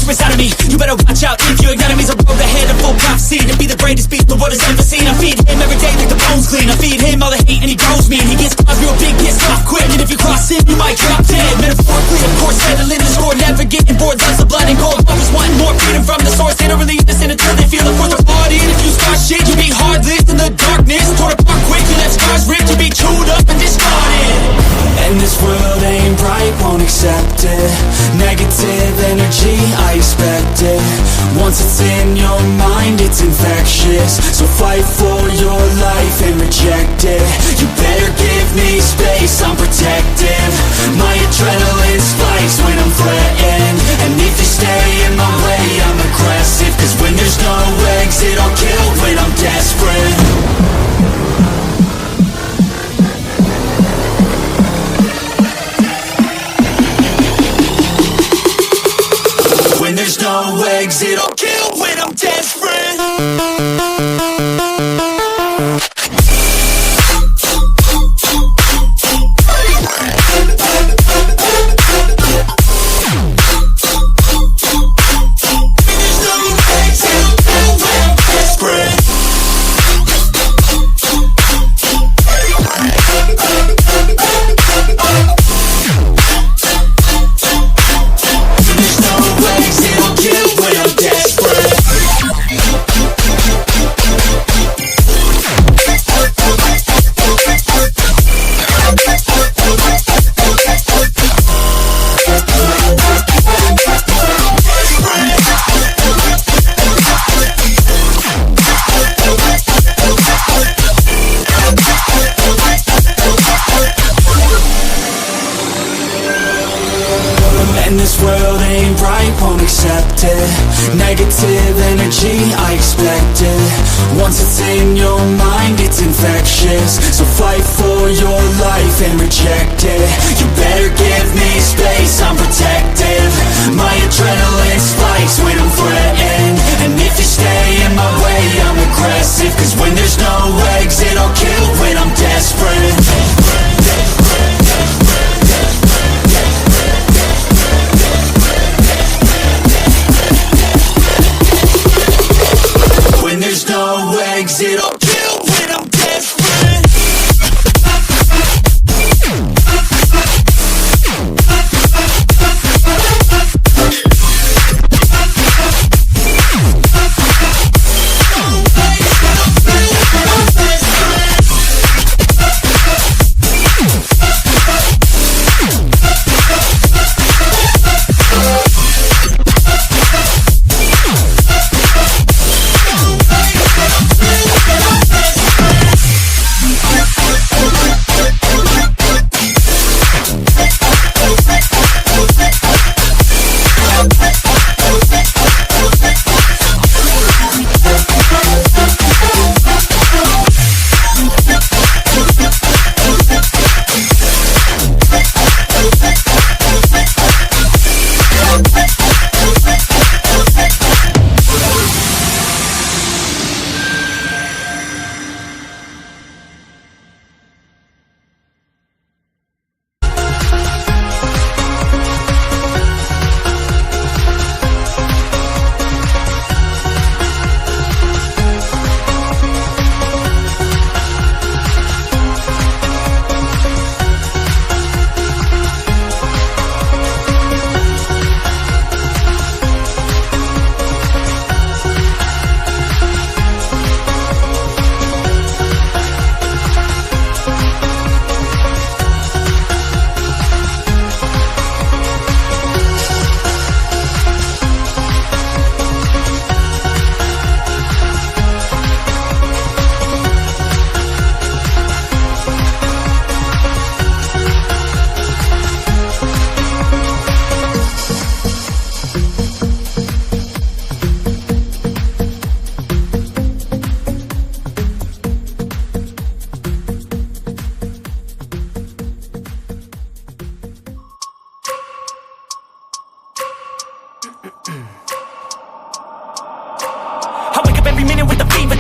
monster inside of me. You better watch out if your enemy's a road ahead of full prophecy. To be the greatest beast the world has ever seen. I feed him every day like the bones clean. I feed him all the hate and he grows me. And he gets claws real big, gets off quick. And if you cross him, you might drop dead. Metaphorically, of course, settling the score. Never getting bored, loves of blood and gold. Always wanting more freedom from the source. They don't really listen until they feel it for the party. And if you start shit, you be heartless in the darkness. Torn apart quick, you left scars ripped. You be chewed up and discarded. And this world ain't right, won't accept it. Negative energy, I expect it. Once it's in your mind, it's infectious. So fight for your life and reject it. You better give me space, I'm protective. My adrenaline spikes when I'm threatened. And if you stay in my way, I'm aggressive. Cause when there's no exit, I'll kill when I'm desperate. When there's no exit, I'll kill when I'm desperate. And this world ain't right, won't accept it. Negative energy, I expect it. Once it's in your mind, it's infectious. So fight for your life and reject it. You better give me space, I'm protective. My adrenaline spikes when I'm threatened. And if you stay in my way, I'm aggressive. Cause when there's no exit, I'll kill when I'm desperate. When there's no exit, I'll kill when I'm desperate.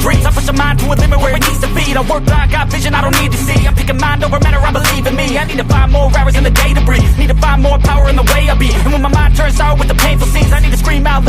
dreams. I push a mind to a limit where it needs to be. I work blind, got vision I don't need to see. I'm picking mind over matter, I believe in me. I need to find more hours in the day to breathe. Need to find more power in the way I be. And when my mind turns sour with the painful scenes, I need to scream out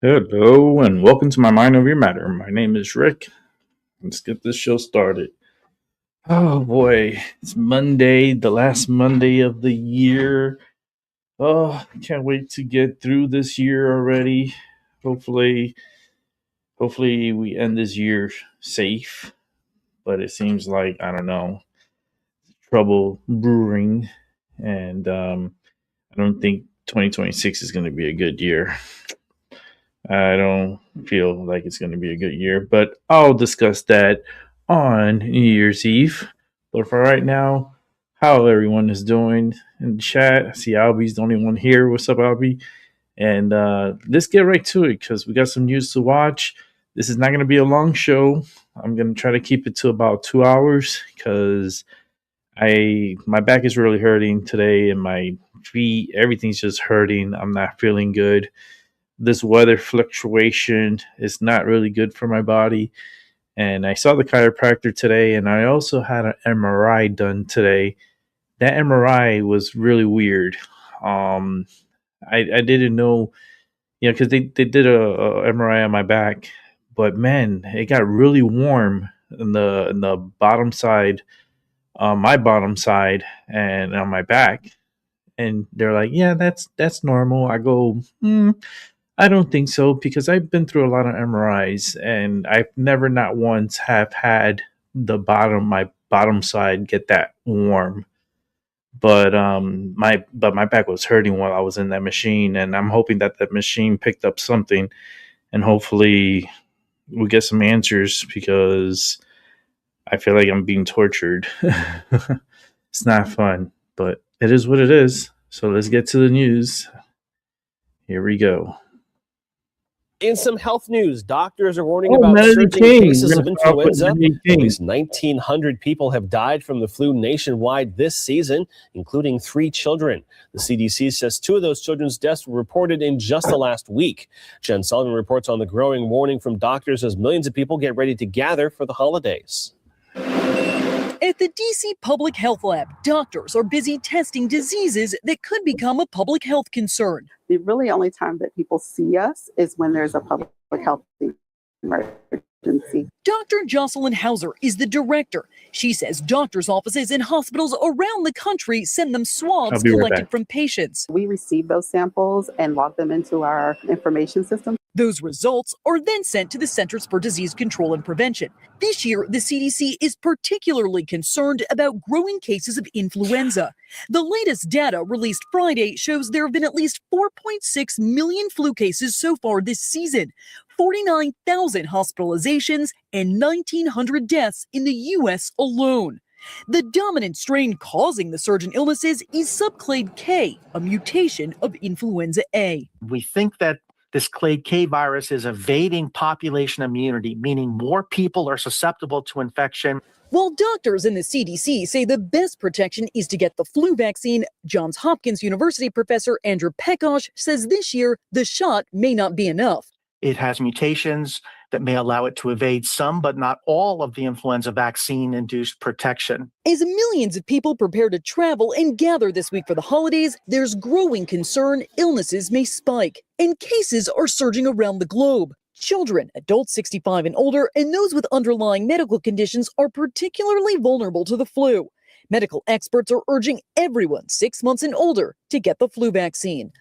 Hello and welcome to my Mind Over Your Matter. My name is Rick. Let's get this show started. Oh boy, it's Monday, the last Monday of the year. Oh, I can't wait to get through this year already. Hopefully, we end this year safe. But it seems like I don't know, trouble brewing, and I don't think 2026 is going to be a good year. I don't feel like it's going to be a good year, but I'll discuss that on New Year's Eve. But for right now, how everyone is doing in the chat. I see Albie's the only one here. What's up, Albie? And let's get right to it because we got some news to watch. This is not going to be a long show. I'm going to try to keep it to about 2 hours because my back is really hurting today and my feet, everything's just hurting. I'm not feeling good. This weather fluctuation is not really good for my body. And I saw the chiropractor today, and I also had an MRI done today. That MRI was really weird. I didn't know, because they did a MRI on my back, but man, it got really warm in the bottom side, my bottom side, and on my back. And they're like, "Yeah, that's normal." I go, I don't think so because I've been through a lot of MRIs and I've never not once have had my bottom side get that warm. But my back was hurting while I was in that machine, and I'm hoping that machine picked up something, and hopefully we get some answers because I feel like I'm being tortured. It's not fun, but it is what it is. So let's get to the news. Here we go. In some health news, doctors are warning about surging cases of influenza. At least 1,900 people have died from the flu nationwide this season, including 3 children. The CDC says 2 of those children's deaths were reported in just the last week. Jen Sullivan reports on the growing warning from doctors as millions of people get ready to gather for the holidays. At the DC Public Health Lab, doctors are busy testing diseases that could become a public health concern. The really only time that people see us is when there's a public health emergency. Dr. Jocelyn Hauser is the director. She says doctors' offices and hospitals around the country send them swabs collected from patients. We receive those samples and log them into our information system. Those results are then sent to the Centers for Disease Control and Prevention. This year, the CDC is particularly concerned about growing cases of influenza. The latest data released Friday shows there have been at least 4.6 million flu cases so far this season, 49,000 hospitalizations, and 1,900 deaths in the U.S. alone. The dominant strain causing the surge in illnesses is subclade K, a mutation of influenza A. We think that this clade K virus is evading population immunity, meaning more people are susceptible to infection. While doctors in the CDC say the best protection is to get the flu vaccine, Johns Hopkins University professor Andrew Pekosh says this year the shot may not be enough. It has mutations that may allow it to evade some, but not all of the influenza vaccine-induced protection. As millions of people prepare to travel and gather this week for the holidays, there's growing concern illnesses may spike, and cases are surging around the globe. Children, adults 65 and older, and those with underlying medical conditions are particularly vulnerable to the flu. Medical experts are urging everyone 6 months and older to get the flu vaccine.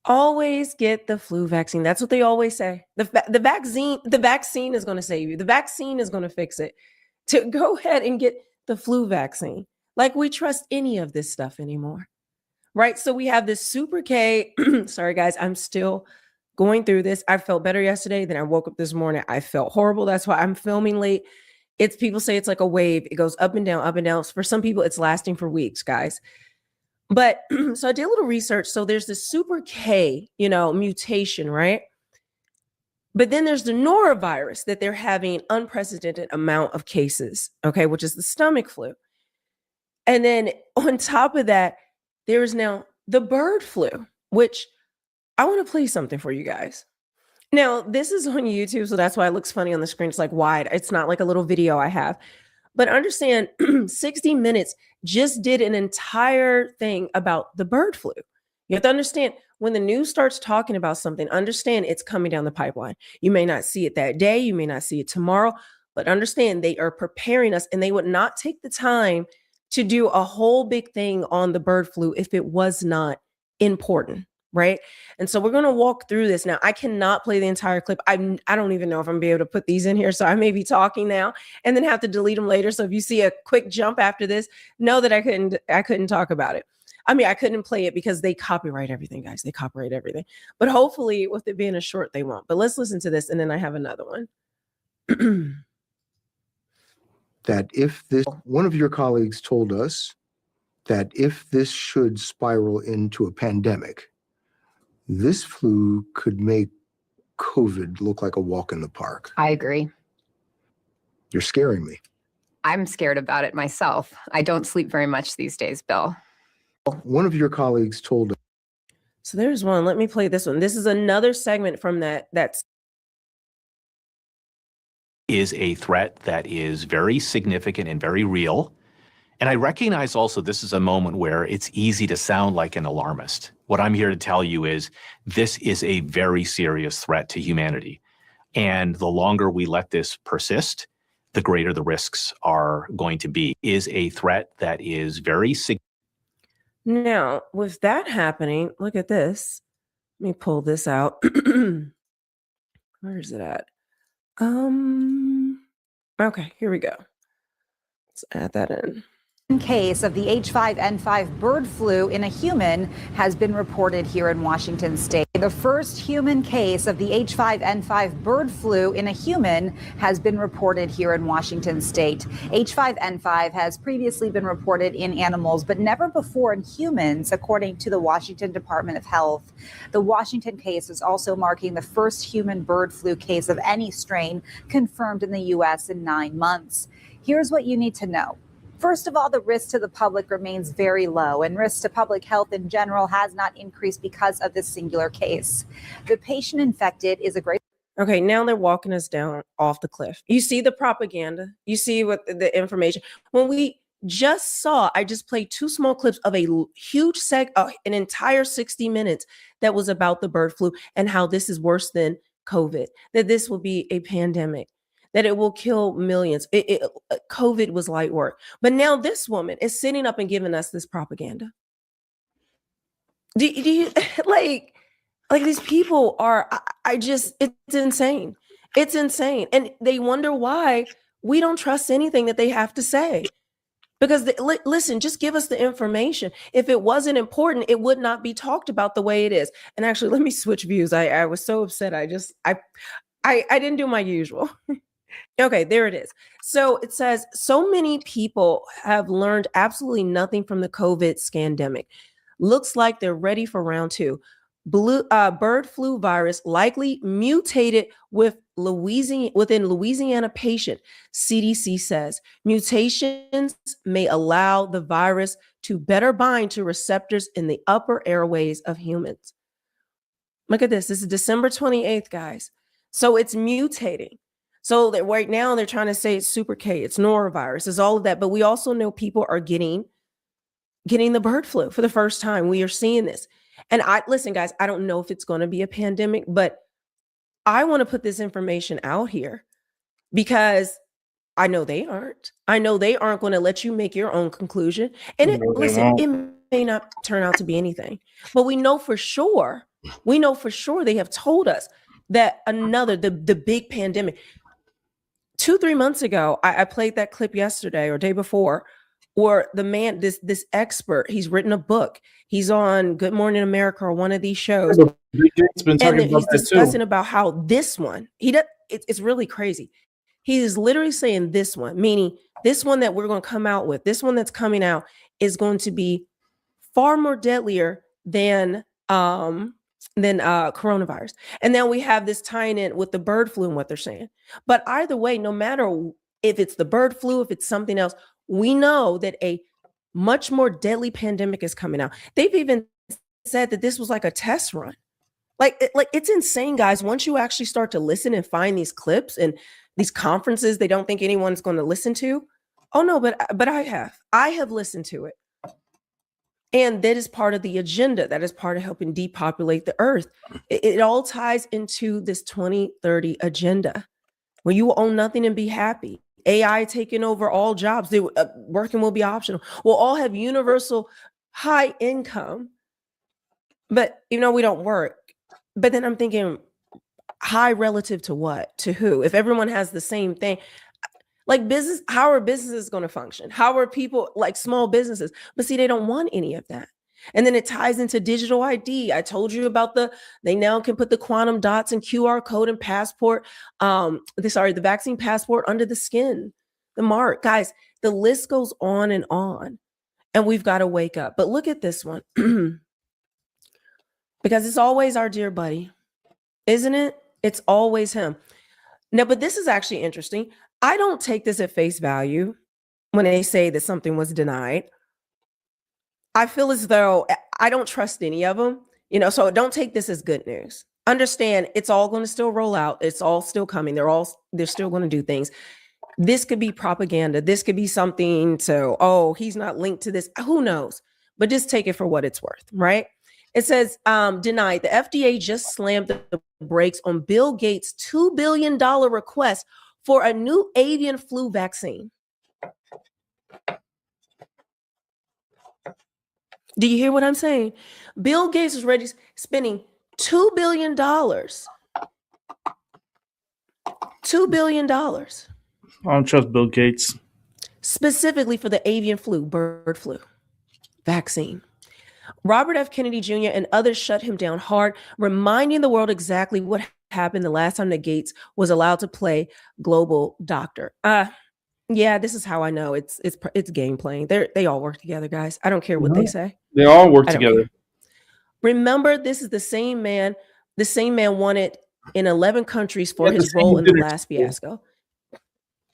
Always get the flu vaccine. That's what they always say. The vaccine is going to save you. The vaccine is going to fix it. To go ahead and get the flu vaccine. Like we trust any of this stuff anymore. Right? So we have this super K. Sorry, guys. I'm still going through this. I felt better yesterday. Then I woke up this morning. I felt horrible. That's why I'm filming late. People say it's like a wave. It goes up and down, up and down. For some people, it's lasting for weeks, guys. But so I did a little research. So there's this super K, mutation, right? But then there's the norovirus that they're having unprecedented amount of cases, okay, which is the stomach flu. And then on top of that, there is now the bird flu, which I want to play something for you guys. Now, this is on YouTube, so that's why it looks funny on the screen. It's like wide. It's not like a little video I have. But understand, 60 Minutes just did an entire thing about the bird flu. You have to understand, when the news starts talking about something, understand it's coming down the pipeline. You may not see it that day, you may not see it tomorrow, but understand they are preparing us, and they would not take the time to do a whole big thing on the bird flu if it was not important, right? And so we're going to walk through this. Now, I cannot play the entire clip. I don't even know if I'm going to be able to put these in here, so I may be talking now and then have to delete them later. So if you see a quick jump after this, know that I couldn't talk about it. I mean, I couldn't play it because they copyright everything, guys. They copyright everything. But hopefully with it being a short, they won't. But let's listen to this, and then I have another one. That if one of your colleagues told us that if this should spiral into a pandemic, this flu could make COVID look like a walk in the park. I agree. You're scaring me. I'm scared about it myself. I don't sleep very much these days, Bill. One of your colleagues told us. So there's one. Let me play this one. This is another segment from that's is a threat that is very significant and very real. And I recognize also this is a moment where it's easy to sound like an alarmist. What I'm here to tell you is this is a very serious threat to humanity. And the longer we let this persist, the greater the risks are going to be. Is a threat that is very significant. Now, with that happening, look at this. Let me pull this out. Where is it at? Okay, here we go. Let's add that in. Case of the H5N5 bird flu in a human has been reported here in Washington state. The first human case of the H5N5 bird flu in a human has been reported here in Washington state. H5N5 has previously been reported in animals, but never before in humans, according to the Washington Department of Health. The Washington case is also marking the first human bird flu case of any strain confirmed in the U.S. in 9 months. Here's what you need to know. First of all, the risk to the public remains very low, and risk to public health in general has not increased because of this singular case. The patient infected is a great... Okay, now they're walking us down off the cliff. You see the propaganda. You see what the information. When we just saw, I just played 2 small clips of a huge an entire 60 minutes that was about the bird flu and how this is worse than COVID, that this will be a pandemic, that it will kill millions. COVID was light work. But now this woman is sitting up and giving us this propaganda. Do you like these people are, it's insane. It's insane. And they wonder why we don't trust anything that they have to say. Because listen, just give us the information. If it wasn't important, it would not be talked about the way it is. And actually, let me switch views. I was so upset. I didn't do my usual. Okay, there it is. So it says, so many people have learned absolutely nothing from the COVID scandemic. Looks like they're ready for round 2. Bird flu virus likely mutated within Louisiana patient. CDC says mutations may allow the virus to better bind to receptors in the upper airways of humans. Look at this. This is December 28th, guys. So it's mutating. So that right now they're trying to say it's super K, it's norovirus, it's all of that. But we also know people are getting the bird flu for the first time. We are seeing this. And listen, guys, I don't know if it's going to be a pandemic, but I want to put this information out here because I know they aren't. I know they aren't going to let you make your own conclusion. And it may not turn out to be anything, but we know for sure they have told us that the big pandemic. 2-3 months ago, I played that clip yesterday or day before, where the man, this expert, he's written a book. He's on Good Morning America or one of these shows. And he's discussing about how this one, it's really crazy. He is literally saying this one, meaning this one that we're going to come out with, this one that's coming out is going to be far more deadlier than coronavirus. And then we have this tying in with the bird flu and what they're saying. But either way, no matter if it's the bird flu, if it's something else, we know that a much more deadly pandemic is coming out. They've even said that this was like a test run. Like it's insane, guys. Once you actually start to listen and find these clips and these conferences they don't think anyone's going to listen to. Oh no, but I have listened to it. And that is part of the agenda. That is part of helping depopulate the earth. It all ties into this 2030 agenda where you will own nothing and be happy. AI taking over all jobs. Working will be optional. We'll all have universal high income. But we don't work. But then I'm thinking, high relative to what? To who? If everyone has the same thing, like business, how are businesses going to function? How are people, like small businesses? But see, they don't want any of that. And then it ties into digital ID. I told you about they now can put the quantum dots and QR code and passport, the vaccine passport under the skin, the mark. Guys, the list goes on. And we've got to wake up. But look at this one. Because it's always our dear buddy, isn't it? It's always him. No, but this is actually interesting. I don't take this at face value when they say that something was denied. I feel as though I don't trust any of them, so don't take this as good news. Understand it's all going to still roll out. It's all still coming. They're still going to do things. This could be propaganda. This could be something he's not linked to this. Who knows? But just take it for what it's worth, right? It says, denied. The FDA just slammed the brakes on Bill Gates' $2 billion request for a new avian flu vaccine. Do you hear what I'm saying? Bill Gates is ready spending $2 billion. $2 billion. I don't trust Bill Gates. Specifically for the avian flu, bird flu vaccine. Robert F. Kennedy Jr. and others shut him down hard, reminding the world exactly what happened the last time that Gates was allowed to play global doctor. Yeah, this is how I know it's game playing. They all work together, guys. I don't care what they say. They all work together. Remember, this is the same man. The same man won it in 11 countries for his role in the last fiasco.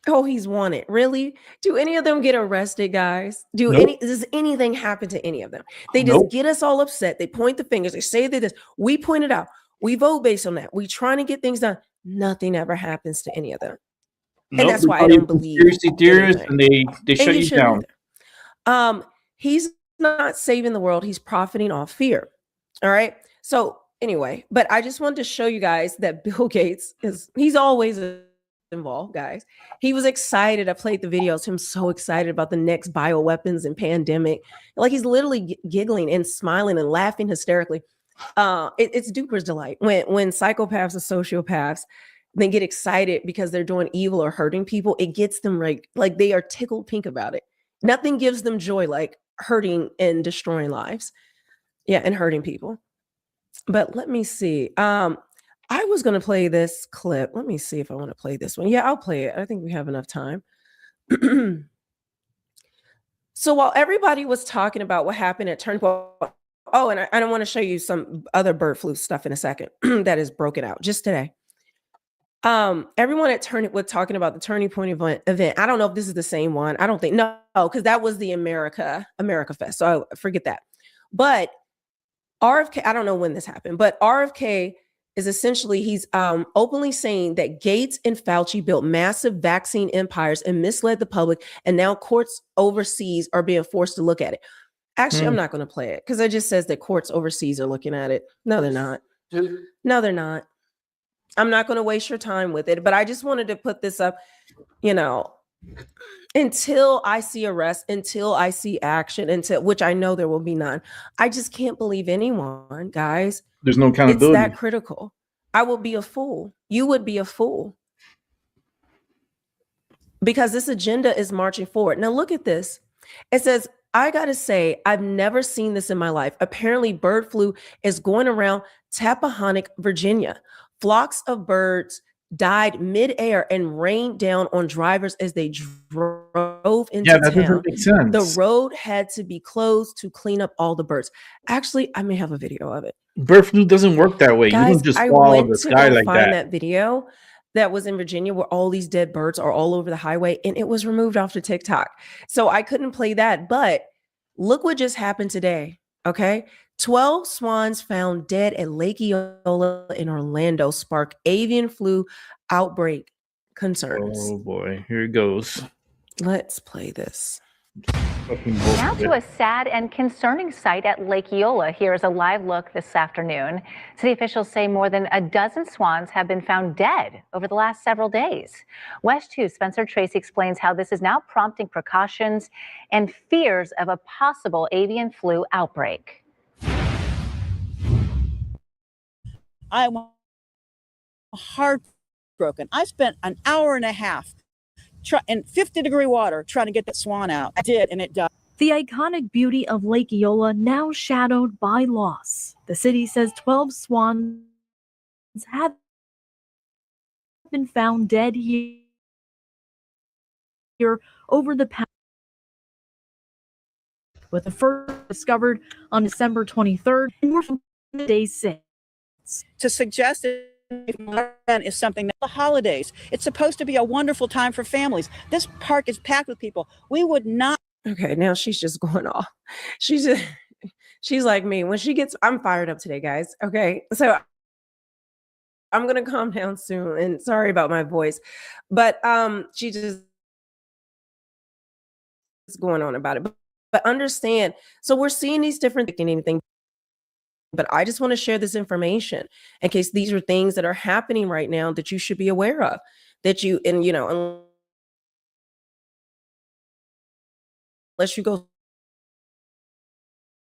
Oh, he's won it. Really? Do any of them get arrested, guys? Does anything happen to any of them? They just get us all upset. They point the fingers. They say that this. We point it out. We vote based on that. We trying to get things done. Nothing ever happens to any of them. And that's why I don't believe conspiracy theorists, and they shut you down. He's not saving the world. He's profiting off fear. All right. So anyway, but I just wanted to show you guys that Bill Gates he's always involved, guys. He was excited. I played the videos. Him so excited about the next bioweapons and pandemic. Like he's literally giggling and smiling and laughing hysterically. It's Duper's delight when psychopaths or sociopaths they get excited because they're doing evil or hurting people. It gets them like they are tickled pink about it. Nothing gives them joy like hurting and destroying lives. Yeah, and hurting people. But let me see. I was going to play this clip. Let me see if I want to play this one. Yeah, I'll play it. I think we have enough time. So while everybody was talking about what happened at Turnpike, and I want to show you some other bird flu stuff in a second that is broken out just today. Everyone at Turnpike was talking about the Turning Point event. I don't know if this is the same one. I don't think because that was the America Fest. So I forget that. But RFK, I don't know when this happened, but RFK is essentially he's openly saying that Gates and Fauci built massive vaccine empires and misled the public, and now courts overseas are being forced to look at it. Actually, I'm not going to play it because it just says that courts overseas are looking at it. No, they're not. No, they're not. I'm not going to waste your time with it, but I just wanted to put this up, until I see arrest, until I see action, which I know there will be none. I just can't believe anyone, guys. There's no accountability. It's that critical. I will be a fool. You would be a fool. Because this agenda is marching forward. Now look at this. It says, I got to say, I've never seen this in my life. Apparently bird flu is going around Tappahannock, Virginia. Flocks of birds died midair and rained down on drivers as they drove into town. Doesn't make sense. The road had to be closed to clean up all the birds. Actually, I may have a video of it. Bird flu doesn't work that way. Guys, you don't just fall out of the sky like find that. That video that was in Virginia where all these dead birds are all over the highway, and it was removed off of TikTok. So I couldn't play that, but look what just happened today. Okay. 12 swans found dead at Lake Eola in Orlando spark avian flu outbreak concerns. Oh boy, here it goes. Let's play this. Fucking Now bullshit. to a sad and concerning sight at Lake Eola. Here is a live look this afternoon. City officials say more than a dozen swans have been found dead over the last several days. West 2's Spencer Tracy explains how this is now prompting precautions and fears of a possible avian flu outbreak. I'm heartbroken. I spent an hour and a half in 50-degree water trying to get that swan out. I did, and it died. The iconic beauty of Lake Eola now shadowed by loss. The city says 12 swans have been found dead here over the past, with the first discovered on December 23rd and more from day 6. To suggest that is something that the holidays. It's supposed to be a wonderful time for families. This park is packed with people. We would not. Okay, now she's just going off. She's like me. When she gets, I'm fired up today, guys. Okay, so I'm gonna calm down soon. And sorry about my voice, but she just is going on about it. But understand. So we're seeing these different anything. But I just want to share this information in case these are things that are happening right now that you should be aware of. That you unless you go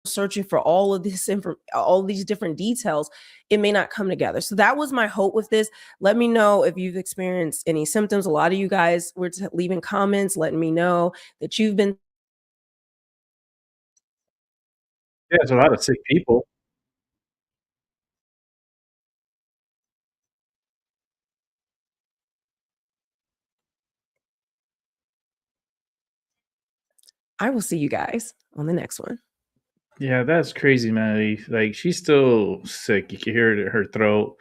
searching for all of this all these different details, it may not come together. So that was my hope with this. Let me know if you've experienced any symptoms. A lot of you guys were leaving comments, letting me know that you've been. Yeah, there's a lot of sick people. I will see you guys on the next one. Yeah, that's crazy, Maddie. Like, she's still sick. You can hear it in her throat.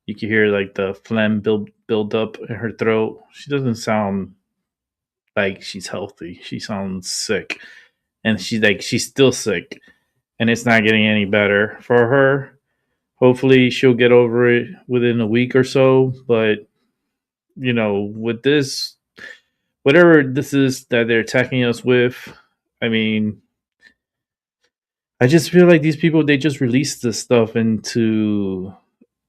You can hear like the phlegm build up in her throat. She doesn't sound like she's healthy. She sounds sick, and she's still sick, and it's not getting any better for her. Hopefully, she'll get over it within a week or so. But with this, whatever this is that they're attacking us with, I mean, I just feel like these people, they just release this stuff into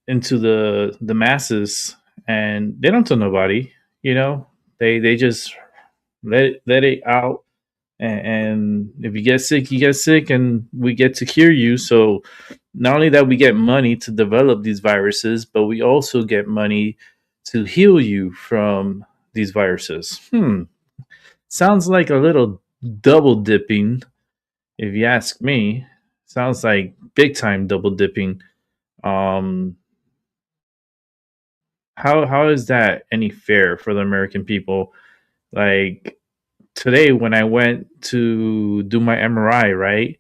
the masses, and they don't tell nobody. They just let it out, and if you get sick, you get sick, and we get to cure you. So not only that, we get money to develop these viruses, but we also get money to heal you from these viruses. Sounds like a little double dipping, if you ask me. Sounds like big time double dipping. How is that any fair for the American people? Like, today when I went to do my MRI, right?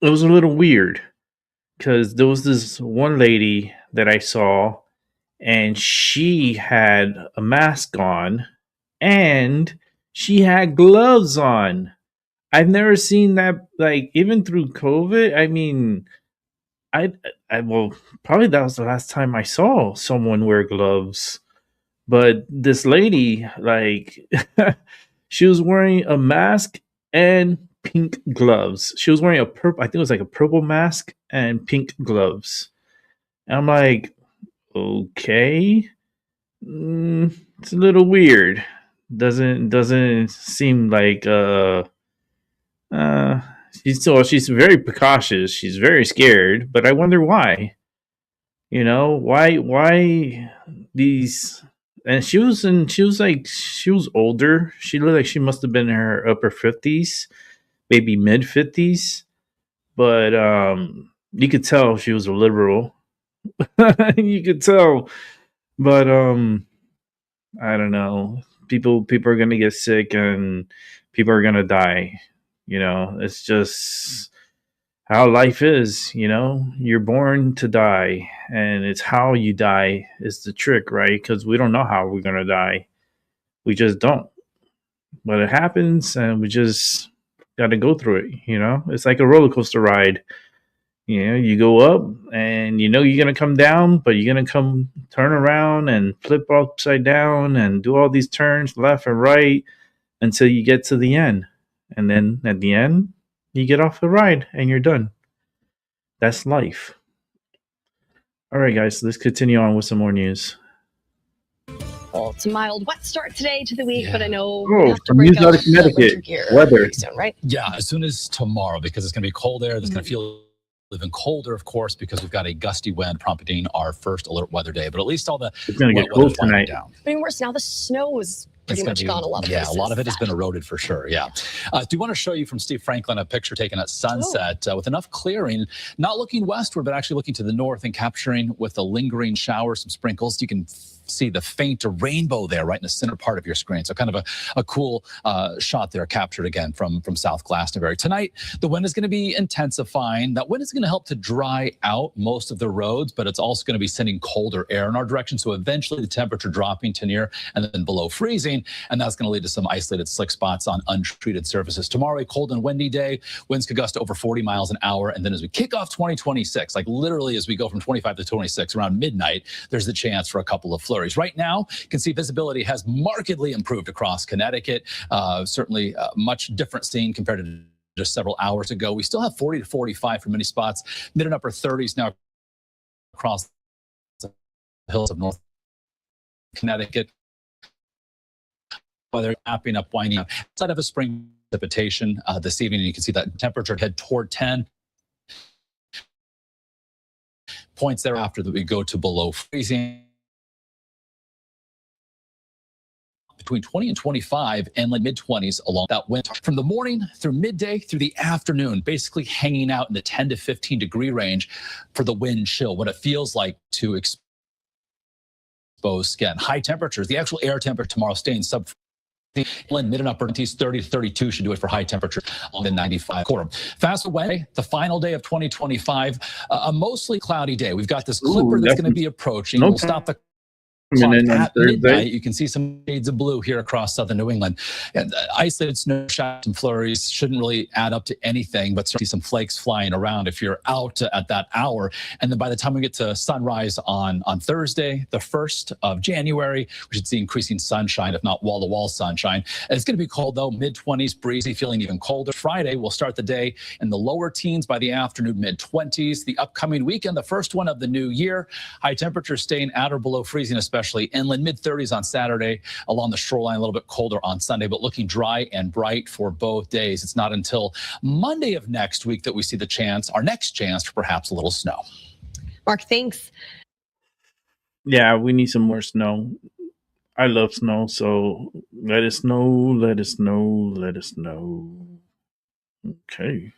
It was a little weird because there was this one lady that I saw, and she had a mask on and she had gloves on. I've never seen that, like, even through COVID. I mean, I well, probably that was the last time I saw someone wear gloves. But this lady, like, she was wearing a mask and pink gloves. She was wearing a purple, I think it was like a purple mask and pink gloves. And I'm like, okay, it's a little weird. Doesn't seem like she's very precautious. She's very scared, but I wonder why. Why these. And she was older. She looked like she must have been in her upper 50s, maybe mid 50s. But you could tell she was a liberal. You could tell. But I don't know. People are gonna get sick and people are gonna die. It's just how life is. You're born to die, and it's how you die is the trick, right? Because we don't know how we're gonna die. We just don't. But it happens, and we just got to go through it. It's like a roller coaster ride. You go up, and you're gonna come down, but you're gonna turn around and flip upside down and do all these turns left and right. until you get to the end. And then at the end, you get off the ride and you're done. That's life. All right, guys, let's continue on with some more news. Well, it's a mild, wet start today to the week, but I know Oh, we have to some break news out out of the winter Connecticut. gear Weather. pretty soon, right? Yeah, as soon as tomorrow, because it's going to be cold air. That's going to feel even colder, of course, because we've got a gusty wind prompting our first alert weather day. But at least all the It's going to get cold tonight. I mean, worse now, the snow is pretty much gone a lot of places. Yeah, a lot of it has been eroded for sure, yeah. Do want to show you from Steve Franklin a picture taken at sunset with enough clearing, not looking westward, but actually looking to the north and capturing with a lingering shower, some sprinkles. You can see the faint rainbow there right in the center part of your screen. So kind of a cool shot there captured again from South Glastonbury. Tonight, the wind is going to be intensifying. That wind is going to help to dry out most of the roads, but it's also going to be sending colder air in our direction. So eventually the temperature dropping to near and then below freezing. And that's going to lead to some isolated slick spots on untreated surfaces. Tomorrow, a cold and windy day. Winds could gust to over 40 miles an hour. And then as we kick off 2026, like literally as we go from 25 to 26 around midnight, there's the chance for a couple of flurries. Right now, you can see visibility has markedly improved across Connecticut. Certainly much different scene compared to just several hours ago. We still have 40 to 45 for many spots, mid and upper 30s now across the hills of North Connecticut. Weather wrapping up, winding up. Outside of a spring precipitation this evening, you can see that temperature head toward 10 points thereafter that we go to below freezing. Between 20 and 25 and like mid-20s along that winter. From the morning through midday through the afternoon, basically hanging out in the 10 to 15 degree range for the wind chill, what it feels like to exposed skin. High temperatures, the actual air temperature tomorrow staying sub mid and upper 20s, 30 to 32 should do it for high temperature on the 95 quarter. Fast away, the final day of 2025, a mostly cloudy day. We've got this clipper that's going to be approaching. We'll stop the at midnight. You can see some shades of blue here across southern New England. And isolated snow showers and flurries shouldn't really add up to anything, but certainly some flakes flying around if you're out at that hour. And then by the time we get to sunrise on Thursday, the 1st of January, we should see increasing sunshine, if not wall-to-wall sunshine. And it's going to be cold, though, mid-20s, breezy, feeling even colder. Friday, we'll start the day in the lower teens, by the afternoon, mid-20s. The upcoming weekend, the first one of the new year, high temperatures staying at or below freezing, especially inland, mid-30s on Saturday, along the shoreline a little bit colder on Sunday, but looking dry and bright for both days. It's not until Monday of next week that we see our next chance for perhaps a little snow. Mark, thanks. Yeah, we need some more snow. I love snow, so let it snow, let it snow, let it snow. Okay.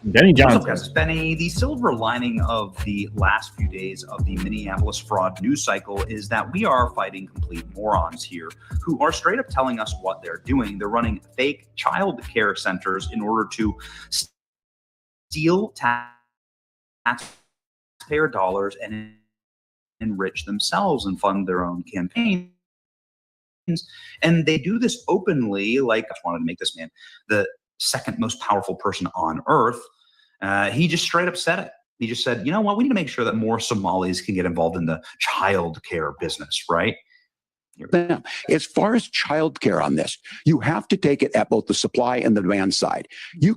Benny Johnson. What's up, guys? It's Benny. The silver lining of the last few days of the Minneapolis fraud news cycle is that we are fighting complete morons here who are straight up telling us what they're doing. They're running fake child care centers in order to steal taxpayer dollars and enrich themselves and fund their own campaigns. And they do this openly. Like, I just wanted to make this man the second most powerful person on earth. He just straight up said it. He just said, you know what, we need to make sure that more Somalis can get involved in the child care business, right? As far as child care on this, you have to take it at both the supply and the demand side. You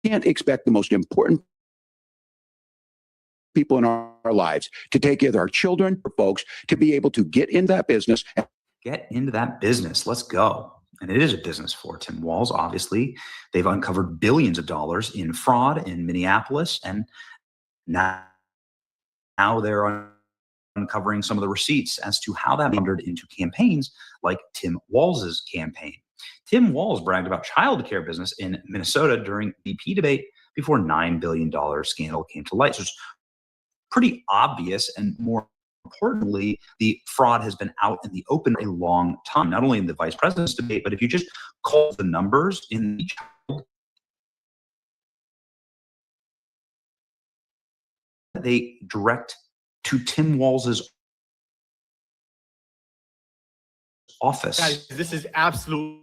can't expect the most important people in our lives to take care of our children or folks to be able to get into that business. Get into that business. Let's go. And it is a business for Tim Walz, obviously. They've uncovered billions of dollars in fraud in Minneapolis, and now they're uncovering some of the receipts as to how that wandered into campaigns like Tim Walz's campaign. Tim Walz bragged about child care business in Minnesota during the VP debate before $9 billion scandal came to light. So it's pretty obvious, and more importantly, the fraud has been out in the open a long time, not only in the vice president's debate, but if you just call the numbers in the child, they direct to Tim Walz's office. Guys, this is absolutely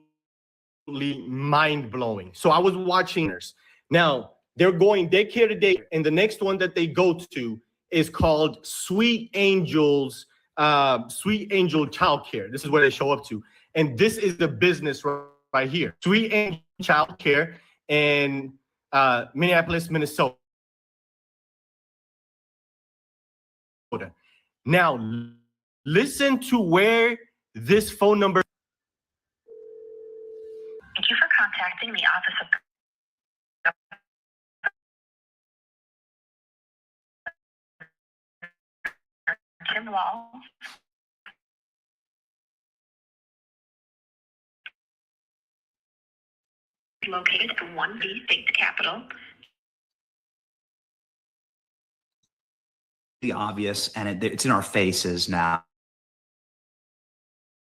mind-blowing. So I was watching this. Now, they're going daycare to day, and the next one that they go to is called Sweet Angels Sweet Angel Childcare. This is where they show up to. And this is the business right here. Sweet Angel Childcare in Minneapolis, Minnesota. Now, listen to where this phone number. Thank you for contacting the Office of Tim Wall. Located at 1B State Capitol. The obvious, and it's in our faces now.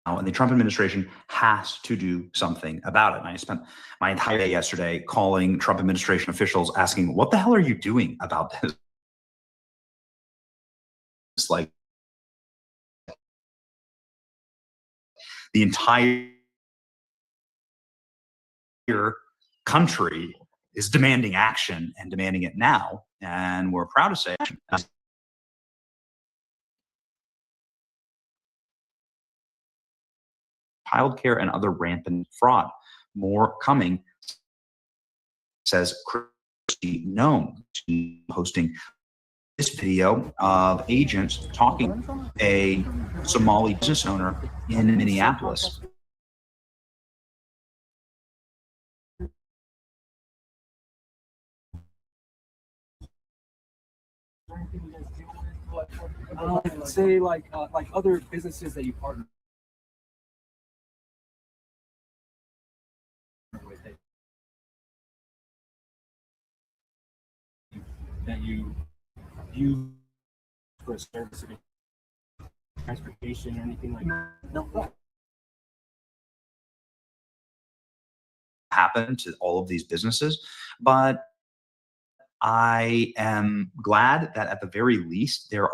And the Trump administration has to do something about it. And I spent my entire day yesterday calling Trump administration officials asking, what the hell are you doing about this? It's like the entire country is demanding action and demanding it now. And we're proud to say childcare and other rampant fraud. More coming, says Christy Nome, posting this video of agents talking to a Somali business owner in Minneapolis. Say like other businesses that you partner with that you use for a service of transportation or anything like that. No. Happen to all of these businesses, but I am glad that at the very least they're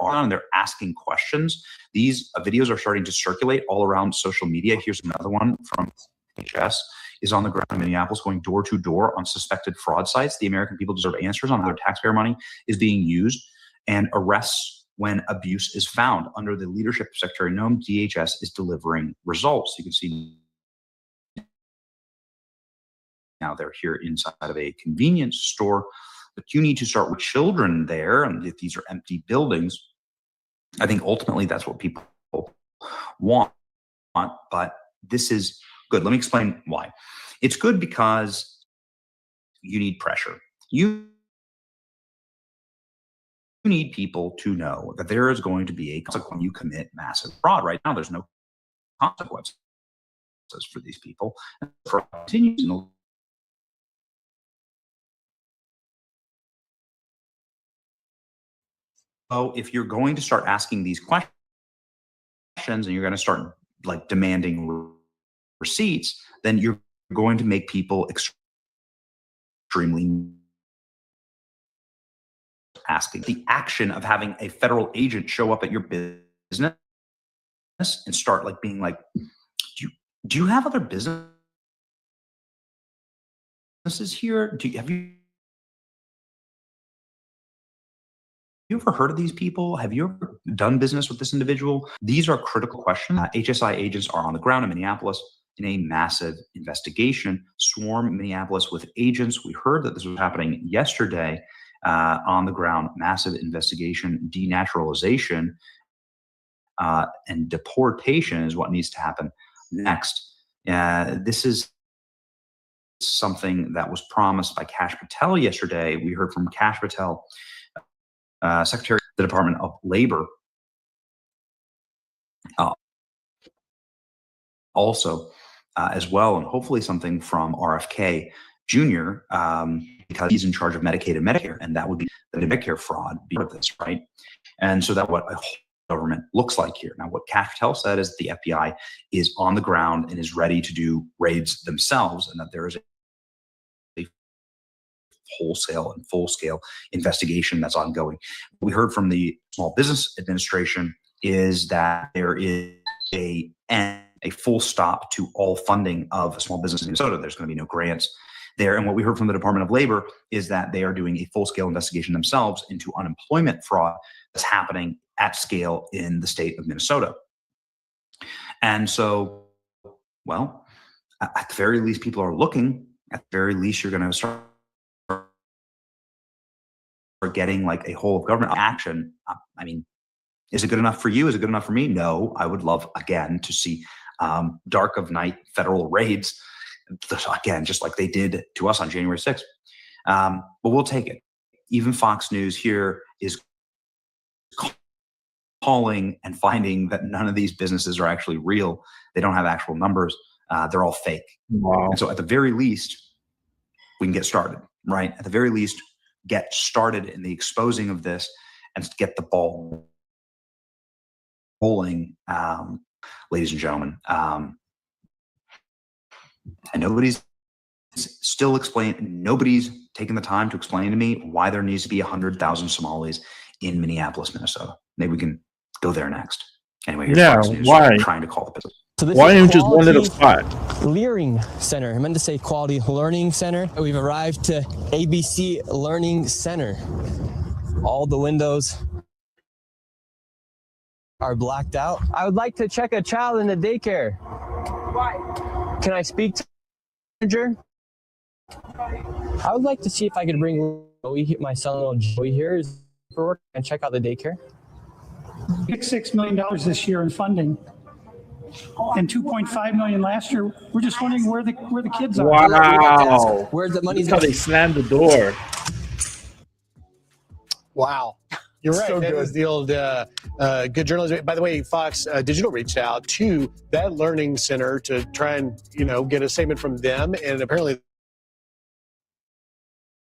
asking questions. These videos are starting to circulate all around social media. Here's another one from HS is on the ground in Minneapolis going door to door on suspected fraud sites. The American people deserve answers on how their taxpayer money is being used and arrests when abuse is found. Under the leadership of Secretary Nome, DHS is delivering results. You can see now they're here inside of a convenience store, but you need to start with children there. And if these are empty buildings, I think ultimately that's what people want. But this is good. Let me explain why. It's good because you need pressure. You need people to know that there is going to be a consequence when you commit massive fraud. Right now, there's no consequences for these people. And fraud continues in the So if you're going to start asking these questions and you're going to start like demanding receipts, then you're going to make people extremely asking. The action of having a federal agent show up at your business and start like being like, do you have other businesses here? Have you ever heard of these people? Have you ever done business with this individual? These are critical questions. HSI agents are on the ground in Minneapolis in a massive investigation. Swarm Minneapolis with agents. We heard that this was happening yesterday on the ground. Massive investigation, denaturalization, and deportation is what needs to happen next. This is something that was promised by Kash Patel yesterday. We heard from Kash Patel, Secretary of the Department of Labor, also as well, and hopefully something from RFK Jr., because he's in charge of Medicaid and Medicare, and that would be the Medicare fraud be part of this, right? And so that's what a whole government looks like here. Now, what Kash Patel said is the FBI is on the ground and is ready to do raids themselves, and that there is a wholesale and full-scale investigation that's ongoing. What we heard from the Small Business Administration is that there is a full stop to all funding of small business in Minnesota. There's going to be no grants there. And what we heard from the Department of Labor is that they are doing a full-scale investigation themselves into unemployment fraud that's happening at scale in the state of Minnesota. And so, well, at the very least, people are looking. At the very least, you're going to start getting like a whole of government action. I mean, is it good enough for you? Is it good enough for me? No. I would love, again, to see dark of night federal raids, again, just like they did to us on January 6th. But we'll take it. Even Fox News here is calling and finding that none of these businesses are actually real. They don't have actual numbers. They're all fake. Wow. And so at the very least, we can get started, right? At the very least, get started in the exposing of this and get the ball rolling, ladies and gentlemen. And nobody's nobody's taken the time to explain to me why there needs to be 100,000 Somalis in Minneapolis, Minnesota. Maybe we can go there next. Anyway, here's Fox News why? trying to call the business. So this Why is ain't just one little spot? Learning Center. I meant to say Quality Learning Center. We've arrived to ABC Learning Center. All the windows are blacked out. I would like to check a child in the daycare. Why? Can I speak to the manager? I would like to see if I could bring my son, Joey, here for work and check out the daycare. $6 million this year in funding, and $2.5 million last year. We're just wondering where the kids are. Wow. Where's the money? That's how they slammed the door. Wow. You're right. So that good. was the old good journalism. By the way, Fox Digital reached out to that learning center to try and, get a statement from them. And apparently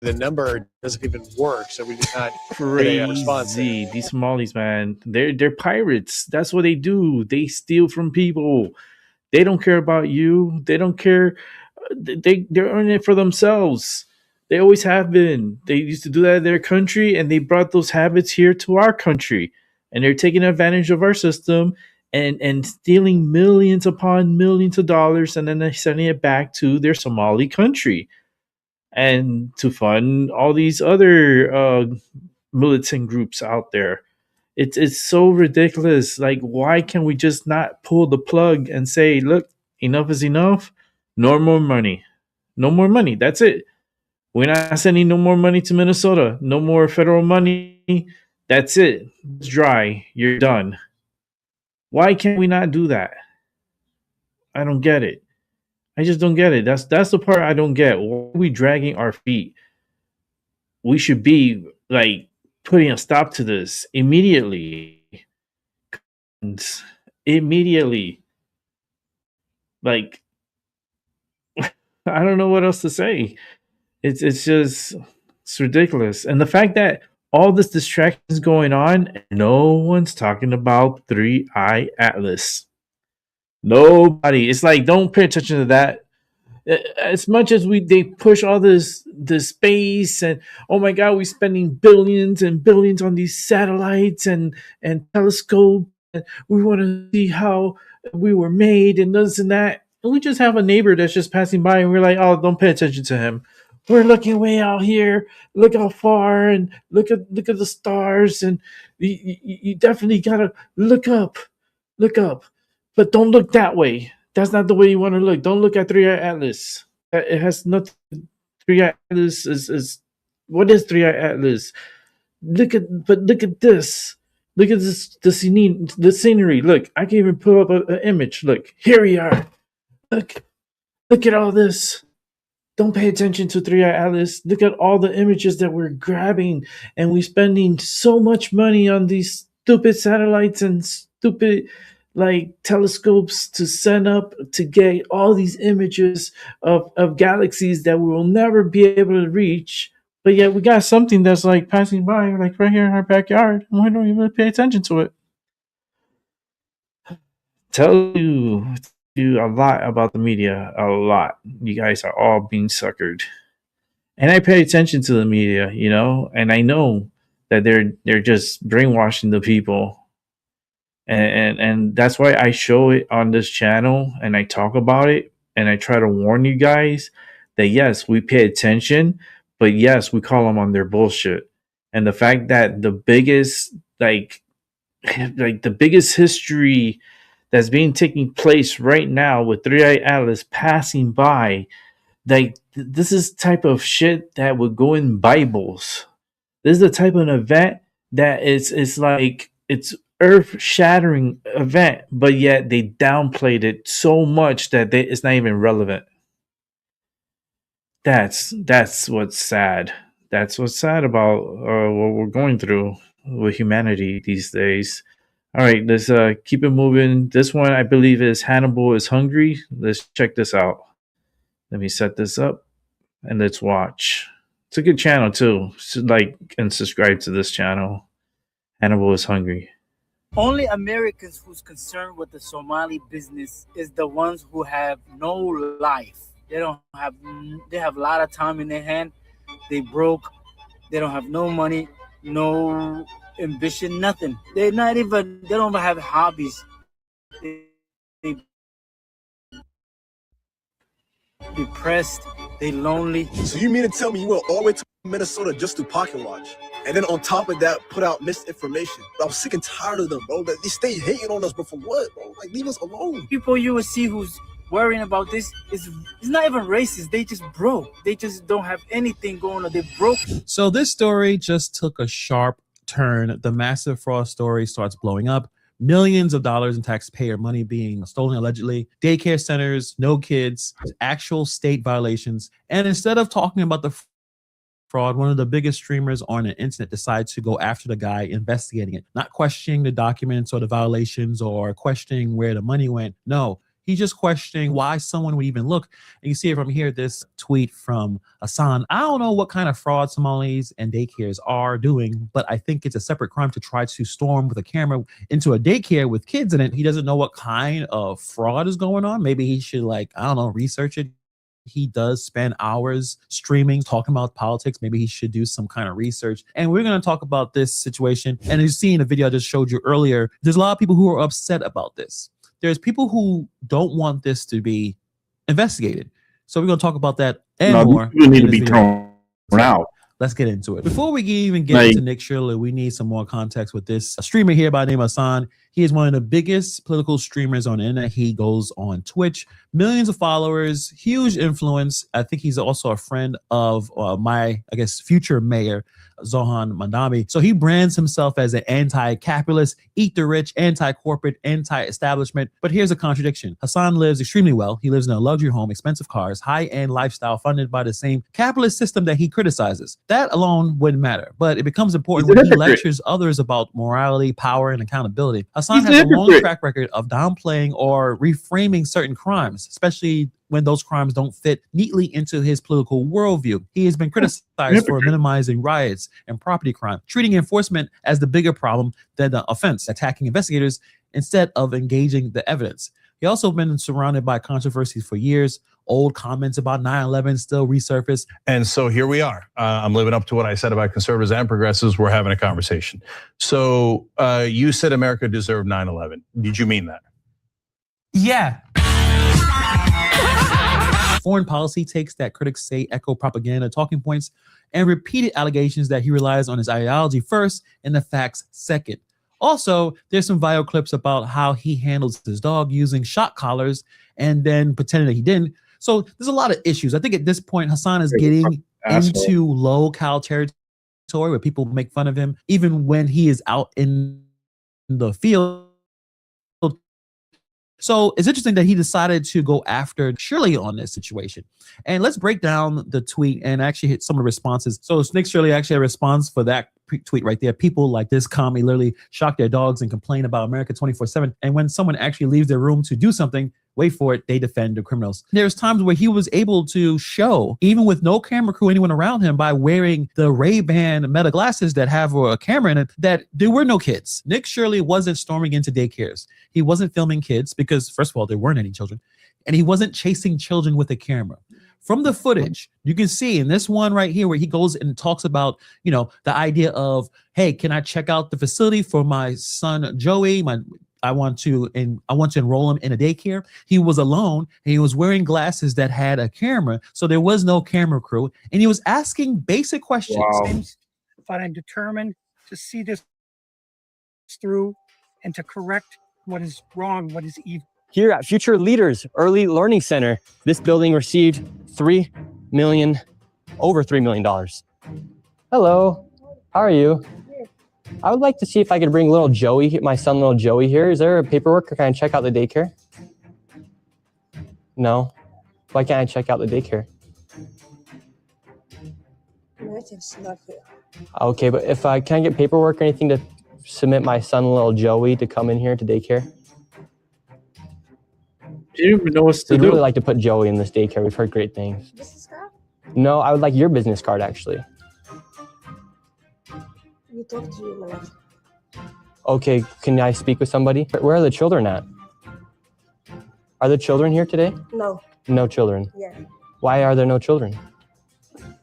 the number doesn't even work. So we did not get a response. Crazy. These Somalis, man. They're pirates. That's what they do. They steal from people. They don't care about you. They don't care. They're earning it for themselves. They always have been. They used to do that in their country, and they brought those habits here to our country. And they're taking advantage of our system and stealing millions upon millions of dollars, and then they're sending it back to their Somali country and to fund all these other militant groups out there. It's so ridiculous. Like, why can we just not pull the plug and say, look, enough is enough? No more money. No more money. That's it. We're not sending no more money to Minnesota. No more federal money. That's it. It's dry. You're done. Why can't we not do that? I don't get it. I just don't get it. That's the part I don't get. Why are we dragging our feet? We should be like putting a stop to this immediately. Immediately. Like, I don't know what else to say. It's just, it's ridiculous. And the fact that all this distraction is going on, and no one's talking about 3i Atlas. Nobody. It's like, don't pay attention to that. As much as they push all this space, and oh my god, we're spending billions and billions on these satellites and telescope, and we want to see how we were made and this and that. And we just have a neighbor that's just passing by, and we're like, oh, don't pay attention to him. We're looking way out here. Look how far, and look at the stars, and you definitely gotta look up, but don't look that way. That's not the way you want to look. Don't look at 3i Atlas. It has nothing. 3i Atlas is what is 3i Atlas? Look at this. Look at this. The scenery. Look, I can even pull up an image. Look, here we are. Look at all this. Don't pay attention to 3i Atlas. Look at all the images that we're grabbing, and we're spending so much money on these stupid satellites and stupid telescopes to send up to get all these images of galaxies that we will never be able to reach. But yet we got something that's like passing by, like right here in our backyard, and we don't even pay attention to it. Tell you a lot about the media, a lot. You guys are all being suckered. And I pay attention to the media, and I know that they're just brainwashing the people. And that's why I show it on this channel, and I talk about it, and I try to warn you guys that yes, we pay attention, but yes, we call them on their bullshit. And the fact that the biggest like the biggest history that's being taking place right now with Three Eye Atlas passing by. Like this is type of shit that would go in Bibles. This is the type of event that it's like it's earth shattering event, but yet they downplayed it so much that it's not even relevant. That's what's sad. That's what's sad about what we're going through with humanity these days. All right, let's keep it moving. This one I believe is Hannibal is Hungry. Let's check this out. Let me set this up and let's watch. It's a good channel too. So like and subscribe to this channel. Hannibal is Hungry. Only Americans who's concerned with the Somali business is the ones who have no life. They have a lot of time in their hand. They broke. They don't have no money, no ambition, nothing. They don't even have hobbies. They depressed, they lonely. So you mean to tell me you went all the way to Minnesota just to pocket watch? And then on top of that, put out misinformation. I was sick and tired of them, bro. They stay hating on us, but for what, bro? Like, leave us alone. People you will see who's worrying about this is not even racist. They just broke. They just don't have anything going on. They broke. So this story just took a sharp turn. The massive fraud story starts blowing up. Millions of dollars in taxpayer money being stolen allegedly. Daycare centers, no kids, actual state violations. And instead of talking about the fraud, one of the biggest streamers on the internet decides to go after the guy investigating it, not questioning the documents or the violations or questioning where the money went. No, he's just questioning why someone would even look. And you see it from here, this tweet from Hassan. I don't know what kind of fraud Somalis and daycares are doing, but I think it's a separate crime to try to storm with a camera into a daycare with kids in it. He doesn't know what kind of fraud is going on. Maybe he should, like, I don't know, research it. He does spend hours streaming, talking about politics. Maybe he should do some kind of research. And we're going to talk about this situation. And you see in the video I just showed you earlier, there's a lot of people who are upset about this. There's people who don't want this to be investigated. So we're going to talk about that and more. You need to be thrown out. Let's get into it. Before we even get into Nick Shirley, we need some more context with this streamer here by the name of Hassan. He is one of the biggest political streamers on the internet. He goes on Twitch, millions of followers, huge influence. I think he's also a friend of future mayor, Zohan Mandami. So he brands himself as an anti-capitalist, eat the rich, anti-corporate, anti-establishment. But here's a contradiction. Hassan lives extremely well. He lives in a luxury home, expensive cars, high-end lifestyle funded by the same capitalist system that he criticizes. That alone wouldn't matter. But it becomes important when he lectures others about morality, power, and accountability. Hassan has a long track record of downplaying or reframing certain crimes, especially when those crimes don't fit neatly into his political worldview. He has been criticized for minimizing riots and property crime, treating enforcement as the bigger problem than the offense, attacking investigators instead of engaging the evidence. He also been surrounded by controversies for years. Old comments about 9/11 still resurface. And so here we are. I'm living up to what I said about conservatives and progressives. We're having a conversation. So you said America deserved 9/11. Did you mean that? Yeah. Foreign policy takes that critics say echo propaganda talking points and repeated allegations that he relies on his ideology first and the facts second. Also, there's some viral clips about how he handles his dog using shock collars and then pretending that he didn't. So there's a lot of issues. I think at this point, Hassan is getting into low-cal territory where people make fun of him, even when he is out in the field. So it's interesting that he decided to go after Shirley on this situation. And let's break down the tweet and actually hit some of the responses. So Nick Shirley actually had a response for that tweet right there. People like this commie literally shock their dogs and complain about America 24/7. And when someone actually leaves their room to do something, wait for it, they defend the criminals. There's times where he was able to show, even with no camera crew, anyone around him, by wearing the Ray-Ban Meta glasses that have a camera in it, that there were no kids. Nick Shirley wasn't storming into daycares. He wasn't filming kids because, first of all, there weren't any children. And he wasn't chasing children with a camera. From the footage, you can see in this one right here where he goes and talks about, you know, the idea of, hey, can I check out the facility for my son, Joey? I want to enroll him in a daycare. He was alone and he was wearing glasses that had a camera. So there was no camera crew. And he was asking basic questions. But I'm determined to see this through and to correct what is wrong, what is evil. Here at Future Leaders Early Learning Center, this building received over $3 million. Hello, how are you? I would like to see if I could bring little Joey, my son, little Joey here. Is there a paperwork or can I check out the daycare? No. Why can't I check out the daycare? Okay, but if I can't get paperwork or anything to submit my son, little Joey, to come in here to daycare? You don't even know what to We'd do. really like to put Joey in this daycare. We've heard great things. No, I would like your business card, actually. You talk to your manager. Okay, can I speak with somebody? Where are the children at? Are the children here today? No. No children. Yeah. Why are there no children?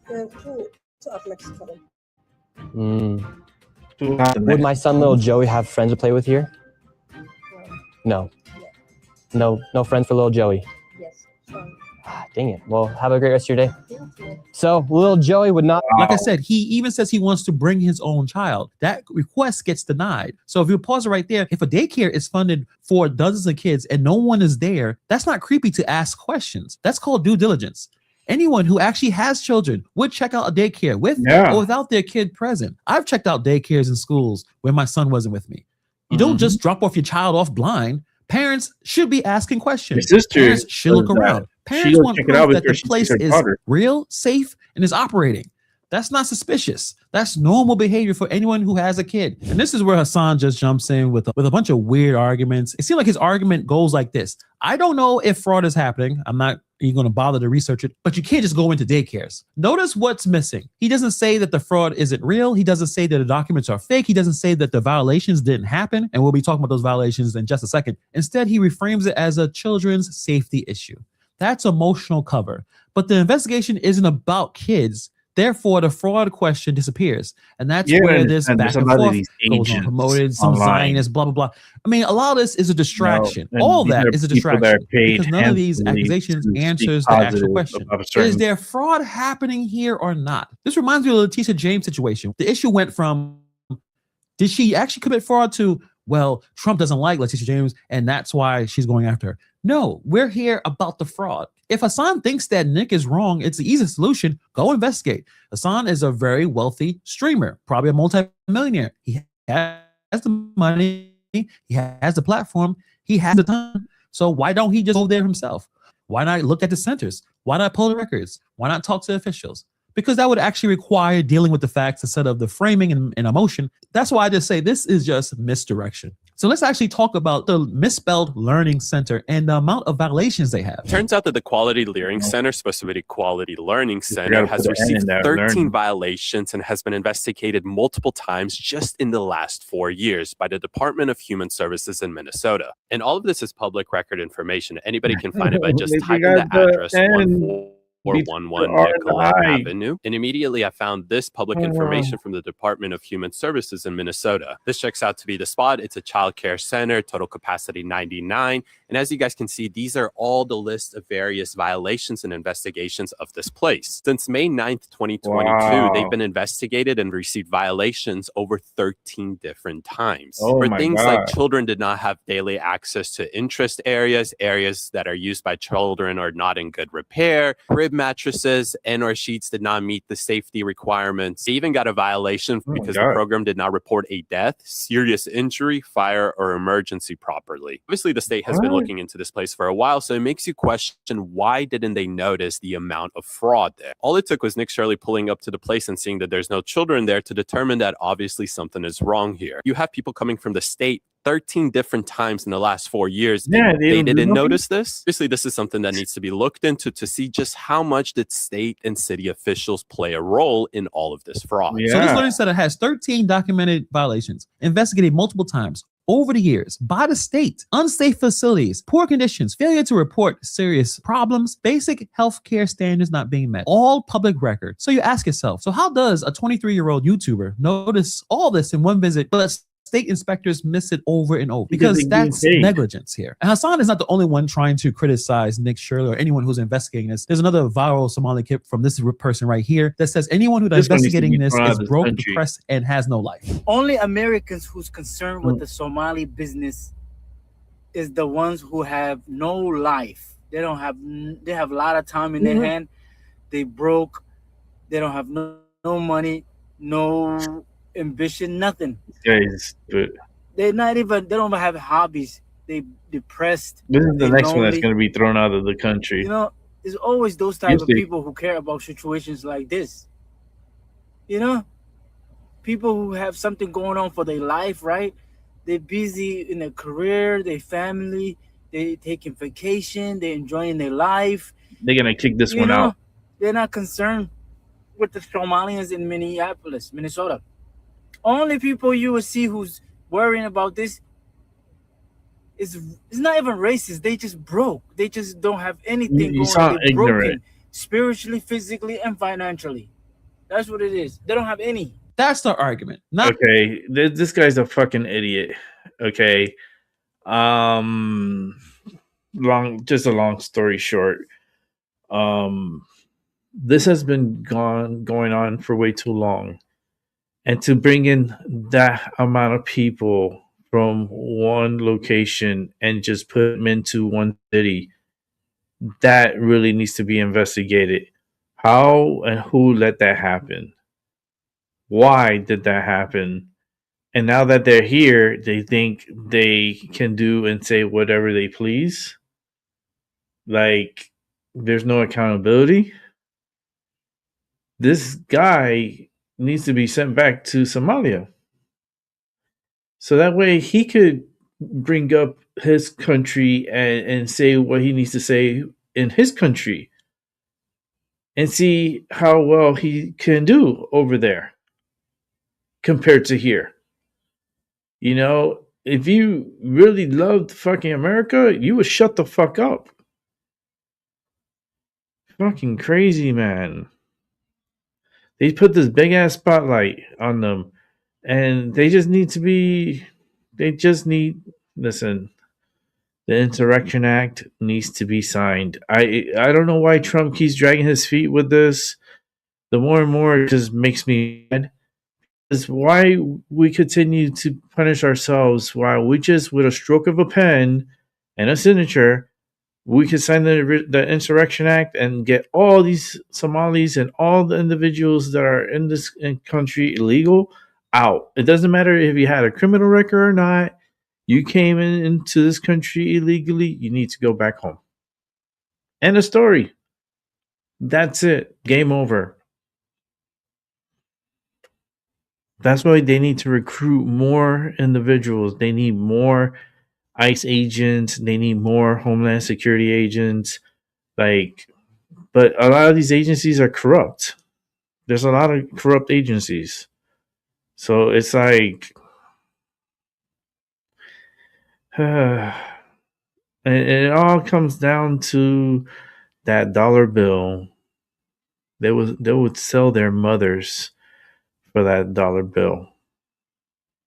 Two athletics for them. Would my son, little Joey, have friends to play with here? No. No friends for little Joey. Yes. Dang it. Well, have a great rest of your day. So, little Joey would not. Like I said, he even says he wants to bring his own child. That request gets denied. So if you pause it right there, if a daycare is funded for dozens of kids and no one is there, that's not creepy to ask questions. That's called due diligence. Anyone who actually has children would check out a daycare with or without their kid present. I've checked out daycares and schools where my son wasn't with me. You don't just drop off your child off blind. Parents should be asking questions. Parents should look around. Parents want proof that the place is real, safe, and is operating. That's not suspicious. That's normal behavior for anyone who has a kid. And this is where Hassan just jumps in with a bunch of weird arguments. It seems like his argument goes like this. I don't know if fraud is happening. I'm not even going to bother to research it, but you can't just go into daycares. Notice what's missing. He doesn't say that the fraud isn't real. He doesn't say that the documents are fake. He doesn't say that the violations didn't happen. And we'll be talking about those violations in just a second. Instead, he reframes it as a children's safety issue. That's emotional cover. But the investigation isn't about kids. Therefore, the fraud question disappears. And that's where this back and forth goes on. Promoted, some Zionist, blah, blah, blah. I mean, a lot of this is a distraction. All that is a distraction. Because none of these accusations answers the actual question. Is there fraud happening here or not? This reminds me of the Letitia James situation. The issue went from, did she actually commit fraud to, well, Trump doesn't like Letitia James, and that's why she's going after her. No, we're here about the fraud. If Hassan thinks that Nick is wrong, it's the easy solution. Go investigate. Hassan is a very wealthy streamer, probably a multi-millionaire. He has the money. He has the platform. He has the time. So why don't he just go there himself? Why not look at the centers? Why not pull the records? Why not talk to officials? Because that would actually require dealing with the facts instead of the framing and emotion. That's why I just say this is just misdirection. So let's actually talk about the misspelled learning center and the amount of violations they have. Turns out that the Quality Learning Center, supposed to be the Quality Learning Center, has received 13 violations and has been investigated multiple times just in the last 4 years by the Department of Human Services in Minnesota. And all of this is public record information. Anybody can find it by just typing the address 1411 Nicollet Avenue. And immediately I found this public information from the Department of Human Services in Minnesota. This checks out to be the spot. It's a child care center, total capacity 99. And as you guys can see, these are all the list of various violations and investigations of this place. Since May 9th, 2022, they've been investigated and received violations over 13 different times. For things like children did not have daily access to interest areas, areas that are used by children are not in good repair, crib mattresses and or sheets did not meet the safety requirements. They even got a violation because the program did not report a death, serious injury, fire, or emergency properly. Obviously, the state has been looking into this place for a while, so it makes you question why didn't they notice the amount of fraud there? All it took was Nick Shirley pulling up to the place and seeing that there's no children there to determine that obviously something is wrong here. You have people coming from the state 13 different times in the last 4 years. They didn't notice this. Obviously, this is something that needs to be looked into to see just how much did state and city officials play a role in all of this fraud. So this learning center has 13 documented violations, investigated multiple times over the years by the state. Unsafe facilities, poor conditions, failure to report serious problems, basic healthcare standards not being met, all public record. So you ask yourself, so how does a 23-year-old YouTuber notice all this in one visit, but state inspectors miss it over and over because they're getting that's paid. negligence here. And Hassan is not the only one trying to criticize Nick Shirley or anyone who's investigating this. There's another viral Somali clip from this person right here that says anyone who's This one needs to investigating be this thrown out is of this broke, country. depressed, and has no life. Only Americans who's concerned with the Somali business is the ones who have no life. They have a lot of time in their hand. They broke. They don't have no money, no ambition, nothing. Guys, but They don't even have hobbies. They depressed. this is the they next one that's lonely. going to be thrown out of the country. You know, it's always those type of Usually- people who care about situations like this. You know, people who have something going on for their life, right? They're busy in their career, their family, they taking vacation, they're enjoying their life. They're going to kick this You one know, out. They're not concerned with the Somalians in Minneapolis, Minnesota. Only people you will see who's worrying about this is it's not even racist. They just broke. They just don't have anything You going. sound They're ignorant. broken spiritually, physically, and financially. That's what it is. They don't have any. That's the argument. Not Okay, this guy's a fucking idiot. Okay, just a long story short. This has been going on for way too long, and to bring in that amount of people from one location and just put them into one city, that really needs to be investigated. How and who let that happen? Why did that happen? And now that they're here, they think they can do and say whatever they please. Like, there's no accountability. This guy needs to be sent back to Somalia. So that way he could bring up his country and say what he needs to say in his country and see how well he can do over there compared to here. You know, if you really loved fucking America, you would shut the fuck up. Fucking crazy, man. They put this big ass spotlight on them, and they just need, listen, the Insurrection Act needs to be signed. I don't know why Trump keeps dragging his feet with this. The more and more it just makes me mad. Is why we continue to punish ourselves while we just, with a stroke of a pen and a signature, we could sign the Insurrection Act and get all these Somalis and all the individuals that are in this country illegal out. It doesn't matter if you had a criminal record or not. You came into this country illegally, you need to go back home. End of story. That's it. Game over. That's why they need to recruit more individuals. They need more ICE agents. They need more Homeland Security agents. But a lot of these agencies are corrupt. There's a lot of corrupt agencies. So it's like, and it all comes down to that dollar bill. They would sell their mothers for that dollar bill.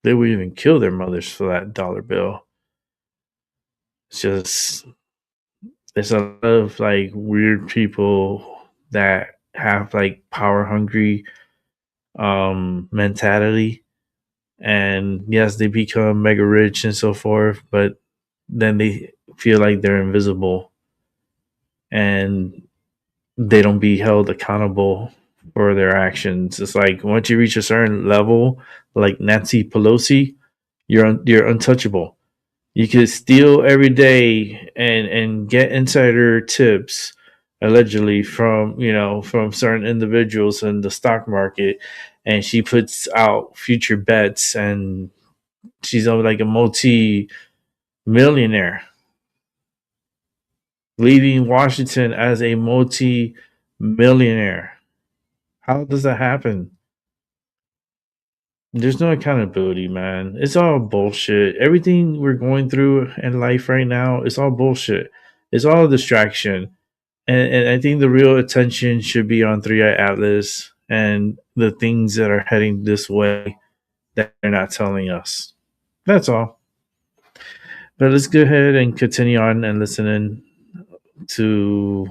They would even kill their mothers for that dollar bill. It's just, there's a lot of like weird people that have like power hungry mentality, and yes, they become mega rich and so forth, but then they feel like they're invisible and they don't be held accountable for their actions. It's like once you reach a certain level, like Nancy Pelosi, you're untouchable. You could steal every day and get insider tips allegedly from certain individuals in the stock market, and she puts out future bets, and she's like a multi-millionaire, leaving Washington as a multi-millionaire. How does that happen? There's no accountability, man. It's all bullshit. Everything we're going through in life right now is all bullshit. It's all a distraction. And I think the real attention should be on 3i Atlas and the things that are heading this way that they're not telling us. That's all. But let's go ahead and continue on and listen in to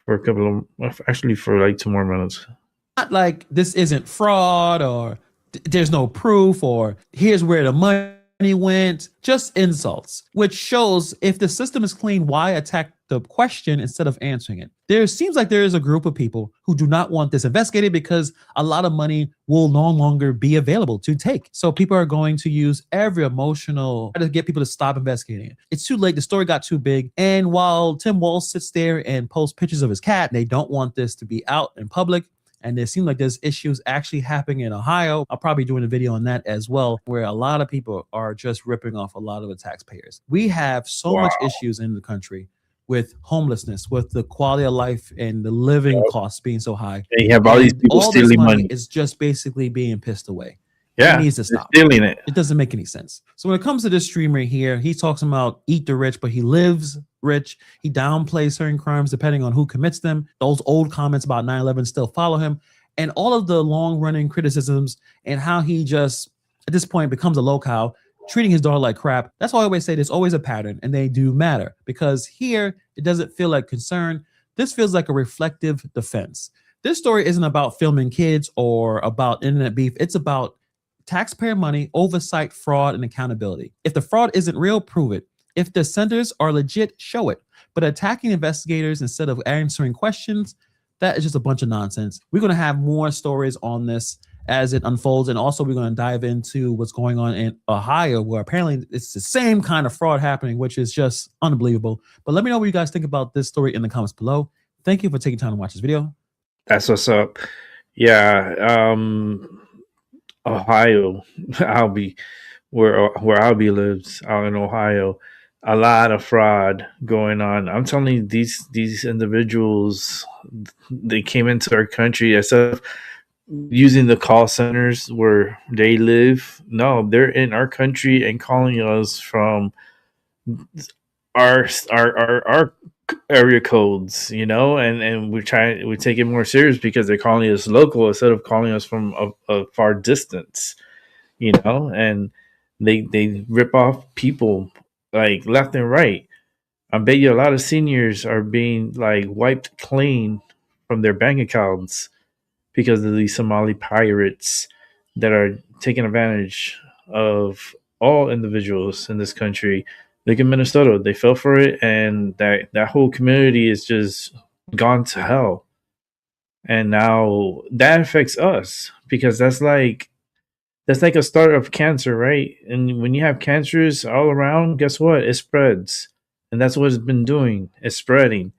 for a couple of actually for like 2 more minutes. Not like this isn't fraud or there's no proof or here's where the money went, just insults, which shows if the system is clean, why attack the question instead of answering it? There seems like there is a group of people who do not want this investigated because a lot of money will no longer be available to take. So people are going to use every emotional to get people to stop investigating it. It's too late. The story got too big. And while Tim Walz sits there and posts pictures of his cat, they don't want this to be out in public. And it seems like there's issues actually happening in Ohio. I'll probably be doing a video on that as well, where a lot of people are just ripping off a lot of the taxpayers. We have so much issues in the country with homelessness, with the quality of life and the living costs being so high. And you have all these people stealing money. Is just basically being pissed away. Yeah, it needs to stop. Stealing it. It doesn't make any sense. So when it comes to this streamer here, he talks about eat the rich, but he lives rich. He downplays certain crimes depending on who commits them. Those old comments about 9/11 still follow him. And all of the long-running criticisms and how he just, at this point, becomes a locale, treating his daughter like crap. That's why I always say there's always a pattern, and they do matter. Because here, it doesn't feel like concern. This feels like a reflective defense. This story isn't about filming kids or about internet beef. It's about taxpayer money, oversight, fraud, and accountability. If the fraud isn't real, prove it. If the centers are legit, show it. But attacking investigators instead of answering questions, that is just a bunch of nonsense. We're going to have more stories on this as it unfolds. And also we're going to dive into what's going on in Ohio, where apparently it's the same kind of fraud happening, which is just unbelievable. But let me know what you guys think about this story in the comments below. Thank you for taking time to watch this video. That's what's up. Yeah. Ohio, where Albie lives out in Ohio. A lot of fraud going on. I'm telling you, these individuals, they came into our country instead of using the call centers where they live. No, they're in our country and calling us from our area codes, you know, and we take it more serious because they're calling us local instead of calling us from a far distance, you know, and they rip off people like left and right. I bet you a lot of seniors are being like wiped clean from their bank accounts because of these Somali pirates that are taking advantage of all individuals in this country. Look at Minnesota. They fell for it, and that whole community is just gone to hell. And now that affects us because that's like a start of cancer, right? And when you have cancers all around, guess what? It spreads. And that's what it's been doing. It's spreading.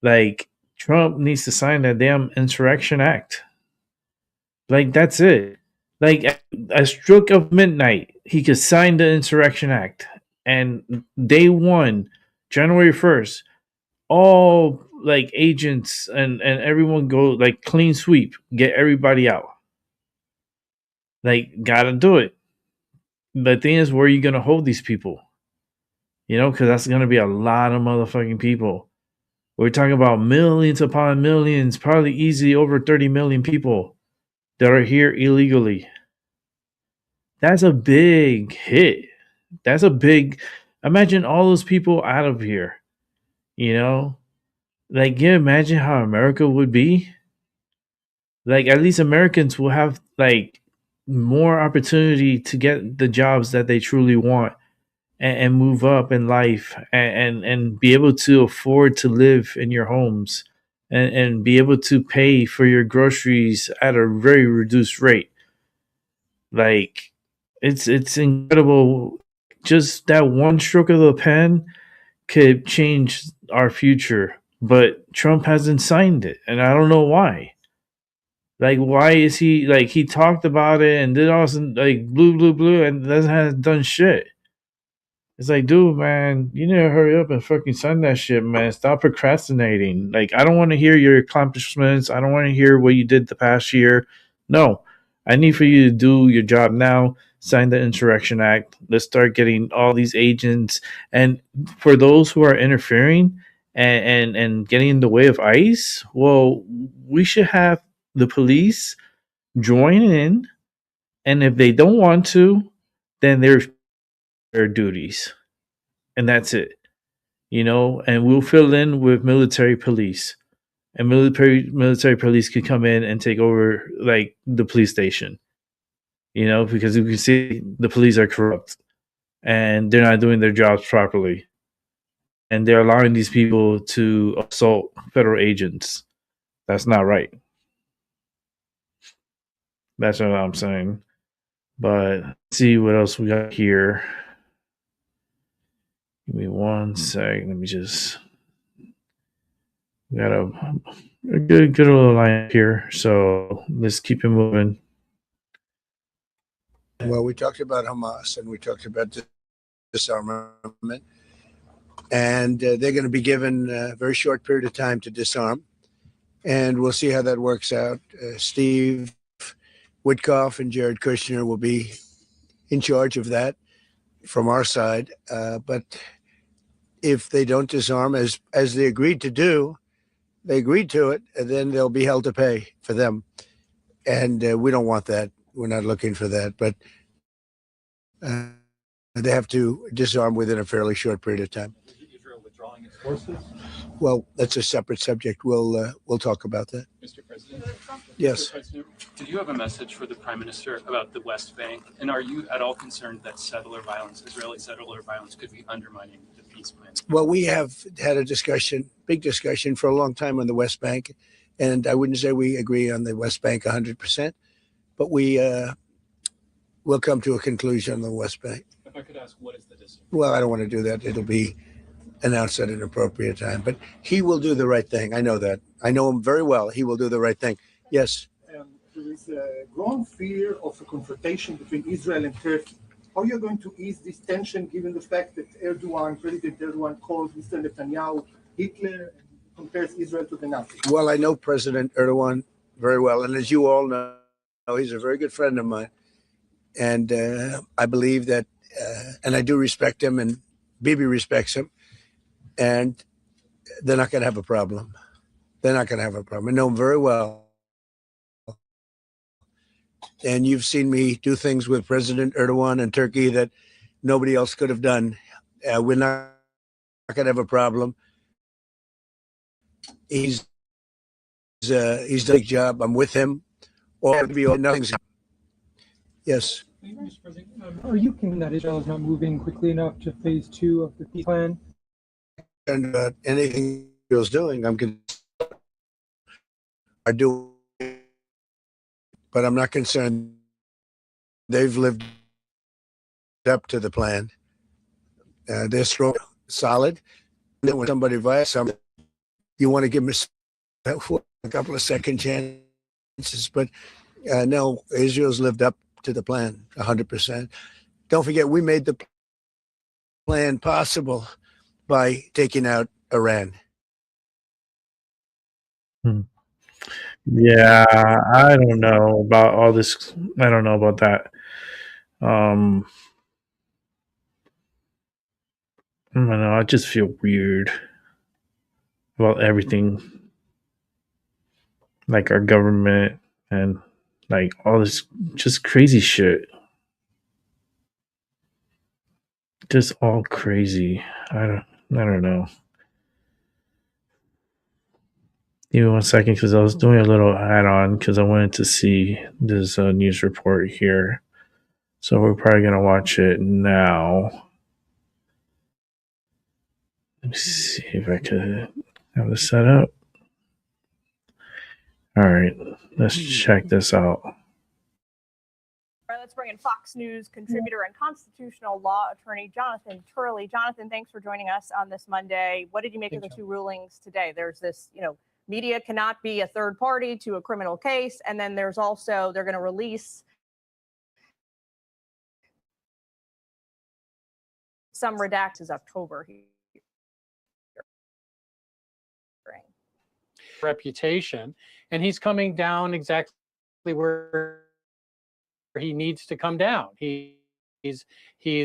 Like, Trump needs to sign that damn Insurrection Act. Like, that's it. Like, at a stroke of midnight, he could sign the Insurrection Act. And day one, January 1st, all, like, agents and everyone go, like, clean sweep. Get everybody out. Like, gotta do it. The thing is, where are you gonna hold these people? You know, because that's gonna be a lot of motherfucking people. We're talking about millions upon millions, probably easily over 30 million people that are here illegally. That's a big hit. That's a big. Imagine all those people out of here. You know, like, can you imagine how America would be? Like, at least Americans will have like more opportunity to get the jobs that they truly want and move up in life and be able to afford to live in your homes and be able to pay for your groceries at a very reduced rate. Like, it's incredible. Just that one stroke of the pen could change our future, but Trump hasn't signed it, and I don't know why. Like, why is he like, he talked about it and did all some like blue and hasn't done shit. It's like, dude, man, you need to hurry up and fucking sign that shit, man. Stop procrastinating. Like, I don't want to hear your accomplishments. I don't want to hear what you did the past year. No, I need for you to do your job now. Sign the Insurrection Act. Let's start getting all these agents. And for those who are interfering and getting in the way of ICE, well, we should have the police join in. And if they don't want to, then there's their duties, and that's it. And we'll fill in with military police, and military police could come in and take over like the police station. Because you can see the police are corrupt and they're not doing their jobs properly, and they're allowing these people to assault federal agents. That's not right. That's what I'm saying. But let's see what else we got here. Give me one sec. Let me just. We got a good little line here. So let's keep it moving. Well, we talked about Hamas and we talked about disarmament. And they're going to be given a very short period of time to disarm. And we'll see how that works out. Steve Witkoff and Jared Kushner will be in charge of that from our side. But if they don't disarm as they agreed to do, they agreed to it, and then they'll be held to pay for them. And we don't want that. We're not looking for that. But they have to disarm within a fairly short period of time. Israel withdrawing its forces? Well, that's a separate subject. We'll talk about that. Mr. President? Yes. Mr. President, do you have a message for the Prime Minister about the West Bank? And are you at all concerned that Israeli settler violence, could be undermining the peace plan? Well, we have had a discussion, big discussion for a long time on the West Bank. And I wouldn't say we agree on the West Bank 100%, but we will come to a conclusion on the West Bank. If I could ask, what is the decision? Well, I don't want to do that. It'll be announced at an appropriate time. But he will do the right thing. I know that. I know him very well. He will do the right thing. Yes. There is a growing fear of a confrontation between Israel and Turkey. How are you going to ease this tension given the fact that President Erdogan calls Mr. Netanyahu Hitler and compares Israel to the Nazis? Well, I know President Erdogan very well. And as you all know, he's a very good friend of mine. And I believe that, and I do respect him, and Bibi respects him. And they're not going to have a problem. They're not going to have a problem. I know him very well. And you've seen me do things with President Erdogan and Turkey that nobody else could have done. We're not going to have a problem. He's done a big job. I'm with him. Nothing's. Yes. Mr. President, are you concerned that Israel is not moving quickly enough to phase 2 of the peace plan? And anything Israel's doing, I'm concerned. I do, but I'm not concerned. They've lived up to the plan. They're strong, solid. And then when somebody violates something, you want to give them a couple of second chances. But no, Israel's lived up to the plan 100%. Don't forget, we made the plan possible by taking out Iran. Yeah, I don't know about all this. I don't know about that. I don't know. I just feel weird about everything, like our government and like all this just crazy shit. Just all crazy. I don't know. Give me 1 second, because I was doing a little add-on because I wanted to see this news report here. So we're probably going to watch it now. Let me see if I could have this set up. All right, let's check this out. All right, let's bring in Fox News contributor and constitutional law attorney Jonathan Turley. Jonathan, thanks for joining us on this Monday. What did you make of the two rulings today? There's this, media cannot be a third party to a criminal case. And then there's also, they're going to release some redacted October here. Reputation, and he's coming down exactly where he needs to come down. He's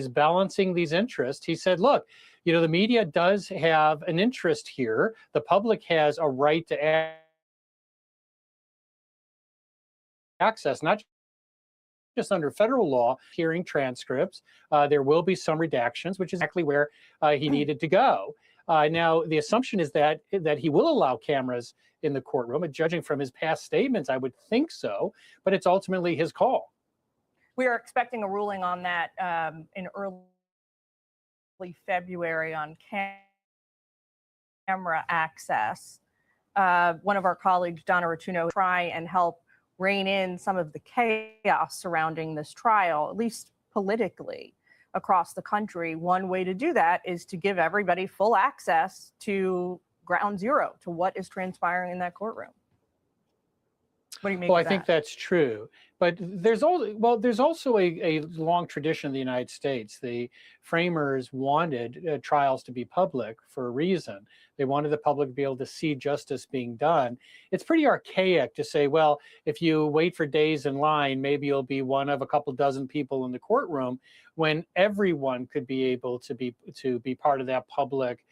balancing these interests. He said, look, the media does have an interest here. The public has a right to access not just under federal law, hearing transcripts. There will be some redactions, which is exactly where he needed to go. Now, the assumption is that he will allow cameras in the courtroom, and judging from his past statements, I would think so, but it's ultimately his call. We are expecting a ruling on that in early February on camera access. One of our colleagues, Donna Rotuno, try and help rein in some of the chaos surrounding this trial, at least politically across the country. One way to do that is to give everybody full access to ground zero, to what is transpiring in that courtroom. What do you make Well, of I think that? that's true, but there's also a long tradition in the United States. The framers wanted trials to be public for a reason. They wanted the public to be able to see justice being done. It's pretty archaic to say, well, if you wait for days in line, maybe you'll be one of a couple dozen people in the courtroom, when everyone could be able to be part of that public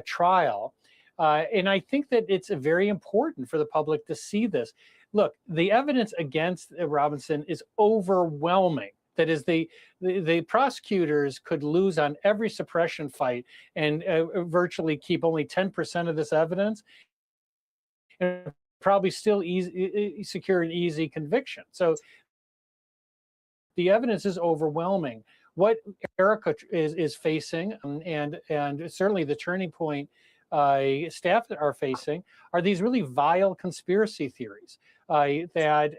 trial. And I think that it's very important for the public to see this. Look, the evidence against Robinson is overwhelming. That is, the prosecutors could lose on every suppression fight and virtually keep only 10% of this evidence, and probably still secure an easy conviction. So the evidence is overwhelming. What Erica is facing, and certainly the Turning Point staff that are facing, are these really vile conspiracy theories that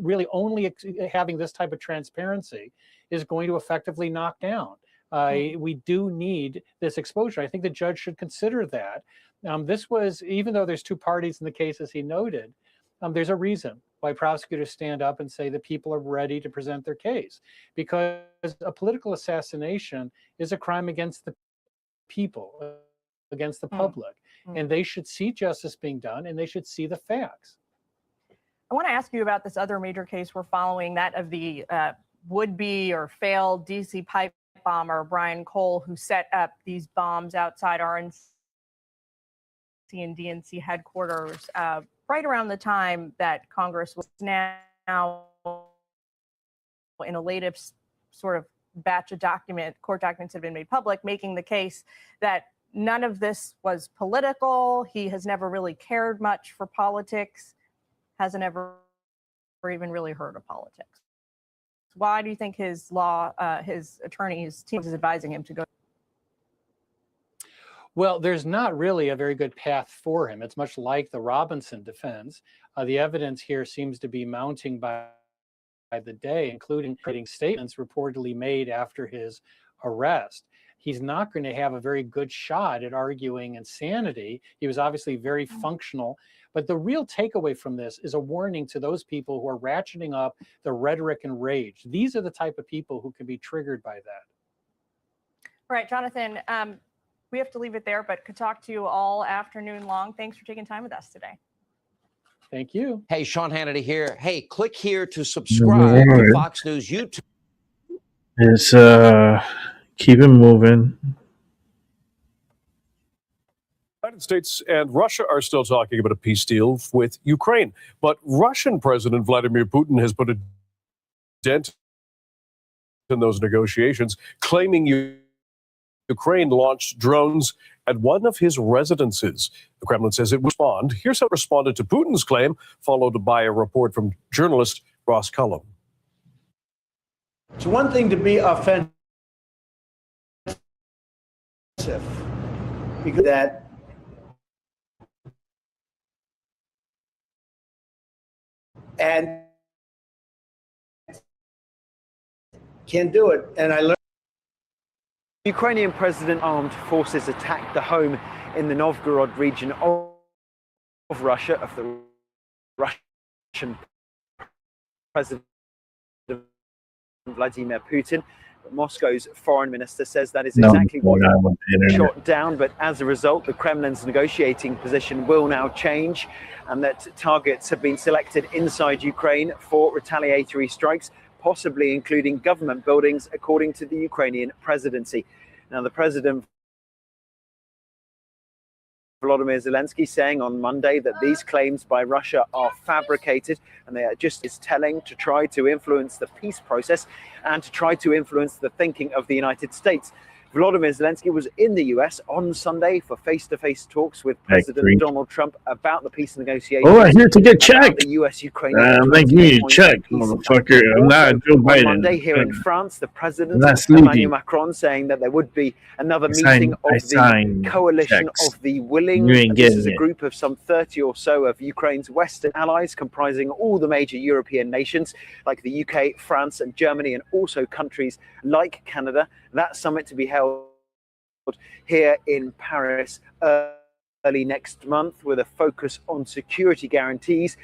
really only having this type of transparency is going to effectively knock down. We do need this exposure. I think the judge should consider that. This was, even though there's two parties in the case, as he noted, there's a reason why prosecutors stand up and say that people are ready to present their case, because a political assassination is a crime against the people, against the public, and they should see justice being done, and they should see the facts. I want to ask you about this other major case we're following, that of the would-be or failed DC pipe bomber Brian Cole, who set up these bombs outside RNC and DNC headquarters right around the time that Congress was now in a latest sort of batch of court documents have been made public, making the case that none of this was political. He has never really cared much for politics, hasn't ever even really heard of politics. Why do you think his attorney, his team is advising him to go? Well, there's not really a very good path for him. It's much like the Robinson defense. The evidence here seems to be mounting by the day, including statements reportedly made after his arrest. He's not going to have a very good shot at arguing insanity. He was obviously very functional. But the real takeaway from this is a warning to those people who are ratcheting up the rhetoric and rage. These are the type of people who can be triggered by that. All right, Jonathan, we have to leave it there, but could talk to you all afternoon long. Thanks for taking time with us today. Thank you. Hey, Sean Hannity here. Hey, click here to subscribe to Fox News YouTube. Is keep it moving. The United States and Russia are still talking about a peace deal with Ukraine, but Russian President Vladimir Putin has put a dent in those negotiations, claiming Ukraine launched drones at one of his residences. The Kremlin says it will respond. Here's how it responded to Putin's claim, followed by a report from journalist Ross Cullum. It's one thing to be offensive, because that and can't do it. And I learned. Ukrainian President armed forces attacked the home in the Novgorod region of Russia, of the Russian President Vladimir Putin. Moscow's foreign minister says that is exactly what shot down, but as a result, the Kremlin's negotiating position will now change, and that targets have been selected inside Ukraine for retaliatory strikes, possibly including government buildings, according to the Ukrainian presidency. Now, the president Volodymyr Zelensky saying on Monday that these claims by Russia are fabricated and they are just as telling to try to influence the peace process and to try to influence the thinking of the United States. Volodymyr Zelensky was in the US on Sunday for face-to-face talks with President Donald Trump about the peace negotiations. Oh, I'm here to get checked. The US-Ukraine. Thank you. Check, motherfucker. I'm not Joe Biden. On Monday here in France, the President sleepy. Emmanuel Macron saying that there would be another meeting of the coalition of the willing. This is a group of some 30 or so of Ukraine's Western allies, comprising all the major European nations like the UK, France, and Germany, and also countries like Canada. That summit to be held here in Paris early next month with a focus on security guarantees,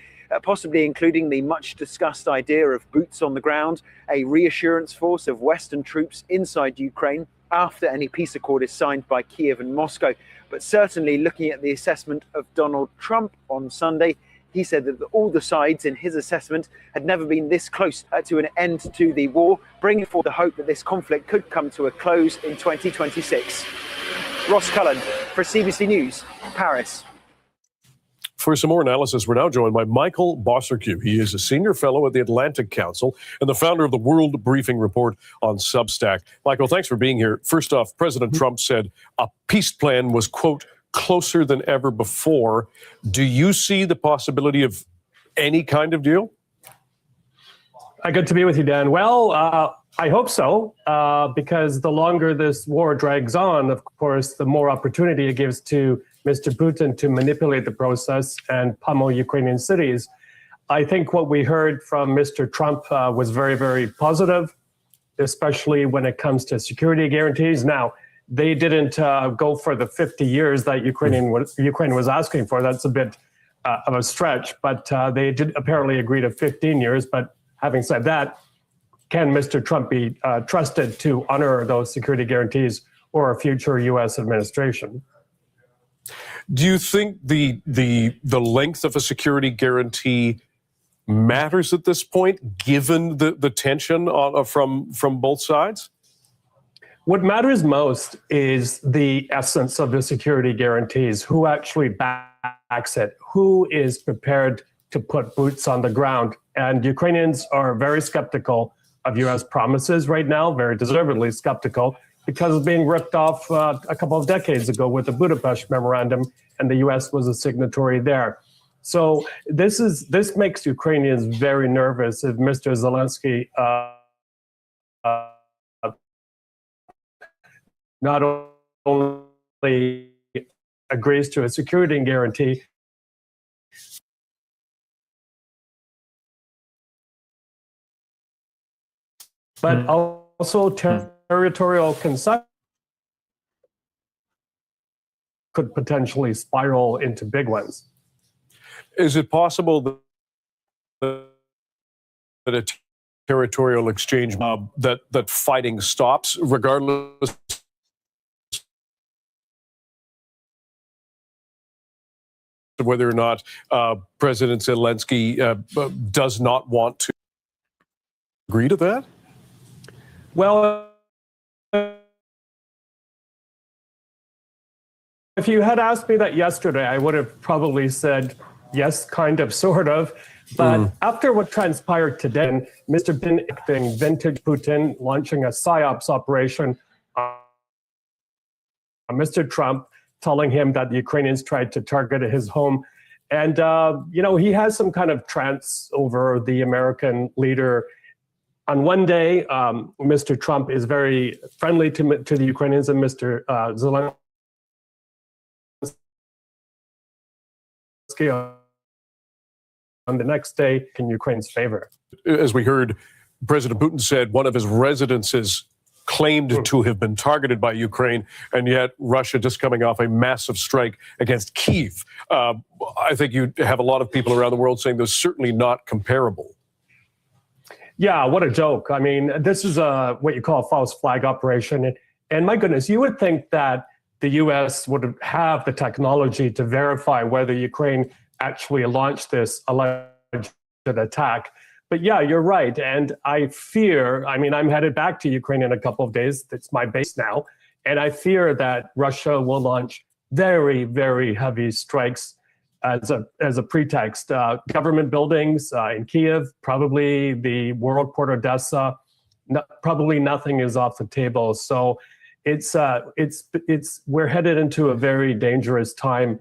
possibly including the much discussed idea of boots on the ground, a reassurance force of Western troops inside Ukraine after any peace accord is signed by Kiev and Moscow. But certainly looking at the assessment of Donald Trump on Sunday, he said that all the sides in his assessment had never been this close to an end to the war, bringing forth the hope that this conflict could come to a close in 2026. Ross Cullen for CBC News, Paris. For some more analysis, we're now joined by Michael Bosserque. He is a senior fellow at the Atlantic Council and the founder of the World Briefing Report on Substack. Michael, thanks for being here. First off, President Trump said a peace plan was, quote, closer than ever before. Do you see the possibility of any kind of deal? Good to be with you, Dan. Well, I hope so, because the longer this war drags on, of course, the more opportunity it gives to Mr. Putin to manipulate the process and pummel Ukrainian cities. I think what we heard from Mr. Trump was very, very positive, especially when it comes to security guarantees. Now, they didn't go for the 50 years that Ukraine was asking for. That's a bit of a stretch, but they did apparently agree to 15 years. But having said that, can Mr. Trump be trusted to honor those security guarantees or a future U.S. administration? Do you think the length of a security guarantee matters at this point, given the tension from both sides? What matters most is the essence of the security guarantees. Who actually backs it? Who is prepared to put boots on the ground? And Ukrainians are very skeptical of U.S. promises right now, very deservedly skeptical, because of being ripped off a couple of decades ago with the Budapest Memorandum, and the U.S. was a signatory there. So this makes Ukrainians very nervous if Mr. Zelensky not only agrees to a security guarantee, but also territorial concession could potentially spiral into big ones. Is it possible that a territorial exchange that fighting stops regardless of whether or not President Zelensky does not want to agree to that? Well, if you had asked me that yesterday, I would have probably said yes, kind of, sort of. But after what transpired today, Mr. Putin acting vintage Putin, launching a PSYOPs operation on Mr. Trump, telling him that the Ukrainians tried to target his home. And, he has some kind of trance over the American leader. On one day, Mr. Trump is very friendly to the Ukrainians, and Mr. Zelensky on the next day in Ukraine's favor. As we heard, President Putin said one of his residences claimed to have been targeted by Ukraine, and yet Russia just coming off a massive strike against Kyiv. I think you have a lot of people around the world saying those certainly not comparable. Yeah, what a joke. I mean, this is what you call a false flag operation. And my goodness, you would think that the U.S. would have the technology to verify whether Ukraine actually launched this alleged attack. But yeah, you're right. And I fear, I'm headed back to Ukraine in a couple of days. That's my base now. And I fear that Russia will launch very, very heavy strikes as a pretext. Government buildings in Kiev, probably the World Port Odessa, probably nothing is off the table. So we're headed into a very dangerous time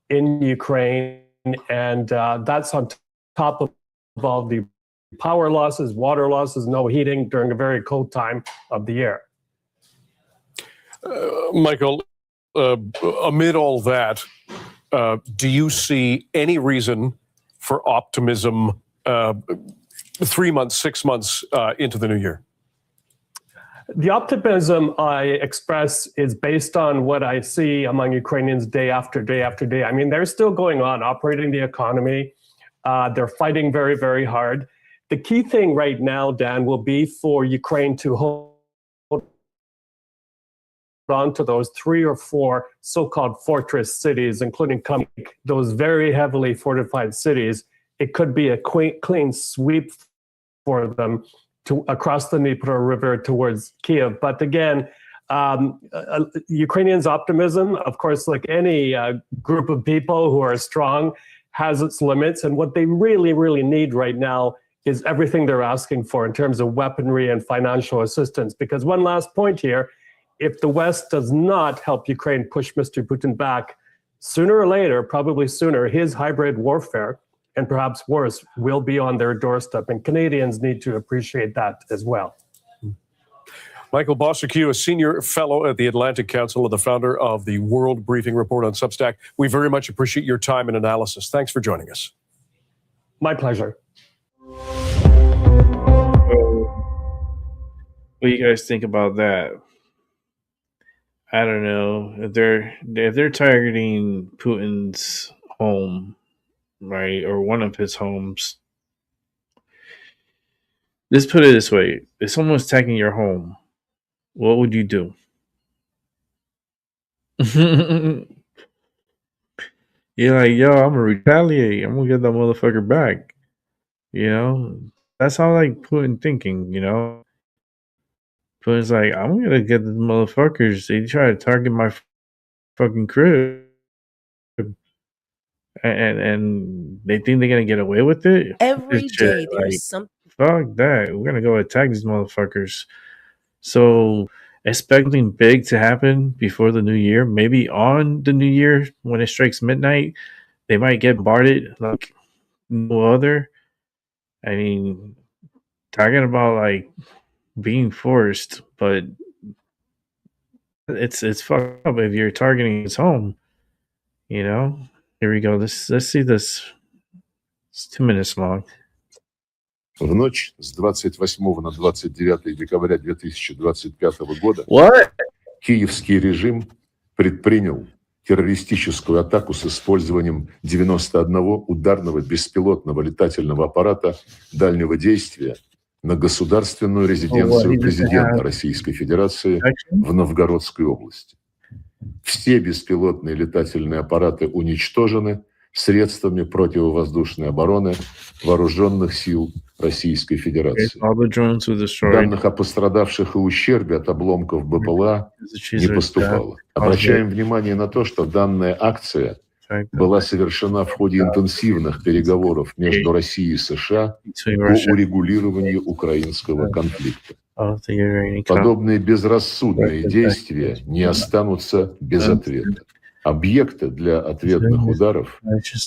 in Ukraine, and that's on top of all the power losses, water losses, no heating during a very cold time of the year. Michael, amid all that, do you see any reason for optimism 3 months, 6 months into the new year? The optimism I express is based on what I see among Ukrainians day after day after day. I mean, they're still going on, operating the economy. They're fighting very, very hard. The key thing right now, Dan, will be for Ukraine to hold on to those 3 or 4 so-called fortress cities, including those very heavily fortified cities. It could be a clean sweep for them across the Dnieper River towards Kiev. But again, Ukrainians' optimism, of course, like any group of people who are strong, has its limits. And what they really, really need right now is everything they're asking for in terms of weaponry and financial assistance. Because one last point here, if the West does not help Ukraine push Mr. Putin back, sooner or later, probably sooner, his hybrid warfare, and perhaps worse, will be on their doorstep. And Canadians need to appreciate that as well. Michael Bossaque, a senior fellow at the Atlantic Council and the founder of the World Briefing Report on Substack. We very much appreciate your time and analysis. Thanks for joining us. My pleasure. What do you guys think about that? I don't know. If they're targeting Putin's home, right, or one of his homes. Let's put it this way. If someone's attacking your home, what would you do? You're like, yo, I'm going to retaliate. I'm going to get that motherfucker back. You know? That's how, like, Putin thinking, you know? Putin's like, I'm going to get the motherfuckers. They try to target my fucking crib. And they think they're gonna get away with it. Every This shit, day there's like, something. fuck that. We're gonna go attack these motherfuckers. So expecting big to happen before the new year. Maybe on the new year when it strikes midnight, they might get bombarded like no other. I mean, talking about like being forced, but it's fucked up if you're targeting his home. You know. Here we go. Let's see this. It's 2 minutes long. В ночь с 28 на 29 декабря 2025 года киевский режим предпринял террористическую атаку с использованием 91 ударного беспилотного летательного аппарата дальнего действия на государственную резиденцию президента Российской Федерации в Новгородской области. Все беспилотные летательные аппараты уничтожены средствами противовоздушной обороны Вооруженных сил Российской Федерации. Данных о пострадавших и ущербе от обломков БПЛА не поступало. Обращаем внимание на то, что данная акция была совершена в ходе интенсивных переговоров между Россией и США по урегулированию украинского конфликта. Подобные безрассудные действия не останутся без ответа. Объекты для ответных ударов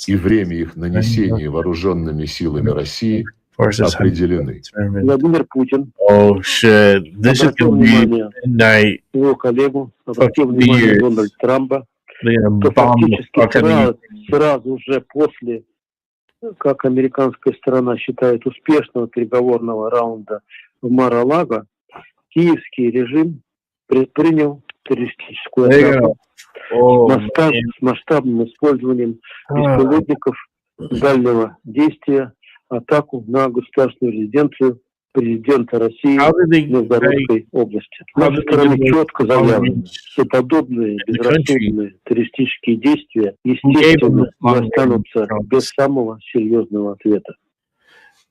и время их нанесения вооруженными силами России определены. Владимир Путин обратил внимание его коллегу, обратил внимание Дональда Трампа, что фактически сразу же после, как американская сторона считает, успешного переговорного раунда в Мар-а-Лаго, киевский режим предпринял террористическую атаку с масштабным использованием беспилотников дальнего действия, атаку на государственную резиденцию президента России в Новгородской области. С нашей стороны четко заявлено, что подобные безрассудные террористические действия, естественно, не останутся без самого серьезного ответа.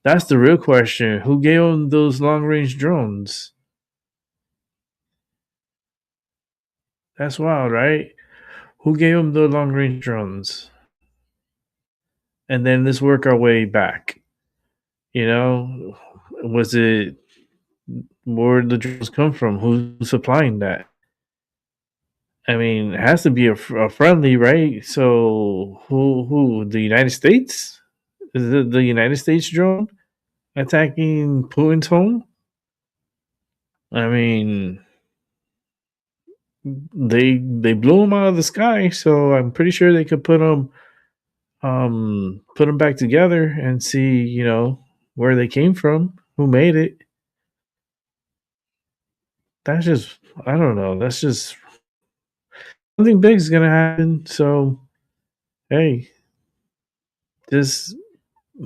That's the real question. Who gave them those long-range drones? That's wild, right? Who gave them the long range drones? And then let's work our way back. You know, was it where the drones come from? Who's supplying that? I mean, it has to be a friendly, right? So who? The United States? Is it the United States drone attacking Putin's home? I mean, they blew them out of the sky, so I'm pretty sure they could put them back together and see, you know, where they came from, who made it. That's just, I don't know. That's just something big is gonna happen. So, hey, this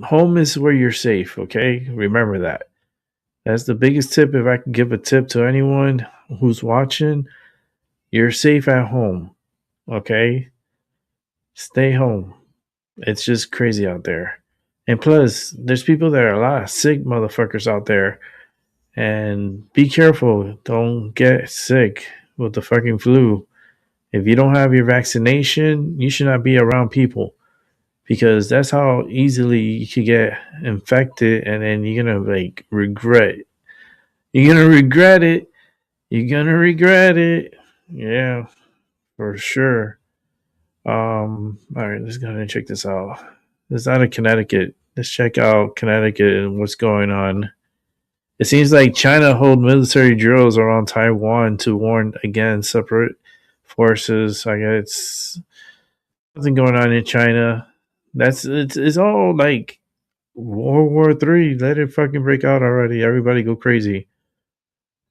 home is where you're safe. Okay, remember that. That's the biggest tip. If I can give a tip to anyone who's watching, you're safe at home. Okay, stay home. It's just crazy out there. And plus, there's people that are a lot of sick motherfuckers out there. And be careful. Don't get sick with the fucking flu. If you don't have your vaccination, you should not be around people. Because that's how easily you could get infected. And then you're going to like regret. You're going to regret it. You're going to regret it. Yeah, for sure. All right, let's go ahead and check this out. It's out of Connecticut. Let's check out Connecticut and what's going on. It seems like China hold military drills around Taiwan to warn against separate forces. I guess something going on in China. It's all like World War III. Let it fucking break out already. Everybody go crazy.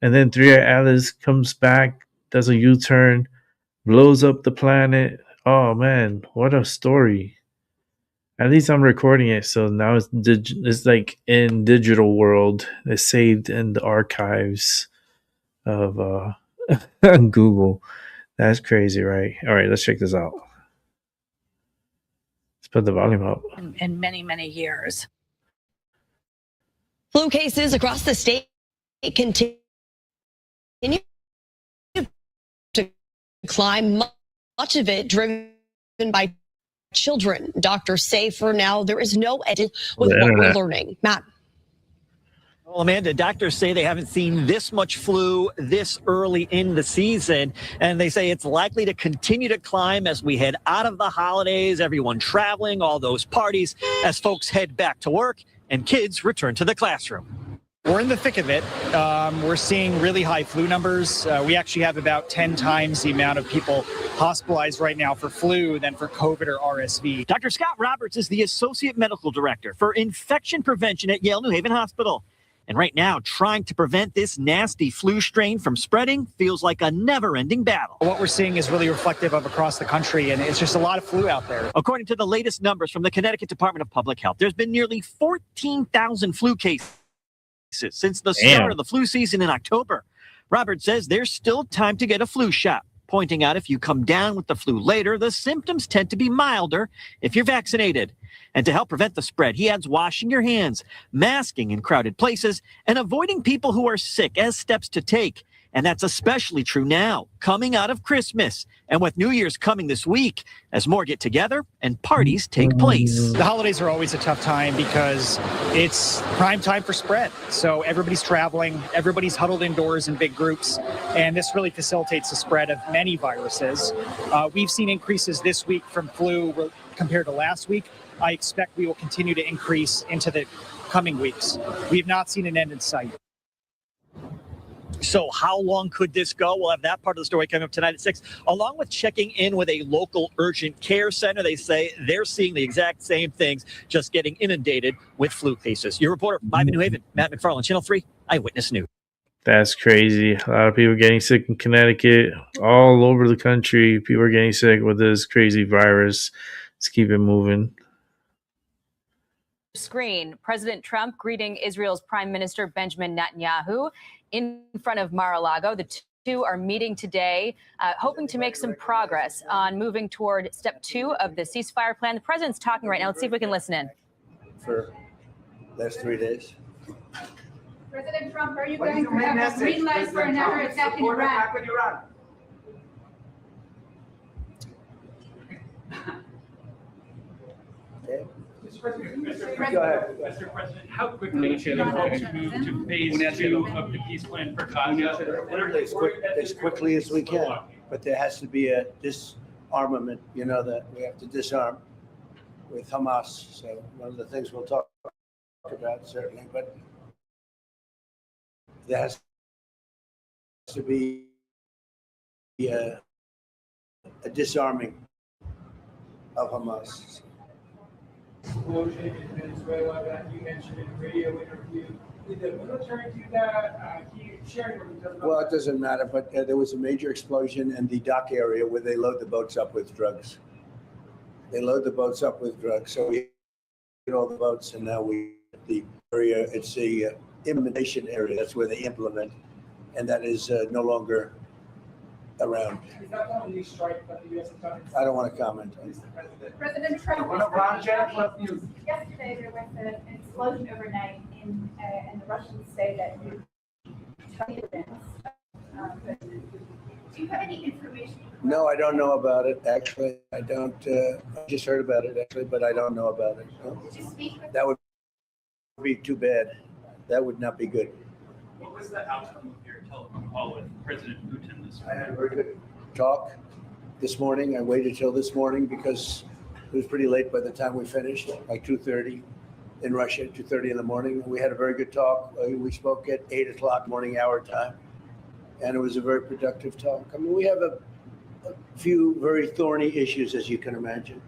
And then 3 Atlas comes back, does a U-turn, blows up the planet. Oh man, what a story! At least I'm recording it, so now it's like in digital world. It's saved in the archives of Google. That's crazy, right? All right, let's check this out. Let's put the volume up. In many, many years. Flu cases across the state continue to climb, much of it driven by children. Doctors say for now there is no edit with what we're learning. Matt. Well, Amanda, doctors say they haven't seen this much flu this early in the season, and they say it's likely to continue to climb as we head out of the holidays, everyone traveling, all those parties, as folks head back to work and kids return to the classroom. We're in the thick of it. We're seeing really high flu numbers. We actually have about 10 times the amount of people hospitalized right now for flu than for COVID or RSV. Dr. Scott Roberts is the Associate Medical Director for Infection Prevention at Yale New Haven Hospital. And right now, trying to prevent this nasty flu strain from spreading feels like a never-ending battle. What we're seeing is really reflective of across the country, and it's just a lot of flu out there. According to the latest numbers from the Connecticut Department of Public Health, there's been nearly 14,000 flu cases since the start of the flu season in October. Roberts says there's still time to get a flu shot, pointing out if you come down with the flu later, the symptoms tend to be milder if you're vaccinated. And to help prevent the spread, he adds washing your hands, masking in crowded places, and avoiding people who are sick as steps to take. And that's especially true now, coming out of Christmas, and with New Year's coming this week, as more get together and parties take place. The holidays are always a tough time because it's prime time for spread. So everybody's traveling, everybody's huddled indoors in big groups, and this really facilitates the spread of many viruses. We've seen increases this week from flu compared to last week. I expect we will continue to increase into the coming weeks. We have not seen an end in sight. So how long could this go? We'll have that part of the story coming up tonight at 6. Along with checking in with a local urgent care center, they say they're seeing the exact same things, just getting inundated with flu cases. Your reporter, live in New Haven, Matt McFarland, Channel 3, Eyewitness News. That's crazy. A lot of people getting sick in Connecticut, all over the country. People are getting sick with this crazy virus. Let's keep it moving. Screen, President Trump greeting Israel's Prime Minister Benjamin Netanyahu in front of Mar-a-Lago. The two are meeting today, hoping to make some progress on moving toward step 2 of the ceasefire plan. The president's talking right now. Let's see if we can listen in. For last 3 days. President Trump, are you going to have a green light for another attack in Iran? Mr. President, how quickly can we hope to move to phase 2 of the peace plan for Gaza? As quickly as we can, but there has to be a disarmament, that we have to disarm with Hamas. So one of the things we'll talk about certainly, but there has to be a disarming of Hamas. Explosion in Venezuela that you mentioned in a radio interview. Did the military do that? Can you share your details about Well, it doesn't matter, but there was a major explosion in the dock area where they load the boats up with drugs. They load the boats up with drugs. So we get all the boats, and now the area, it's the implementation area. That's where they implement, and that is no longer around. Is that one of these strikes that the U.S. has done? I don't want to comment on it. President Trump. Yesterday there was an explosion overnight, and the Russians say that you targeted them. Do you have any information? No, I don't know about it, actually. I don't. I just heard about it, actually, but I don't know about it. No. Did you speak with That would be too bad. That would not be good. What was the outcome of your telephone call with President Putin this I had a morning? very good talk this morning. I waited till this morning because it was pretty late by the time we finished, like 2:30 in Russia, 2:30 in the morning. We had a very good talk. We spoke at 8 o'clock morning hour time, and it was a very productive talk. I mean, we have a few very thorny issues, as you can imagine.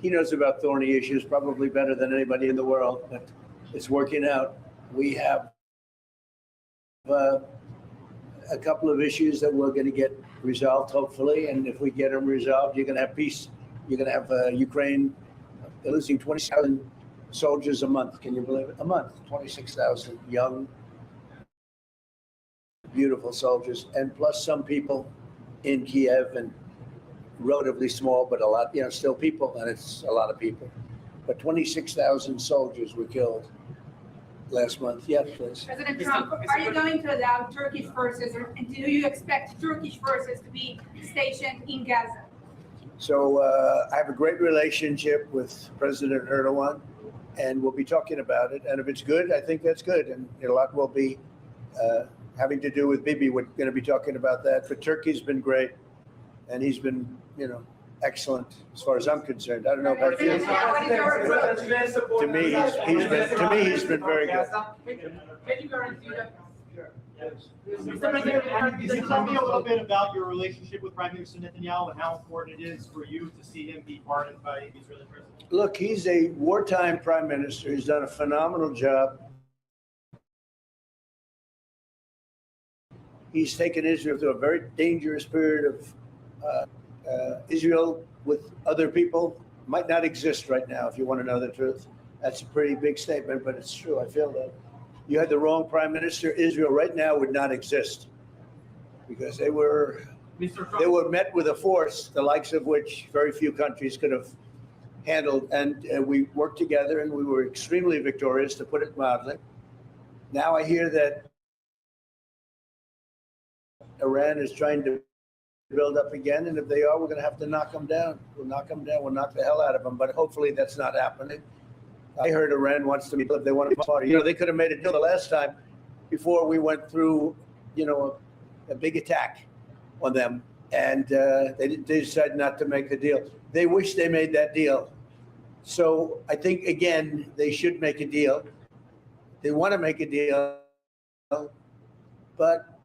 He knows about thorny issues probably better than anybody in the world, but it's working out. We have a couple of issues that we're going to get resolved, hopefully. And if we get them resolved, you're going to have peace. You're going to have Ukraine losing 20,000 soldiers a month. Can you believe it? A month, 26,000 young, beautiful soldiers, and plus some people in Kiev, and relatively small, but a lot, still people, and it's a lot of people. But 26,000 soldiers were killed last month. Yes, please. President Trump, are you going to allow Turkish forces, or do you expect Turkish forces to be stationed in Gaza? So I have a great relationship with President Erdogan, and we'll be talking about it. And if it's good, I think that's good. And a lot will be having to do with Bibi. We're going to be talking about that. But Turkey's been great, and he's been, excellent as far as I'm concerned. I don't know about you. To me, he's been very good. Can you guarantee that? Mr. President, can you tell me a little bit about your relationship with Prime Minister Netanyahu and how important it is for you to see him be pardoned by the Israeli president? Look, he's a wartime prime minister. He's done a phenomenal job. He's taken Israel through a very dangerous period of Israel with other people might not exist right now, if you want to know the truth. That's a pretty big statement, but it's true. I feel that. You had the wrong prime minister. Israel right now would not exist because they were met with a force, the likes of which very few countries could have handled. And we worked together, and we were extremely victorious, to put it mildly. Now I hear that Iran is trying to build up again, and if they are, we're going to have to knock them down. We'll knock them down. We'll knock the hell out of them. But hopefully that's not happening. I heard Iran wants to be, they want to be part. They could have made a deal the last time before we went through, a big attack on them, and they decided not to make the deal. They wish they made that deal. So I think, again, they should make a deal. They want to make a deal, but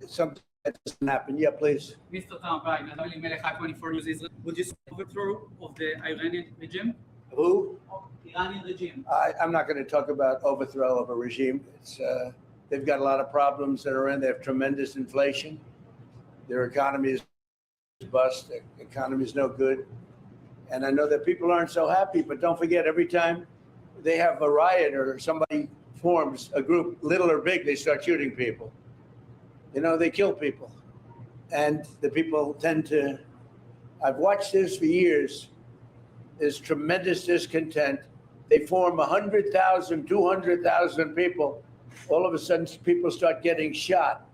something that doesn't happen. Yeah, please. Mr. Trump, hi, Natalie Melech, 24 News Israel. Would you support overthrow of the Iranian regime? Who? Iranian regime. I'm not going to talk about overthrow of a regime. They've got a lot of problems that are in. They have tremendous inflation. Their economy is bust. Their economy is no good. And I know that people aren't so happy, but don't forget, every time they have a riot or somebody forms a group, little or big, they start shooting people. They kill people. And the people tend to, I've watched this for years. There's tremendous discontent. They form 100,000, 200,000 people. All of a sudden, people start getting shot.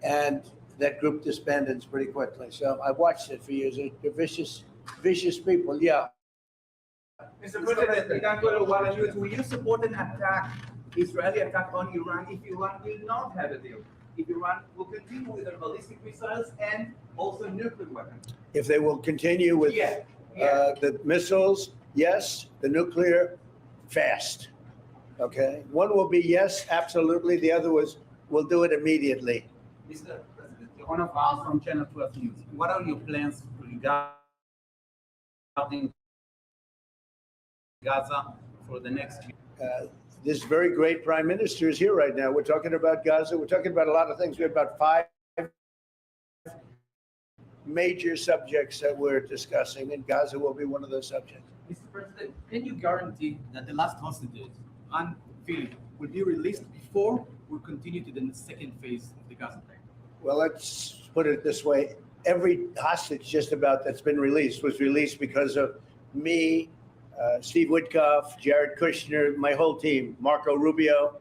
And that group disbands pretty quickly. So I've watched it for years. They're vicious people, yeah. Mr. President, will you support an attack, Israeli attack on Iran if Iran will not have a deal? If Iran will continue with their ballistic missiles and also nuclear weapons? If they will continue with the missiles, yes. The nuclear, fast. Okay. One will be yes, absolutely. The other was, we'll do it immediately. Mr. President, one of us from Channel 12 News. What are your plans regarding Gaza for the next year? This very great prime minister is here right now. We're talking about Gaza. We're talking about a lot of things. We have about 5 major subjects that we're discussing, and Gaza will be one of those subjects. Mr. President, can you guarantee that the last hostages, unfilled, will be released before we continue to the second phase of the Gaza plan? Well, let's put it this way. Every hostage just about that's been released was released because of me, Steve Witkoff, Jared Kushner, my whole team, Marco Rubio,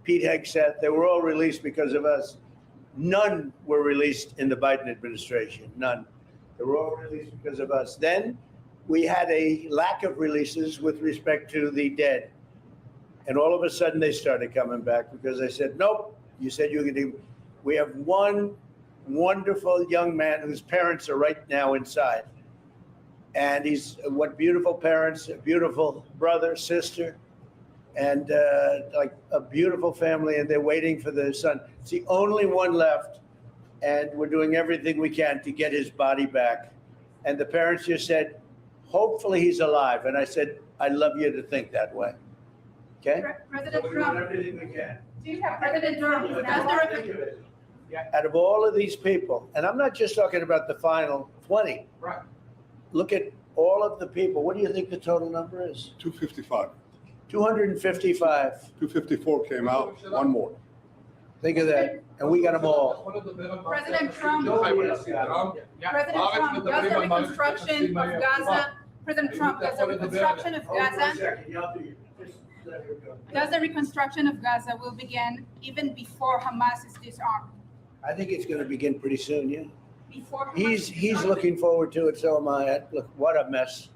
Pete Hegseth. They were all released because of us. None were released in the Biden administration. None. They were all released because of us. Then we had a lack of releases with respect to the dead. And all of a sudden they started coming back because I said, nope, you said you were going to. We have one wonderful young man whose parents are right now inside. And he's what beautiful parents, a beautiful brother, sister, and like a beautiful family, and they're waiting for their son. It's the only one left, and we're doing everything we can to get his body back. And the parents just said, hopefully he's alive. And I said, I'd love you to think that way. Okay? President So Trump. we're doing everything we can. Do you have President Trump? Out of all of these people, and I'm not just talking about the final 20. Right. Look at all of the people. What do you think the total number is? 255. 255. 254 came out, one more. Think of that. And we got them all. President Trump. President Trump, does the reconstruction of Gaza, President Trump, does the reconstruction of Gaza, does the reconstruction of Gaza will begin even before Hamas is disarmed? I think it's going to begin pretty soon, yeah. Before Hamas He's is disarmed? looking forward to it, so am I. Look, what a mess.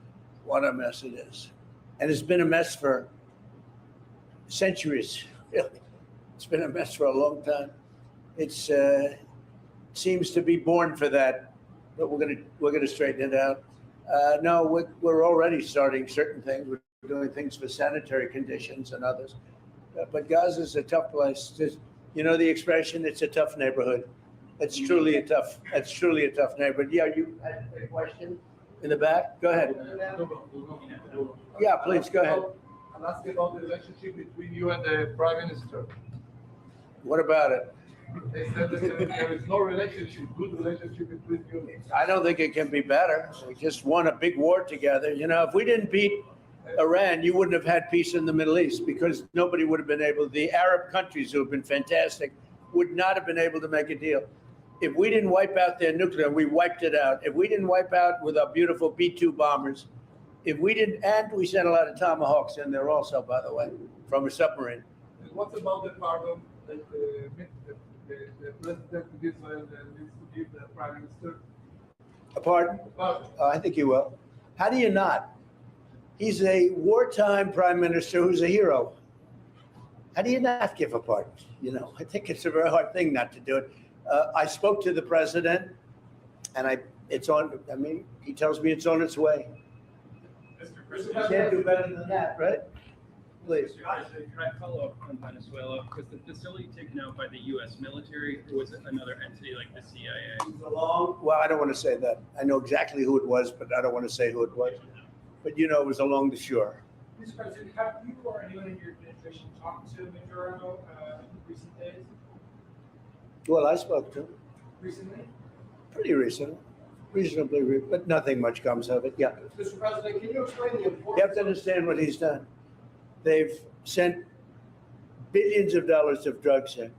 What a mess it is. And it's been a mess for centuries, really. It's been a mess for a long time. It's seems to be born for that, but we're gonna straighten it out. No, we're already starting certain things. We're doing things for sanitary conditions and others. But Gaza's a tough place. You know the expression, it's a tough neighborhood. It's truly a tough neighborhood. Yeah, you had a question in the back? Go ahead. Yeah, please, go ahead. I'll ask you about the relationship between you and the Prime Minister. What about it? They said that there is no relationship, good relationship between you. I don't think it can be better. We just won a big war together. You know, if we didn't beat Iran, you wouldn't have had peace in the Middle East because nobody would have been able, the Arab countries who have been fantastic would not have been able to make a deal. If we didn't wipe out their nuclear, we wiped it out. If we didn't wipe out with our beautiful B-2 bombers, if we didn't, and we sent a lot of Tomahawks in there also, by the way, from a submarine. And what about the pardon that the President of Israel needs to give the Prime Minister? A pardon? I think he will. How do you not? He's a wartime prime minister who's a hero. How do you not give a pardon? You know, I think it's a very hard thing not to do it. I spoke to the president, and it's on. I mean, he tells me it's on its way. Mr. You President, can't do better than that, right? Please. Mr. President, can I follow up on Venezuela? Was the facility taken out by the U.S. military, or was it another entity like the CIA? Well, I don't want to say that. I know exactly who it was, but I don't want to say who it was. But you know, it was along the shore. Mr. President, have you or anyone in your administration talked to Maduro in recent days? Well, I spoke to him Recently? pretty reasonably, but nothing much comes of it. Yeah. Mr. President, can you explain the importance? You have to understand what he's done. They've sent billions of dollars of drugs in,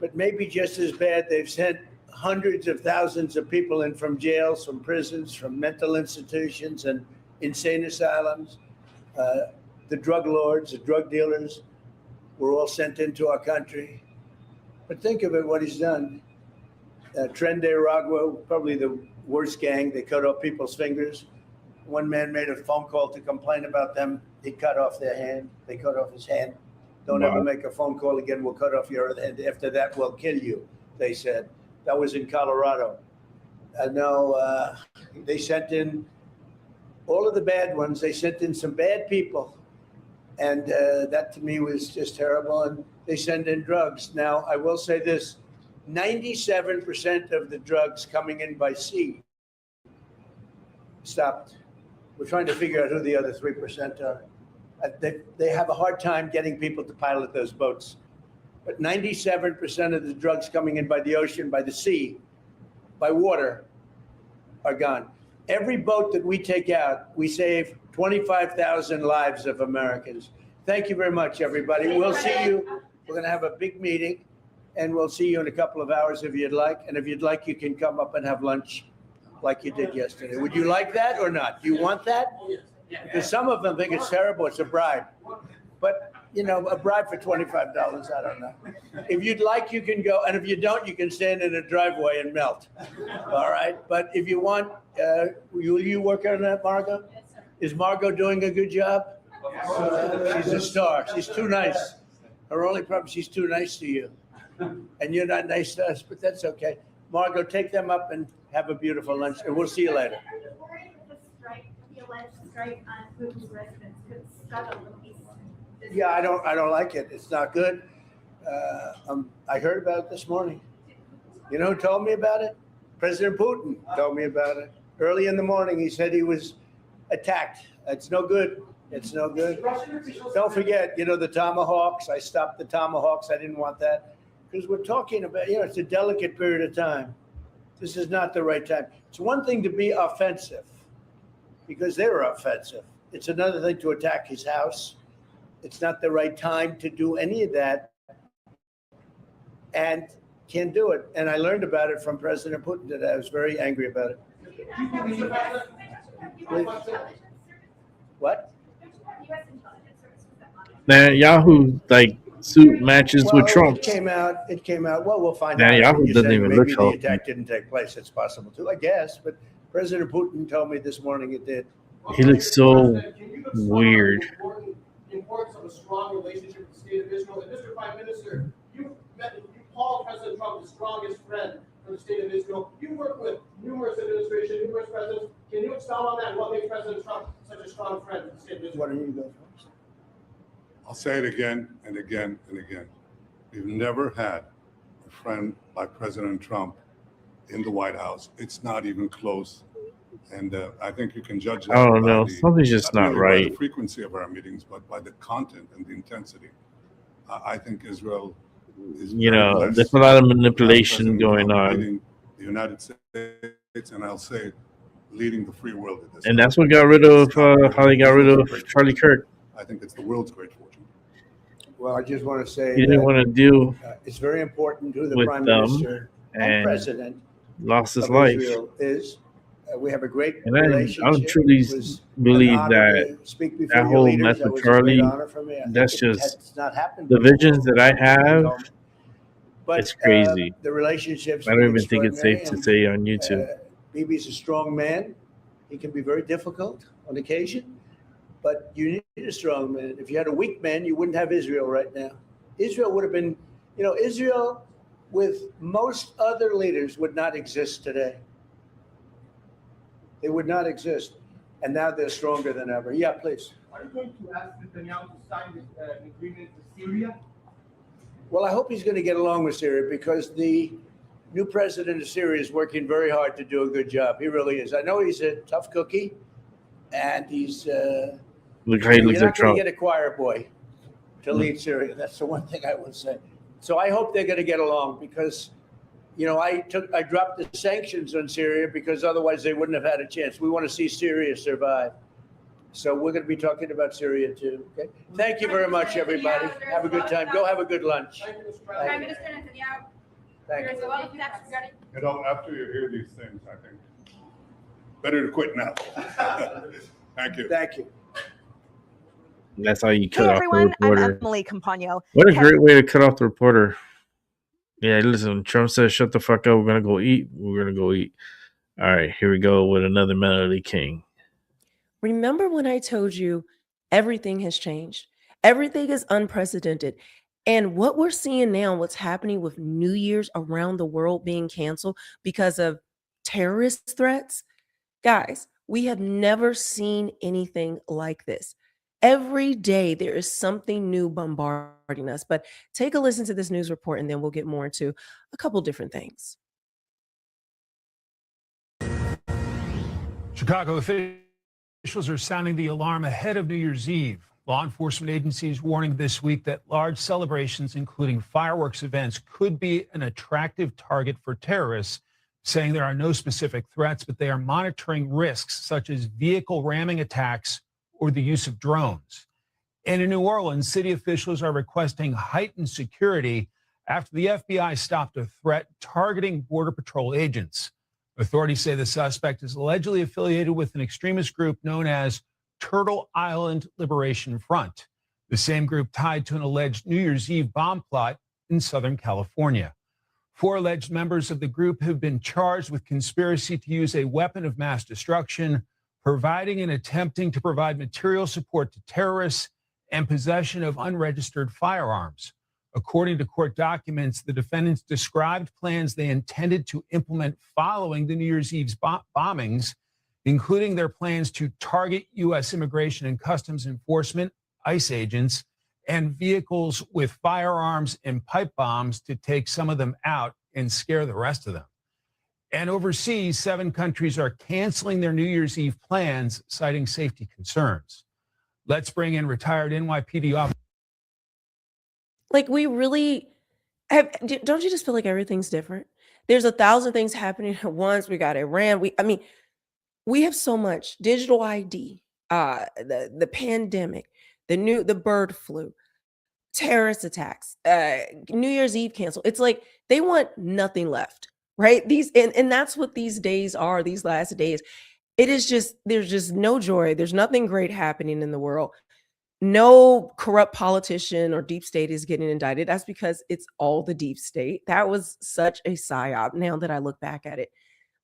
but maybe just as bad, they've sent hundreds of thousands of people in from jails, from prisons, from mental institutions and insane asylums. The drug lords, the drug dealers were all sent into our country. But think of it, what he's done. Tren de Aragua, probably the worst gang. They cut off people's fingers. One man made a phone call to complain about them. He cut off their hand. They cut off his hand. Don't ever make a phone call again. We'll cut off your hand. After that, we'll kill you, they said. That was in Colorado. No, they sent in all of the bad ones. They sent in some bad people. And that to me was just terrible. And they send in drugs. Now, I will say this, 97% of the drugs coming in by sea stopped. We're trying to figure out who the other 3% are. They have a hard time getting people to pilot those boats. But 97% of the drugs coming in by the ocean, by the sea, by water, are gone. Every boat that we take out, we save 25,000 lives of Americans. Thank you very much, everybody. We'll see you. We're going to have a big meeting, and we'll see you in a couple of hours if you'd like. And if you'd like, you can come up and have lunch like you did yesterday. Would you like that or not? Do you want that? Because some of them think it's terrible. It's a bribe. But, you know, a bribe for $25, I don't know. If you'd like, you can go. And if you don't, you can stand in a driveway and melt. All right? But if you want, will you work on that, Margot? Yes, sir. Is Margot doing a good job? She's a star. She's too nice. Her only problem, she's too nice to you. And you're not nice to us, but that's okay. Margot, take them up and have a beautiful lunch, and we'll see you later. The alleged strike on Putin's residence could scuttle the peace. Yeah, I don't like it. It's not good. I heard about it this morning. You know who told me about it? President Putin told me about it. Early in the morning, he said he was attacked. It's no good. It's no good. Don't forget, you know, the Tomahawks. I stopped the Tomahawks. I didn't want that. Because we're talking about, you know, it's a delicate period of time. This is not the right time. It's one thing to be offensive, because they were offensive. It's another thing to attack his house. It's not the right time to do any of that, and can't do it. And I learned about it from President Putin today. I was very angry about it. What? Now Yahoo suit matches with Trump. It came out. Well, we'll find Now out. Yahoo You doesn't said even maybe look the healthy. attack didn't take place. It's possible too, I guess. But President Putin told me this morning it did. He looks so weird. Importance of a strong relationship with the state of Israel. And Mr. Prime Minister, you call President Trump the strongest friend for the state of Israel. You work with numerous administrations, numerous presidents. Can you expound on that? What makes President Trump such a strong friend for the state of Israel? Why don't you go first? I'll say it again and again and again. We've never had a friend like President Trump in the White House. It's not even close. And I think you can judge that. I don't know. Something's just not really right. by the frequency of our meetings, but by the content and the intensity. I think Israel is, You very know, blessed there's a lot of to have manipulation President going Trump on. leading the United States, and I'll say leading the free world at this And time. that's what got rid of how they got rid of Charlie Kirk. I think it's the world's great fortune. Well, I just want to say He didn't that, want to deal it's very important who the with Prime them Minister and and President lost his of life. Israel is. We have a great And I relationship. truly It was believe an honor that to speak before that your whole leaders. mess That with was a great Charlie, honor for me. I think that's it just has not happened the before. visions that I have. But, It's crazy. The relationships. I don't even think it's safe to say on YouTube. Bibi's a strong man. He can be very difficult on occasion, but you need a strong man. If you had a weak man, you wouldn't have Israel right now. Israel would have been, you know, Israel with most other leaders would not exist today. They would not exist. And now they're stronger than ever. Yeah, please. Are you going to ask Netanyahu to sign this agreement with Syria? Well, I hope he's going to get along with Syria, because the new president of Syria is working very hard to do a good job. He really is. I know he's a tough cookie, and he's Look how he looks you're like not going Trump. to get a choir boy to lead Syria. That's the one thing I will say. So I hope they're going to get along, because, you know, I dropped the sanctions on Syria because otherwise they wouldn't have had a chance. We want to see Syria survive. So we're going to be talking about Syria too. Okay. Thank you very much, everybody. Have a good time. Go have a good lunch. Prime Minister Netanyahu, Thank there's you. a lot of facts regarding. You know, after you hear these things, I think better to quit now. Thank you. Thank you. That's how you cut Hey off everyone, the I'm reporter. Emily Campagno. What a great way to cut off the reporter. Yeah, listen, Trump says, shut the fuck up. We're going to go eat. We're going to go eat. All right, here we go with another Melody King. Remember when I told you everything has changed? Everything is unprecedented. And what we're seeing now, what's happening with New Year's around the world being canceled because of terrorist threats, guys, we have never seen anything like this. Every day there is something new bombarding us. But take a listen to this news report and then we'll get more into a couple different things. Chicago officials are sounding the alarm ahead of New Year's Eve. Law enforcement agencies warning this week that large celebrations, including fireworks events, could be an attractive target for terrorists, saying there are no specific threats, but they are monitoring risks such as vehicle ramming attacks or the use of drones. And in New Orleans, city officials are requesting heightened security after the FBI stopped a threat targeting Border Patrol agents. Authorities say the suspect is allegedly affiliated with an extremist group known as Turtle Island Liberation Front, the same group tied to an alleged New Year's Eve bomb plot in Southern California. 4 alleged members of the group have been charged with conspiracy to use a weapon of mass destruction, providing and attempting to provide material support to terrorists, and possession of unregistered firearms. According to court documents, the defendants described plans they intended to implement following the New Year's Eve's bombings, including their plans to target U.S. Immigration and Customs Enforcement, ICE agents, and vehicles with firearms and pipe bombs to take some of them out and scare the rest of them. And overseas, 7 countries are canceling their New Year's Eve plans, citing safety concerns. Let's bring in retired NYPD officer. Like, we really have, don't you just feel like everything's different? There's 1,000 things happening at once. We got Iran. We have so much digital ID, the pandemic, the bird flu, terrorist attacks, New Year's Eve cancel. It's like they want nothing left, right? And that's what these days are, these last days. It is just, there's just no joy. There's nothing great happening in the world. No corrupt politician or deep state is getting indicted. That's because it's all the deep state. That was such a psyop now that I look back at it.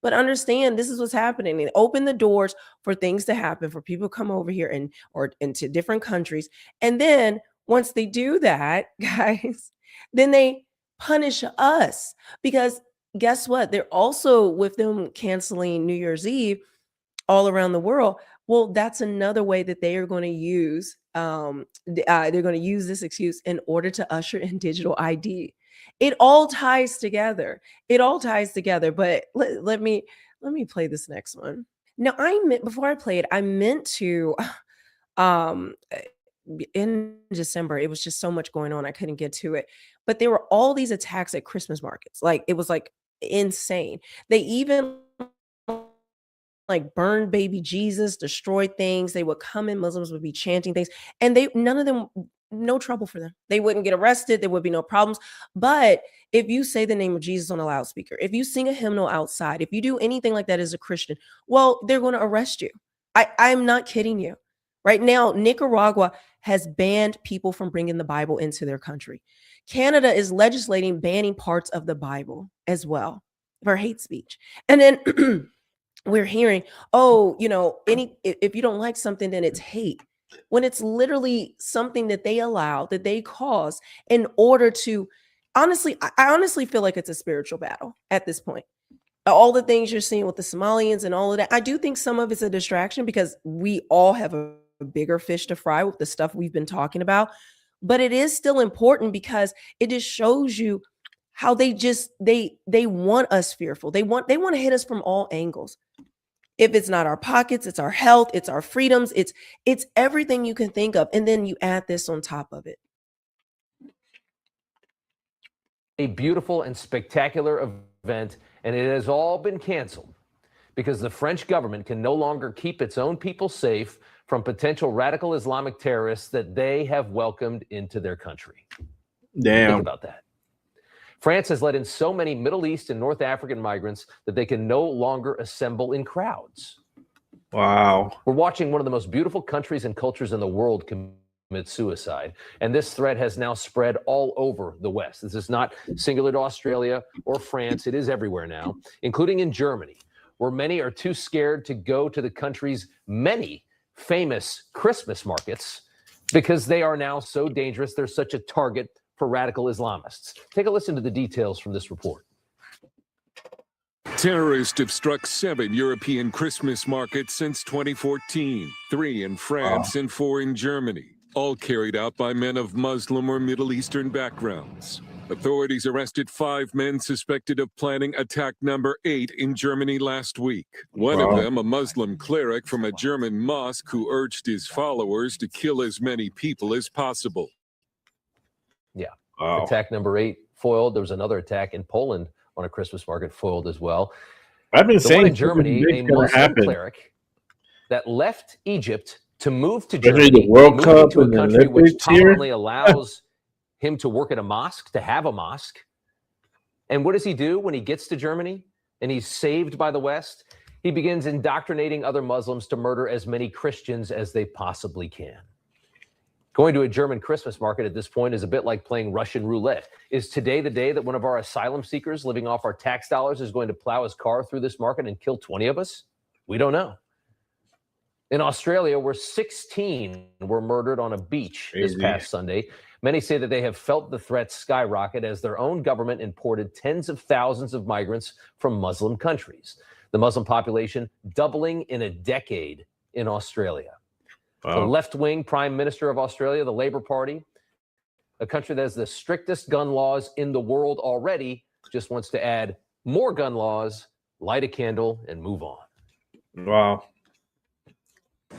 But understand, this is what's happening. They open the doors for things to happen, for people to come over here or into different countries. And then once they do that, guys, then they punish us. Because guess what? They're also, with them canceling New Year's Eve all around the world, well, that's another way that they are going to use, they're going to use this excuse in order to usher in digital ID. It all ties together. It all ties together. But let me play this next one. Now, before I play it, I meant to, in December, it was just so much going on, I couldn't get to it. But there were all these attacks at Christmas markets. Like, it was like insane. They even like burned baby Jesus, destroyed things. They would come in, Muslims would be chanting things, and none of them, no trouble for them. They wouldn't get arrested. There would be no problems. But if you say the name of Jesus on a loudspeaker, if you sing a hymnal outside, if you do anything like that as a Christian, well, they're going to arrest you. I'm not kidding you. Right now, Nicaragua has banned people from bringing the Bible into their country. Canada is legislating banning parts of the Bible as well for hate speech. And then we're hearing, if you don't like something, then it's hate. When it's literally something that they allow, that they cause in order to, honestly, I honestly feel like it's a spiritual battle at this point. All the things you're seeing with the Somalians and all of that, I do think some of it's a distraction because we all have a bigger fish to fry with the stuff we've been talking about. But it is still important because it just shows you how they want us fearful. They want to hit us from all angles. If it's not our pockets, it's our health, it's our freedoms, it's everything you can think of. And then you add this on top of it. A beautiful and spectacular event, and it has all been canceled because the French government can no longer keep its own people safe from potential radical Islamic terrorists that they have welcomed into their country. Damn. Think about that. France has let in so many Middle East and North African migrants that they can no longer assemble in crowds. Wow. We're watching one of the most beautiful countries and cultures in the world commit suicide. And this threat has now spread all over the West. This is not singular to Australia or France. It is everywhere now, including in Germany, where many are too scared to go to the country's many famous Christmas markets because they are now so dangerous. They're such a target for radical Islamists. Take a listen to the details from this report. Terrorists have struck 7 European Christmas markets since 2014, 3 in France and 4 in Germany, all carried out by men of Muslim or Middle Eastern backgrounds. Authorities arrested 5 men suspected of planning attack number 8 in Germany last week. One of them, a Muslim cleric from a German mosque who urged his followers to kill as many people as possible. Yeah. Attack number 8 foiled. There was another attack in Poland on a Christmas market foiled as well. I've been saying one in Germany, a Muslim cleric that left Egypt to move to Germany, the World Cup to a and the country which Olympics here. tolerantly allows him to work at a mosque, to have a mosque. And what does he do when he gets to Germany and he's saved by the West? He begins indoctrinating other Muslims to murder as many Christians as they possibly can. Going to a German Christmas market at this point is a bit like playing Russian roulette. Is today the day that one of our asylum seekers living off our tax dollars is going to plow his car through this market and kill 20 of us? We don't know. In Australia, where 16 were murdered on a beach this past Sunday, many say that they have felt the threat skyrocket as their own government imported tens of thousands of migrants from Muslim countries. The Muslim population doubling in a decade in Australia. The left-wing Prime Minister of Australia, the Labour Party, a country that has the strictest gun laws in the world already, just wants to add more gun laws, light a candle, and move on. Wow.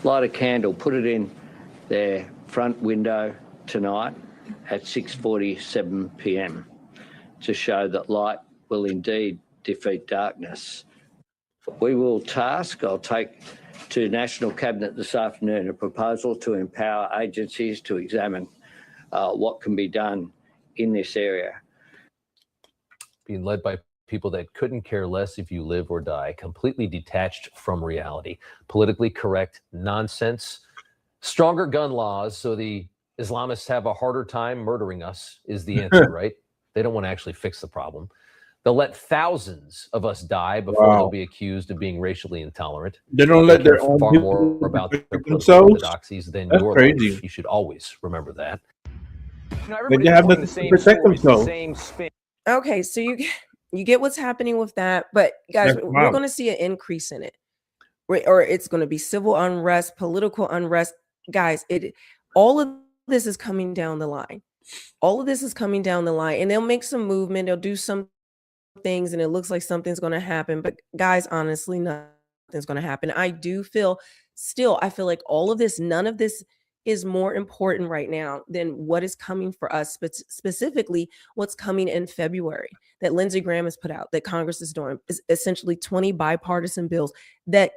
Light a candle, put it in their front window tonight at 6:47 p.m. to show that light will indeed defeat darkness. I'll take to National Cabinet this afternoon a proposal to empower agencies to examine what can be done in this area. Being led by people that couldn't care less if you live or die, completely detached from reality, politically correct nonsense, stronger gun laws so the Islamists have a harder time murdering us is the answer, right? They don't want to actually fix the problem. They'll let thousands of us die before they'll be accused of being racially intolerant. They don't let their own far people more about their political themselves? orthodoxies than That's your crazy. life. You should always remember that. But they have nothing to protect themselves. Okay, so you get what's happening with that, but guys, That's we're wild. going to see an increase in it, or it's going to be civil unrest, political unrest. Guys, all of this is coming down the line. All of this is coming down the line, and they'll make some movement. They'll do some things, and it looks like something's going to happen. But guys, honestly, nothing's going to happen. I feel like all of this, none of this is more important right now than what is coming for us, but specifically what's coming in February that Lindsey Graham has put out, that Congress is doing, is essentially 20 bipartisan bills that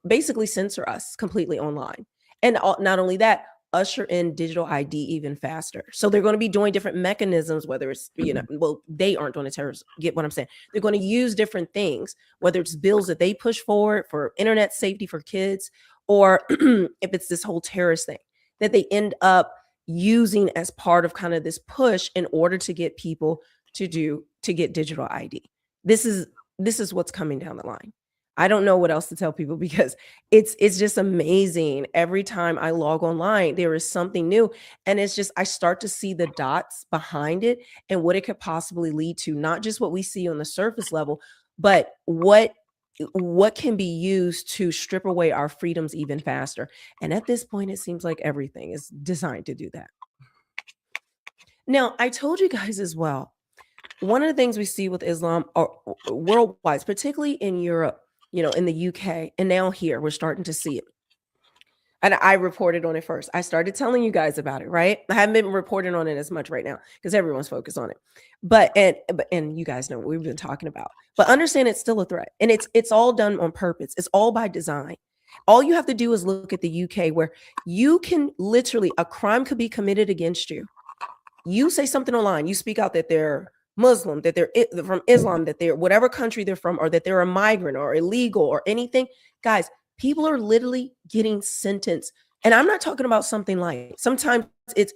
basically censor us completely online. And not only that, usher in digital ID even faster. So they're going to be doing different mechanisms, whether it's, they aren't doing the terrorists, get what I'm saying? They're going to use different things, whether it's bills that they push forward for internet safety for kids, or if it's this whole terrorist thing that they end up using as part of kind of this push in order to get people to get digital ID. This is what's coming down the line. I don't know what else to tell people because it's just amazing. Every time I log online, there is something new. And it's just, I start to see the dots behind it and what it could possibly lead to, not just what we see on the surface level, but what can be used to strip away our freedoms even faster. And at this point, it seems like everything is designed to do that. Now, I told you guys as well, one of the things we see with Islam worldwide, particularly in Europe, in the UK, and now here, we're starting to see it. And I reported on it first. I started telling you guys about it, right? I haven't been reporting on it as much right now because everyone's focused on it. But you guys know what we've been talking about. But understand it's still a threat. And it's all done on purpose. It's all by design. All you have to do is look at the UK, where you can literally, a crime could be committed against you. You say something online, you speak out that they're Muslim, that they're from Islam, that they're whatever country they're from, or that they're a migrant or illegal or anything. Guys, people are literally getting sentenced. And I'm not talking about something like, sometimes it's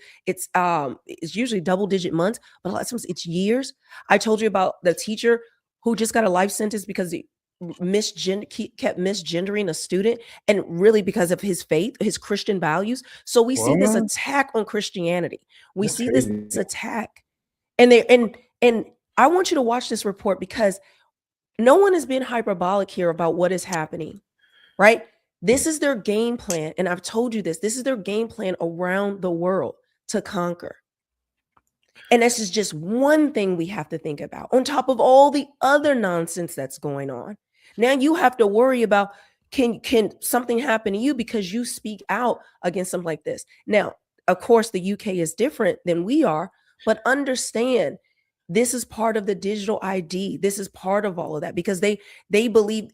usually double-digit months, but a lot of times it's years. I told you about the teacher who just got a life sentence because kept misgendering a student, and really because of his faith, his Christian values. So we see this attack on Christianity. We see this attack, and I want you to watch this report, because no one is being hyperbolic here about what is happening, right? This is their game plan. And I've told you this is their game plan around the world to conquer. And this is just one thing we have to think about on top of all the other nonsense that's going on. Now you have to worry about, can something happen to you because you speak out against something like this? Now, of course, the UK is different than we are, but understand this is part of the digital ID. This is part of all of that, because they believe,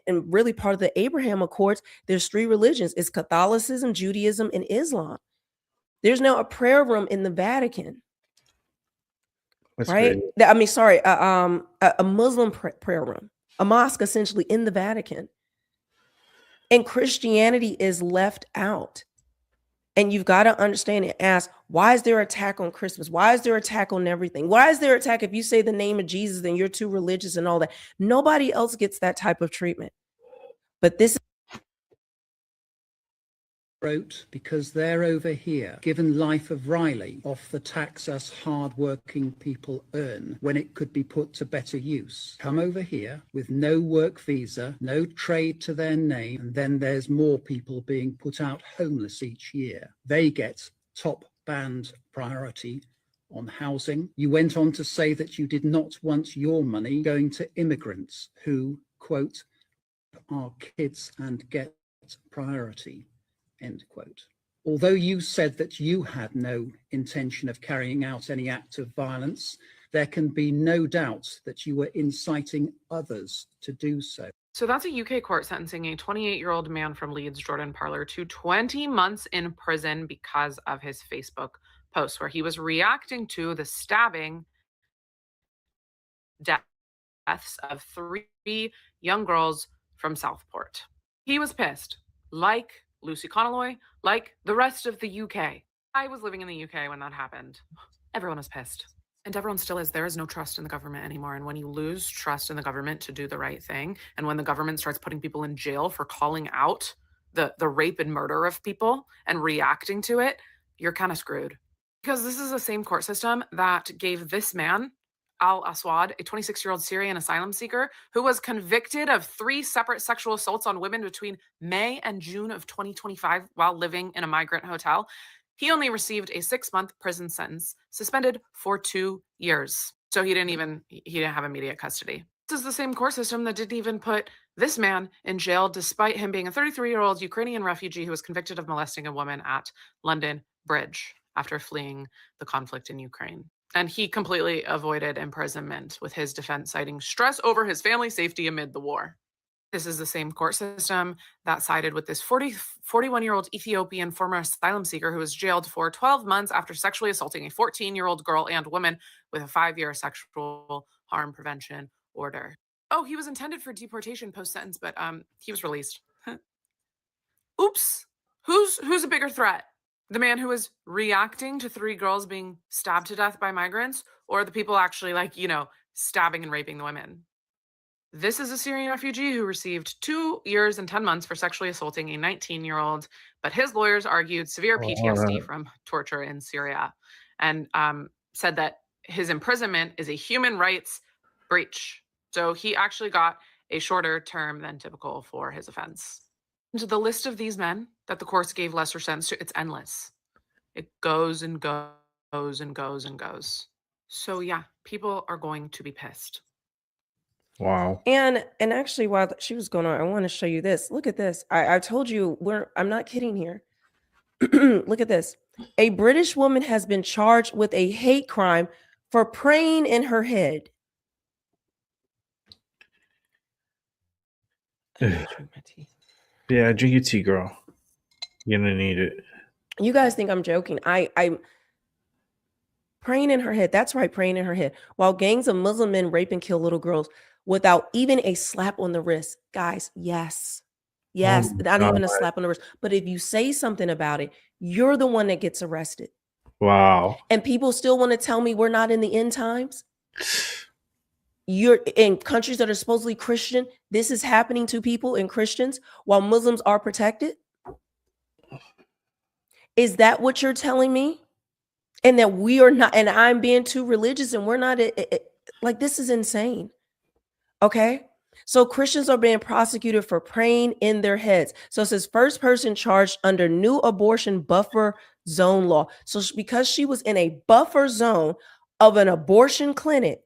and really part of the Abraham Accords, there's 3 religions. It's Catholicism, Judaism, and Islam. There's now a prayer room in the Vatican. That's right. Crazy. I mean, sorry, a Muslim prayer room, a mosque essentially in the Vatican. And Christianity is left out. And you've got to understand and ask, why is there an attack on Christmas? Why is there an attack on everything? Why is there an attack if you say the name of Jesus, then you're too religious and all that? Nobody else gets that type of treatment. But this wrote, because they're over here, given life of Riley, off the tax us hard-working people earn, when it could be put to better use. Come over here with no work visa, no trade to their name, and then there's more people being put out homeless each year. They get top band priority on housing. You went on to say that you did not want your money going to immigrants who, quote, are kids and get priority. End quote. Although you said that you had no intention of carrying out any act of violence, there can be no doubt that you were inciting others to do so. So that's a UK court sentencing a 28-year-old man from Leeds, Jordan Parler, to 20 months in prison because of his Facebook post, where he was reacting to the stabbing deaths of 3 young girls from Southport. He was pissed, like Lucy Connolly, like the rest of the UK. I was living in the UK when that happened. Everyone was pissed. And everyone still is. There is no trust in the government anymore. And when you lose trust in the government to do the right thing, and when the government starts putting people in jail for calling out the rape and murder of people and reacting to it, you're kind of screwed. Because this is the same court system that gave this man, Al Aswad, a 26-year-old Syrian asylum seeker who was convicted of 3 separate sexual assaults on women between May and June of 2025 while living in a migrant hotel. He only received a 6-month prison sentence, suspended for 2 years. So he didn't have immediate custody. This is the same court system that didn't even put this man in jail, despite him being a 33-year-old Ukrainian refugee who was convicted of molesting a woman at London Bridge after fleeing the conflict in Ukraine. And he completely avoided imprisonment, with his defense citing stress over his family's safety amid the war. This is the same court system that sided with this 41-year-old Ethiopian former asylum seeker who was jailed for 12 months after sexually assaulting a 14-year-old girl and woman with a 5-year sexual harm prevention order. Oh, he was intended for deportation post-sentence, but he was released. Oops. Who's a bigger threat? The man who was reacting to 3 girls being stabbed to death by migrants, or the people actually stabbing and raping the women? This is a Syrian refugee who received 2 years and 10 months for sexually assaulting a 19-year-old, but his lawyers argued severe PTSD from torture in Syria, and said that his imprisonment is a human rights breach. So he actually got a shorter term than typical for his offense. And the list of these men that the courts gave lesser sentence to, it's endless. It goes and goes and goes and goes. So yeah, people are going to be pissed. Wow. And actually, while she was going on, I want to show you this. Look at this. I told you, I'm not kidding here. Look at this. A British woman has been charged with a hate crime for praying in her head. Yeah, drink your tea, girl. You're gonna need it. You guys think I'm joking. I'm praying in her head. That's right, praying in her head. While gangs of Muslim men rape and kill little girls without even a slap on the wrist. Guys, yes. Yes, not even a slap on the wrist. But if you say something about it, you're the one that gets arrested. Wow. And people still want to tell me we're not in the end times. you're in countries that are supposedly Christian, this is happening to people and Christians while Muslims are protected? Is that what you're telling me? And that we are not, and I'm being too religious and we're not, like, this is insane. Okay. So Christians are being prosecuted for praying in their heads. So it says first person charged under new abortion buffer zone law. So because she was in a buffer zone of an abortion clinic,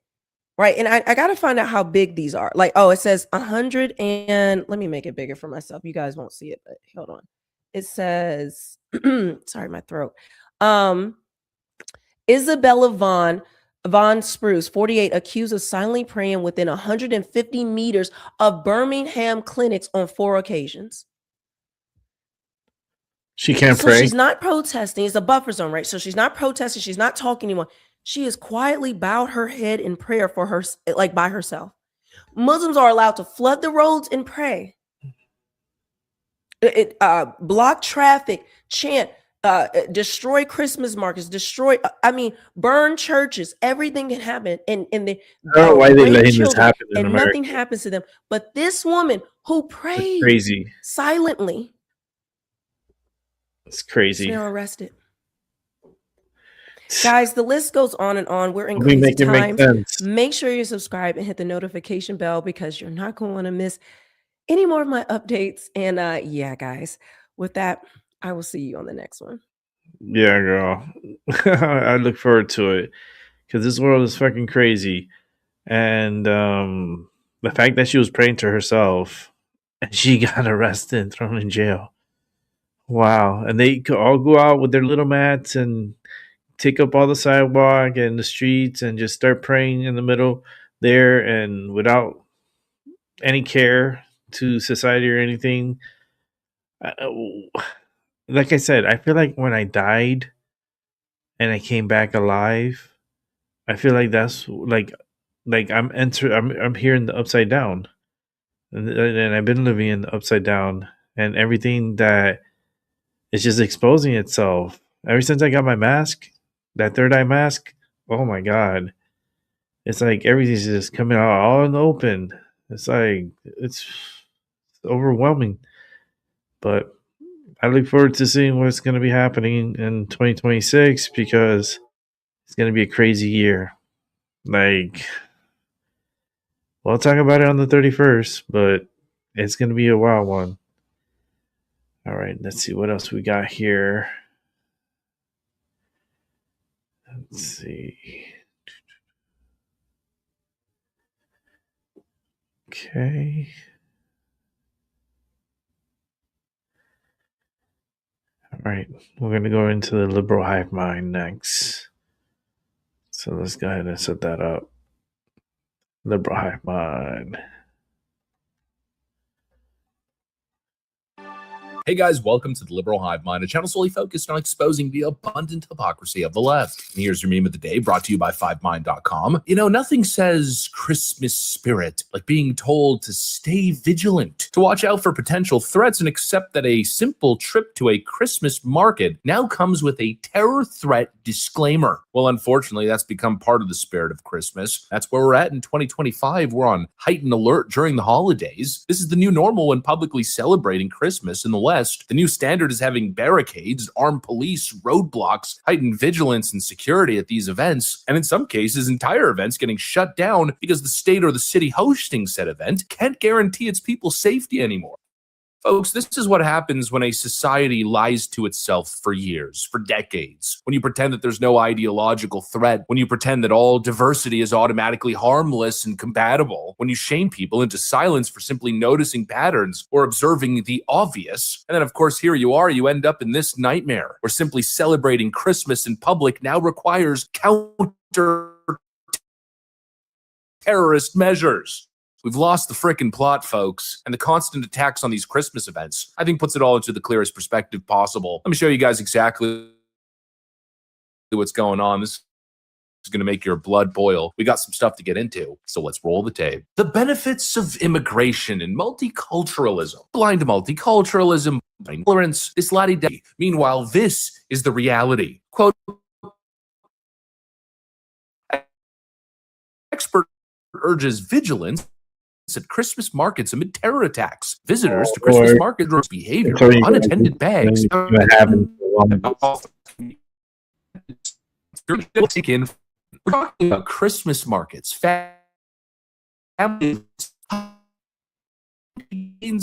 right? And I got to find out how big these are. Like, oh, it says 100 and let me make it bigger for myself. You guys won't see it, but hold on. It says, sorry, my throat. Isabella Von Spruce, 48, accused of silently praying within 150 meters of Birmingham clinics on 4 occasions. She can't So pray. she's not protesting. It's a buffer zone, right? So she's not protesting. She's not talking anymore. She has quietly bowed her head in prayer for her, like by herself. Muslims are allowed to flood the roads and pray. Block traffic, chant, destroy Christmas markets, burn churches. Everything can happen, and they I don't know why they letting this happen in and America. nothing happens to them. But this woman who prayed Crazy. silently, It's crazy. they're arrested. Guys, the list goes on and on. We're in We crazy make it make times. sense. Make sure you subscribe and hit the notification bell because you're not going to want to miss any more of my updates. And yeah, guys, with that, I will see you on the next one. Yeah, girl. I look forward to it because this world is fucking crazy. And the fact that she was praying to herself and she got arrested and thrown in jail. Wow. And they could all go out with their little mats and take up all the sidewalk and the streets and just start praying in the middle there and without any care to society or anything. Like I said, I feel like when I died and I came back alive, I feel like that's like I'm here in the upside down, and I've been living in the upside down, and everything that is just exposing itself. Ever since I got my mask, that third eye mask, oh my god, it's like everything's just coming out all in the open. It's like it's overwhelming, but I look forward to seeing what's going to be happening in 2026 because it's going to be a crazy year. Like, we'll talk about it on the 31st, but it's going to be a wild one. All right, let's see what else we got here. Let's see. Okay. All right, we're going to go into the liberal hive mind next. So let's go ahead and set that up. Liberal hive mind. Hey guys, welcome to the Liberal Hive Mind, a channel solely focused on exposing the abundant hypocrisy of the left. And here's your meme of the day, brought to you by 5mind.com. You know, nothing says Christmas spirit like being told to stay vigilant, to watch out for potential threats, and accept that a simple trip to a Christmas market now comes with a terror threat disclaimer. Well, unfortunately, that's become part of the spirit of Christmas. That's where we're at in 2025. We're on heightened alert during the holidays. This is the new normal when publicly celebrating Christmas in the West. The new standard is having barricades, armed police, roadblocks, heightened vigilance and security at these events, and in some cases, entire events getting shut down because the state or the city hosting said event can't guarantee its people's safety anymore. Folks, this is what happens when a society lies to itself for years, for decades. When you pretend that there's no ideological threat, when you pretend that all diversity is automatically harmless and compatible, when you shame people into silence for simply noticing patterns or observing the obvious. And then, of course, here you are, you end up in this nightmare where simply celebrating Christmas in public now requires counter-terrorist measures. We've lost the frickin' plot, folks, and the constant attacks on these Christmas events, I think, puts it all into the clearest perspective possible. Let me show you guys exactly what's going on. This is going to make your blood boil. We got some stuff to get into, so let's roll the tape. The benefits of immigration and multiculturalism. Blind multiculturalism, tolerance, this la-di-da. Meanwhile, this is the reality. Quote, expert urges vigilance at Christmas markets amid terror attacks. Visitors to Christmas market behavior of unattended bags. We're talking about Christmas markets, families,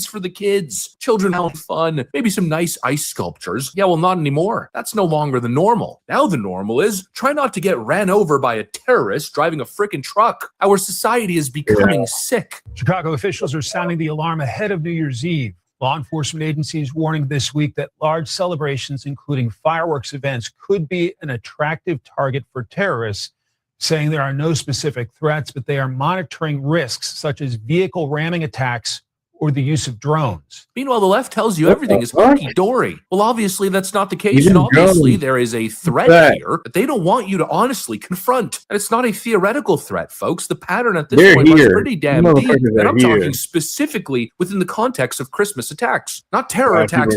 for the kids, children having fun, maybe some nice ice sculptures. Yeah, well, not anymore. That's no longer the normal. Now the normal is try not to get ran over by a terrorist driving a frickin' truck. Our society is becoming sick. Chicago officials are sounding the alarm ahead of New Year's Eve. Law enforcement agencies warning this week that large celebrations, including fireworks events, could be an attractive target for terrorists, saying there are no specific threats, but they are monitoring risks such as vehicle ramming attacks or the use of drones. Meanwhile, the left tells you everything is hunky-dory. Well, obviously, that's not the case, and obviously there is a threat here that they don't want you to honestly confront. And it's not a theoretical threat, folks. The pattern at this point is pretty damn deep, and I'm talking specifically within the context of Christmas attacks. Not terror attacks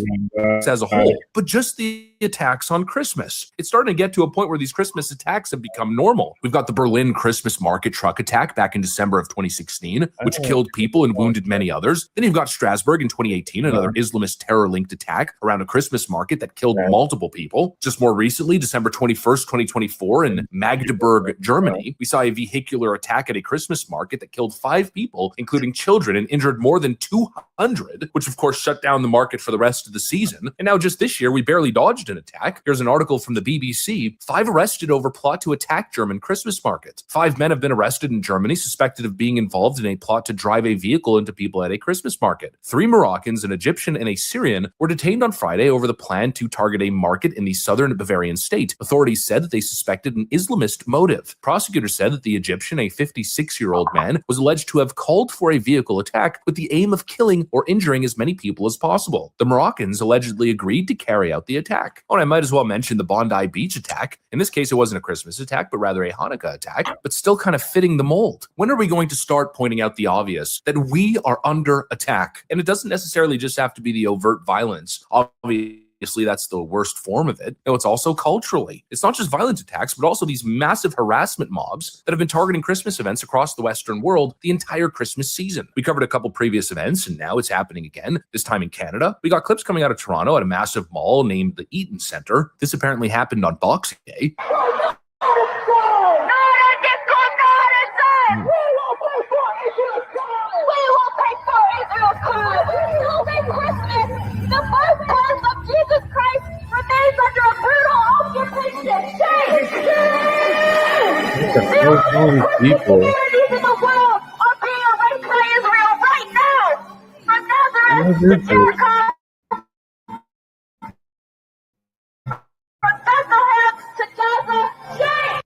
as a whole, but just the attacks on Christmas. It's starting to get to a point where these Christmas attacks have become normal. We've got the Berlin Christmas market truck attack back in December of 2016, which killed people and wounded many others. Then you've got Strasbourg in 2018, another Islamist terror-linked attack around a Christmas market that killed multiple people. Just more recently, December 21st, 2024, in Magdeburg, Germany, we saw a vehicular attack at a Christmas market that killed 5 people, including children, and injured more than 200, which of course shut down the market for the rest of the season. And now just this year, we barely dodged an attack. Here's an article from the BBC. 5 arrested over plot to attack German Christmas market. 5 men have been arrested in Germany, suspected of being involved in a plot to drive a vehicle into people at a Christmas market. 3 Moroccans, an Egyptian, and a Syrian were detained on Friday over the plan to target a market in the southern Bavarian state. Authorities said that they suspected an Islamist motive. Prosecutors said that the Egyptian, a 56-year-old man, was alleged to have called for a vehicle attack with the aim of killing or injuring as many people as possible. The Moroccans allegedly agreed to carry out the attack. Oh, and I might as well mention the Bondi Beach attack. In this case, it wasn't a Christmas attack, but rather a Hanukkah attack, but still kind of fitting the mold. When are we going to start pointing out the obvious, that we are under attack? And it doesn't necessarily just have to be the overt violence. Obviously, that's the worst form of it. No, it's also culturally. It's not just violent attacks, but also these massive harassment mobs that have been targeting Christmas events across the Western world the entire Christmas season. We covered a couple previous events, and now it's happening again, this time in Canada. We got clips coming out of Toronto at a massive mall named the Eaton Centre. This apparently happened on Boxing Day. The birthplace of Jesus Christ remains under a brutal occupation. The only communities in the world are being erased by Israel right now. From Nazareth to Jericho, from Bethlehem to Gaza, shame.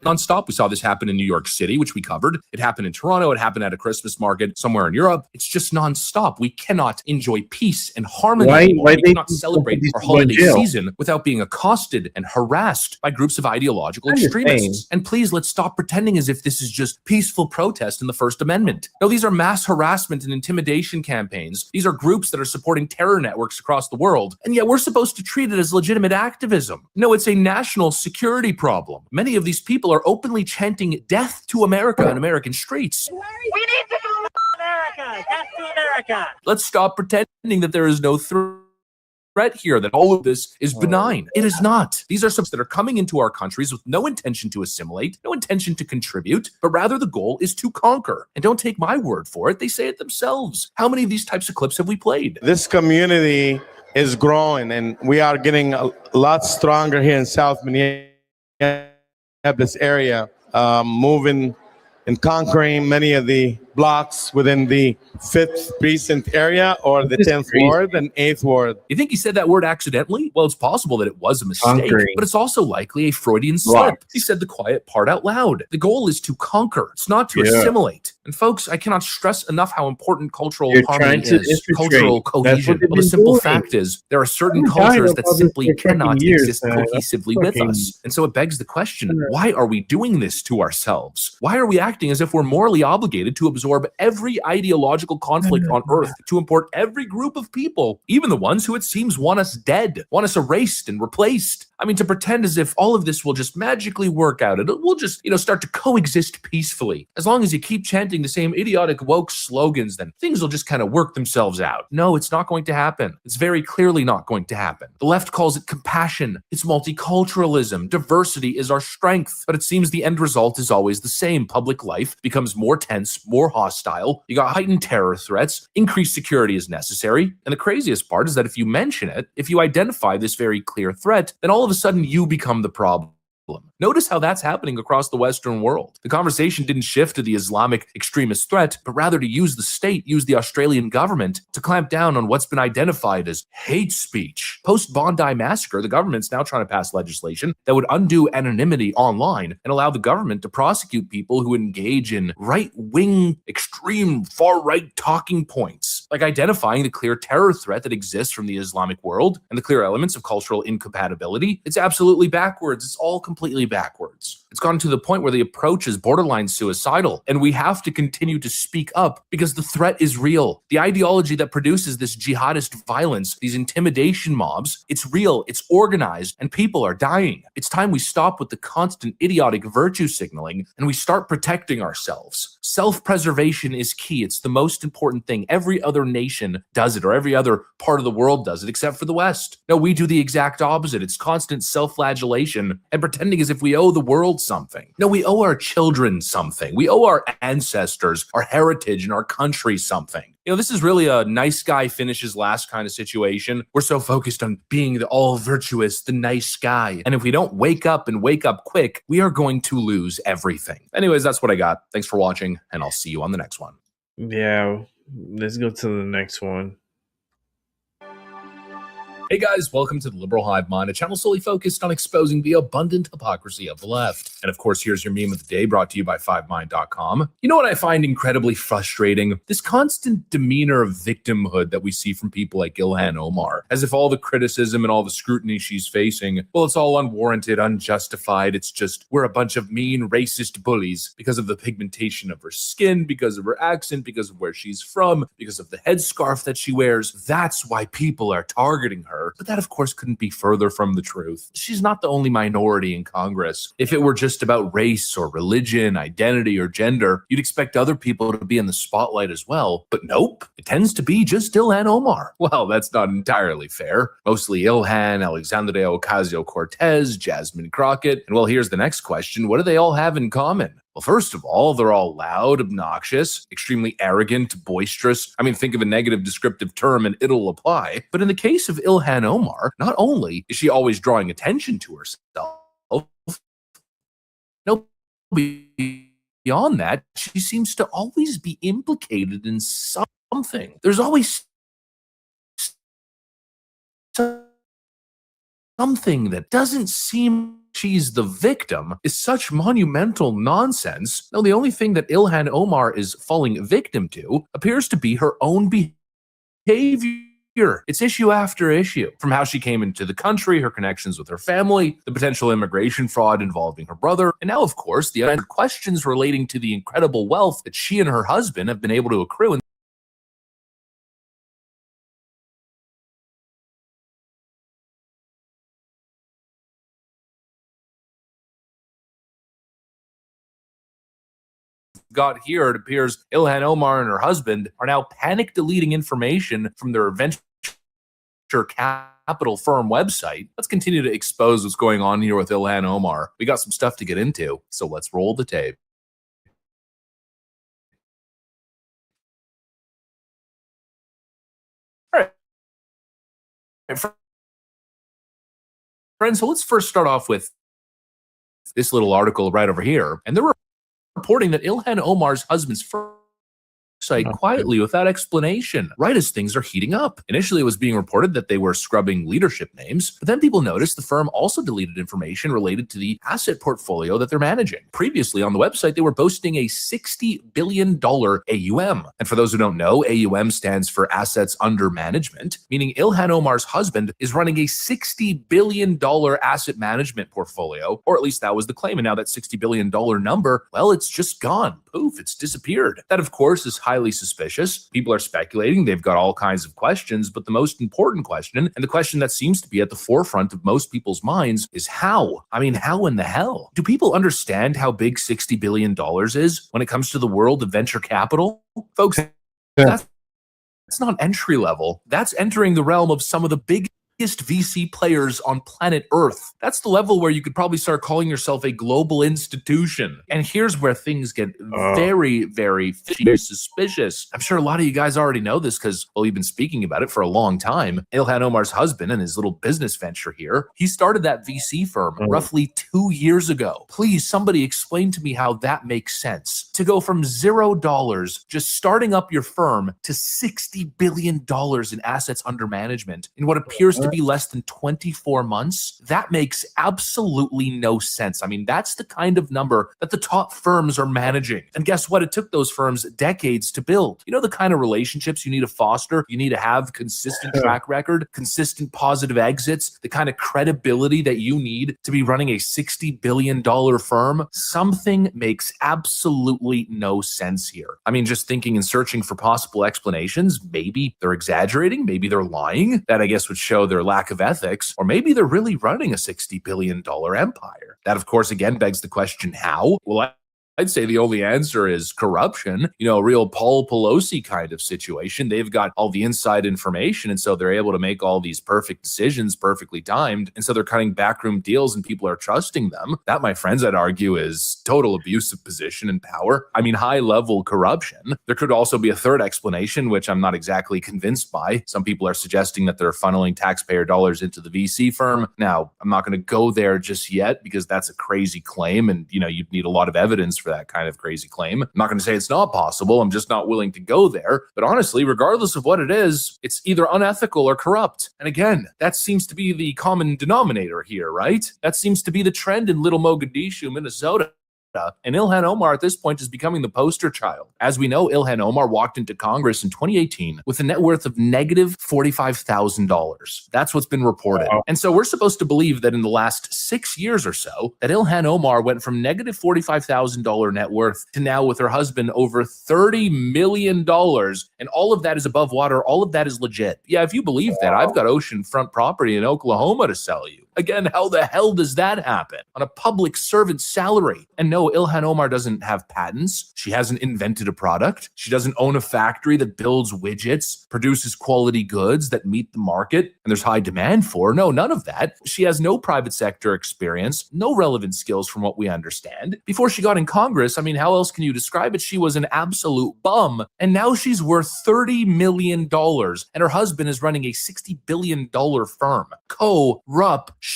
Nonstop. We saw this happen in New York City, which we covered. It happened in Toronto. It happened at a Christmas market somewhere in Europe. It's just nonstop. We cannot enjoy peace and harmony. We cannot celebrate our holiday season without being accosted and harassed by groups of ideological extremists. And please, let's stop pretending as if this is just peaceful protest in the First Amendment. No, these are mass harassment and intimidation campaigns. These are groups that are supporting terror networks across the world. And yet we're supposed to treat it as legitimate activism. No, it's a national security problem. Many of these people are openly chanting death to America on American streets. We need to go to America. Death to America. Let's stop pretending that there is no threat here, that all of this is benign. It is not. These are some that are coming into our countries with no intention to assimilate, no intention to contribute, but rather the goal is to conquer. And don't take my word for it. They say it themselves. How many of these types of clips have we played? This community is growing, and we are getting a lot stronger here in South Minneapolis area, moving and conquering many of the blocks within the 5th precinct area or the 10th ward and 8th ward. You think he said that word accidentally? Well, it's possible that it was a mistake, but it's also likely a Freudian slip. He said the quiet part out loud. The goal is to conquer. It's not to assimilate. And folks, I cannot stress enough how important cultural harmony is, cultural cohesion. Well, the simple fact is there are certain cultures that simply cannot exist cohesively with us. And so it begs the question, why are we doing this to ourselves? Why are we acting as if we're morally obligated to absorb every ideological conflict on earth, to import every group of people, even the ones who it seems want us dead, want us erased and replaced? I mean, to pretend as if all of this will just magically work out. It will just, start to coexist peacefully. As long as you keep chanting the same idiotic woke slogans, then things will just kind of work themselves out. No, it's not going to happen. It's very clearly not going to happen. The left calls it compassion. It's multiculturalism. Diversity is our strength. But it seems the end result is always the same. Public life becomes more tense, more hostile. You got heightened terror threats. Increased security is necessary. And the craziest part is that if you mention it, if you identify this very clear threat, then all of a sudden you become the problem. Notice how that's happening across the Western world. The conversation didn't shift to the Islamic extremist threat, but rather to use the state, use the Australian government to clamp down on what's been identified as hate speech. Post-Bondi massacre, the government's now trying to pass legislation that would undo anonymity online and allow the government to prosecute people who engage in right-wing, extreme, far-right talking points, like identifying the clear terror threat that exists from the Islamic world and the clear elements of cultural incompatibility. It's absolutely backwards. It's all completely backwards. It's gotten to the point where the approach is borderline suicidal, and we have to continue to speak up because the threat is real. The ideology that produces this jihadist violence, these intimidation mobs, it's real, it's organized, and people are dying. It's time we stop with the constant idiotic virtue signaling and we start protecting ourselves. Self-preservation is key. It's the most important thing. Every other nation does it, or every other part of the world does it, except for the West. No, we do the exact opposite. It's constant self-flagellation and pretending as if we owe the world something. No, we owe our children something. We owe our ancestors, our heritage, and our country something. This is really a nice guy finishes last kind of situation. We're so focused on being the all virtuous, the nice guy. And if we don't wake up and wake up quick, we are going to lose everything. Anyways, that's what I got. Thanks for watching, and I'll see you on the next one. Yeah, let's go to the next one. Hey guys, welcome to the Liberal Hive Mind, a channel solely focused on exposing the abundant hypocrisy of the left. And of course, here's your meme of the day brought to you by 5mind.com. You know what I find incredibly frustrating? This constant demeanor of victimhood that we see from people like Ilhan Omar, as if all the criticism and all the scrutiny she's facing, well, it's all unwarranted, unjustified. It's just, we're a bunch of mean, racist bullies because of the pigmentation of her skin, because of her accent, because of where she's from, because of the headscarf that she wears. That's why people are targeting her. But that, of course, couldn't be further from the truth. She's not the only minority in Congress. If it were just about race or religion, identity or gender, you'd expect other people to be in the spotlight as well. But nope, it tends to be just Ilhan Omar. Well, that's not entirely fair. Mostly Ilhan, Alexandria Ocasio-Cortez, Jasmine Crockett. And well, here's the next question. What do they all have in common? Well, first of all, they're all loud, obnoxious, extremely arrogant, boisterous. I mean, think of a negative descriptive term and it'll apply. But in the case of Ilhan Omar, not only is she always drawing attention to herself, no, beyond that, she seems to always be implicated in something. There's always something that doesn't seem she's the victim is such monumental nonsense. No, the only thing that Ilhan Omar is falling victim to appears to be her own behavior. It's issue after issue, from how she came into the country, her connections with her family, the potential immigration fraud involving her brother, and now, of course, the unanswered questions relating to the incredible wealth that she and her husband have been able to accrue in got here. It appears Ilhan Omar and her husband are now panic deleting information from their venture capital firm website. Let's continue to expose what's going on here with Ilhan Omar. We got some stuff to get into, so let's roll the tape. All right. Friends, so let's first start off with this little article right over here. And they're reporting that Ilhan Omar's husband's firm site quietly without explanation, right as things are heating up. Initially, it was being reported that they were scrubbing leadership names, but then people noticed the firm also deleted information related to the asset portfolio that they're managing. Previously on the website, they were boasting a $60 billion AUM. And for those who don't know, AUM stands for Assets Under Management, meaning Ilhan Omar's husband is running a $60 billion asset management portfolio, or at least that was the claim. And now that $60 billion number, well, it's just gone. poof, it's disappeared. That, of course, is highly suspicious. People are speculating. They've got all kinds of questions, but the most important question, and the question that seems to be at the forefront of most people's minds, is how? I mean, how in the hell? Do people understand how big $60 billion is when it comes to the world of venture capital? Folks, that's not entry level. That's entering the realm of some of the biggest VC players on planet Earth. That's the level where you could probably start calling yourself a global institution. And here's where things get very, very fishy, very suspicious. I'm sure a lot of you guys already know this because, well, we've been speaking about it for a long time. Ilhan Omar's husband and his little business venture here, he started that VC firm roughly 2 years ago. Please, somebody explain to me how that makes sense. To go from $0 just starting up your firm to $60 billion in assets under management in what appears to be less than 24 months, that makes absolutely no sense. I mean, that's the kind of number that the top firms are managing. And guess what? It took those firms decades to build. You know the kind of relationships you need to foster? You need to have consistent track record, consistent positive exits, the kind of credibility that you need to be running a $60 billion firm. Something makes absolutely no sense here. I mean, just thinking and searching for possible explanations, maybe they're exaggerating, maybe they're lying. That, I guess, would show their lack of ethics, or maybe they're really running a $60 billion empire. That, of course, again begs the question, how? Well, I'd say the only answer is corruption, you know, a real Paul Pelosi kind of situation. They've got all the inside information, and so they're able to make all these perfect decisions, perfectly timed, and so they're cutting backroom deals and people are trusting them. That, my friends, I'd argue is total abuse of position and power. I mean, high-level corruption. There could also be a third explanation, which I'm not exactly convinced by. Some people are suggesting that they're funneling taxpayer dollars into the VC firm. Now, I'm not going to go there just yet because that's a crazy claim, and, you know, you'd need a lot of evidence for that kind of crazy claim. I'm not going to say it's not possible. I'm just not willing to go there. But honestly, regardless of what it is, it's either unethical or corrupt. And again, that seems to be the common denominator here, right? That seems to be the trend in Little Mogadishu, Minnesota. And Ilhan Omar at this point is becoming the poster child. As we know, Ilhan Omar walked into Congress in 2018 with a net worth of negative $45,000. That's what's been reported. Wow. And so we're supposed to believe that in the last 6 years or so, that Ilhan Omar went from negative $45,000 net worth to now with her husband over $30 million. And all of that is above water. All of that is legit. Yeah, if you believe that, I've got oceanfront property in Oklahoma to sell you. Again, how the hell does that happen? On a public servant salary. And no, Ilhan Omar doesn't have patents. She hasn't invented a product. She doesn't own a factory that builds widgets, produces quality goods that meet the market and there's high demand for. No, none of that. She has no private sector experience, no relevant skills from what we understand. Before she got in Congress, I mean, how else can you describe it? She was an absolute bum. And now she's worth $30 million. And her husband is running a $60 billion firm. Corruption.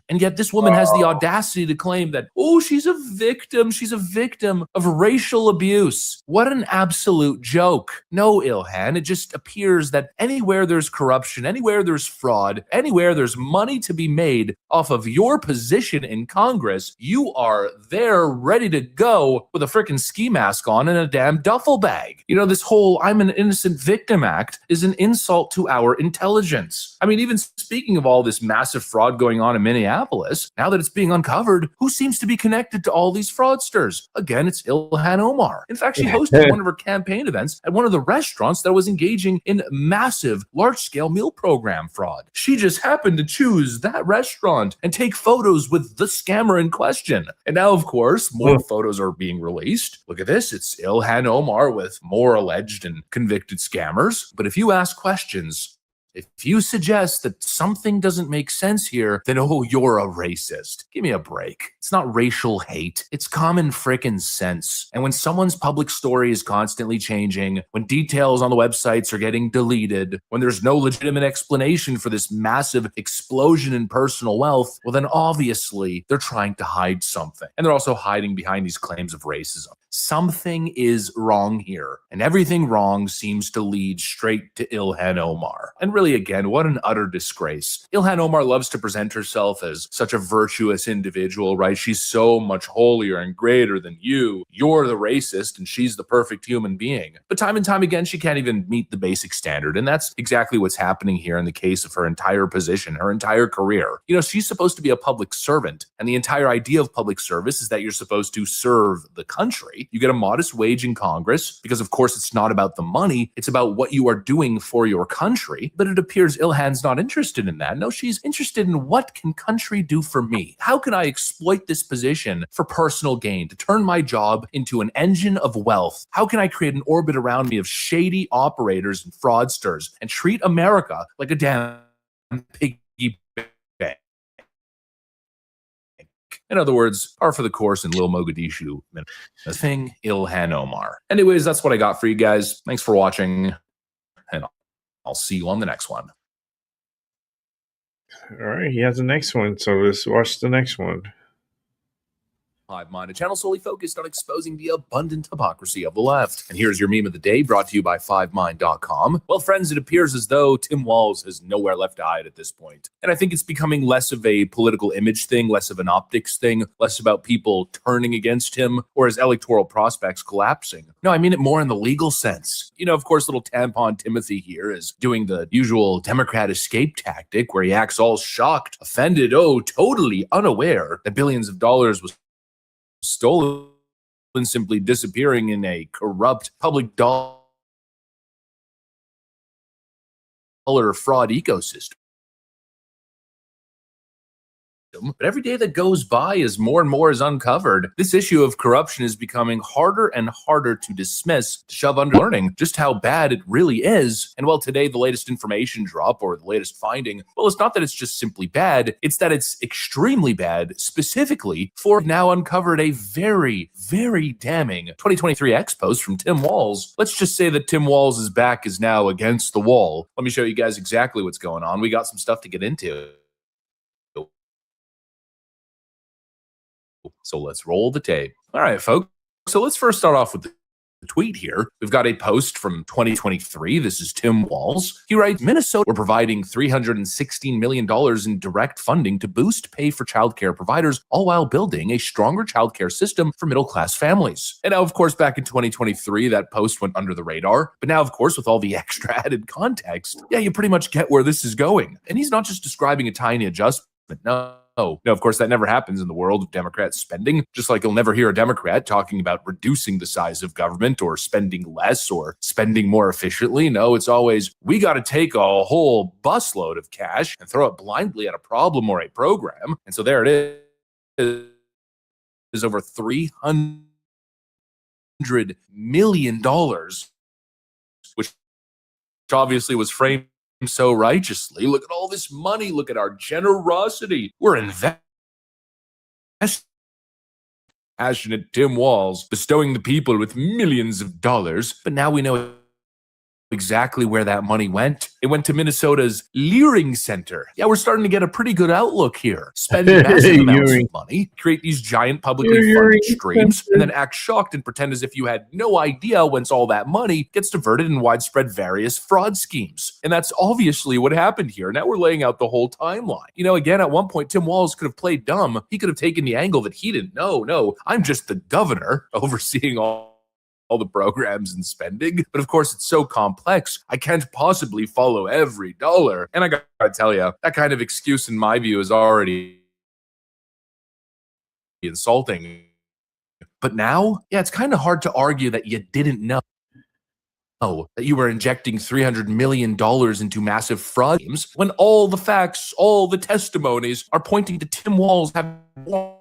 And yet this woman has the audacity to claim that, oh, she's a victim. She's a victim of racial abuse. What an absolute joke. No, Ilhan, it just appears that anywhere there's corruption, anywhere there's fraud, anywhere there's money to be made off of your position in Congress, you are there ready to go with a freaking ski mask on and a damn duffel bag. You know, this whole I'm an innocent victim act is an insult to our intelligence. I mean, even speaking of all this massive fraud going on in Minneapolis, now that it's being uncovered, who seems to be connected to all these fraudsters? Again, it's Ilhan Omar. In fact, she hosted one of her campaign events at one of the restaurants that was engaging in massive, large-scale meal program fraud. She just happened to choose that restaurant and take photos with the scammer in question. And now, of course, more photos are being released. Look at this. It's Ilhan Omar with more alleged and convicted scammers. But if you ask questions, if you suggest that something doesn't make sense here, then, oh, you're a racist. Give me a break. It's not racial hate. It's common frickin' sense. And when someone's public story is constantly changing, when details on the websites are getting deleted, when there's no legitimate explanation for this massive explosion in personal wealth, well, then obviously they're trying to hide something. And they're also hiding behind these claims of racism. Something is wrong here, and everything wrong seems to lead straight to Ilhan Omar. And really, again, what an utter disgrace. Ilhan Omar loves to present herself as such a virtuous individual, right? She's so much holier and greater than you. You're the racist, and she's the perfect human being. But time and time again, she can't even meet the basic standard, and that's exactly what's happening here in the case of her entire position, her entire career. You know, she's supposed to be a public servant, and the entire idea of public service is that you're supposed to serve the country. country. You get a modest wage in Congress because, of course, it's not about the money. It's about what you are doing for your country. But it appears Ilhan's not interested in that. No, she's interested in what can country do for me? How can I exploit this position for personal gain, to turn my job into an engine of wealth? How can I create an orbit around me of shady operators and fraudsters and treat America like a damn piggy bank? In other words, par for the course in Lil Mogadishu, the thing, Ilhan Omar. Anyways, that's what I got for you guys. Thanks for watching, and I'll see you on the next one. All right, he has the next one, so let's watch the next one. HiveMind, a channel solely focused on exposing the abundant hypocrisy of the left. And here's your meme of the day, brought to you by 5mind.com. Well, friends, it appears as though Tim Walz has nowhere left to hide at this point. And I think it's becoming less of a political image thing, less of an optics thing, less about people turning against him or his electoral prospects collapsing. No, I mean it more in the legal sense. You know, of course, little tampon Timothy here is doing the usual Democrat escape tactic where he acts all shocked, offended, totally unaware that billions of dollars was stolen, simply disappearing in a corrupt public dollar fraud ecosystem. But every day that goes by, as more and more is uncovered, this issue of corruption is becoming harder and harder to dismiss, to shove under learning just how bad it really is. And well, today, the latest information drop or the latest finding, well, it's not that it's just simply bad, it's that it's extremely bad, specifically for now uncovered a very, very damning 2023 X post from Tim Walz. Let's just say that Tim Walz's back is now against the wall. Let me show you guys exactly what's going on. We got some stuff to get into. So let's roll the tape. All right, folks. So let's first start off with the tweet here. We've got a post from 2023. This is Tim Walz. He writes, Minnesota, we're providing $316 million in direct funding to boost pay for childcare providers, all while building a stronger childcare system for middle-class families. And now, of course, back in 2023, that post went under the radar. But now, of course, with all the extra added context, yeah, you pretty much get where this is going. And he's not just describing a tiny adjustment. No, of course, that never happens in the world of Democrat spending, just like you'll never hear a Democrat talking about reducing the size of government or spending less or spending more efficiently. No, it's always, we got to take a whole busload of cash and throw it blindly at a problem or a program. And so there it is over $300 million, which obviously was framed so righteously. Look at all this money. Look at our generosity. We're investing. Passionate Tim Walz bestowing the people with millions of dollars. But now we know exactly where that money went. It went to Minnesota's Leering Center. Yeah, we're starting to get a pretty good outlook here. Spend massive amounts of money, create these giant publicly funded streams, and then act shocked and pretend as if you had no idea whence all that money gets diverted in widespread various fraud schemes. And that's obviously what happened here. Now we're laying out the whole timeline. You know, again, at one point, Tim Walz could have played dumb. He could have taken the angle that he didn't know. No, I'm just the governor overseeing all the programs and spending. But of course, it's so complex, I can't possibly follow every dollar. And I gotta tell you, that kind of excuse, in my view, is already insulting. But now, yeah, it's kind of hard to argue that you didn't know that you were injecting $300 million into massive fraud schemes when all the facts, all the testimonies are pointing to Tim Walz having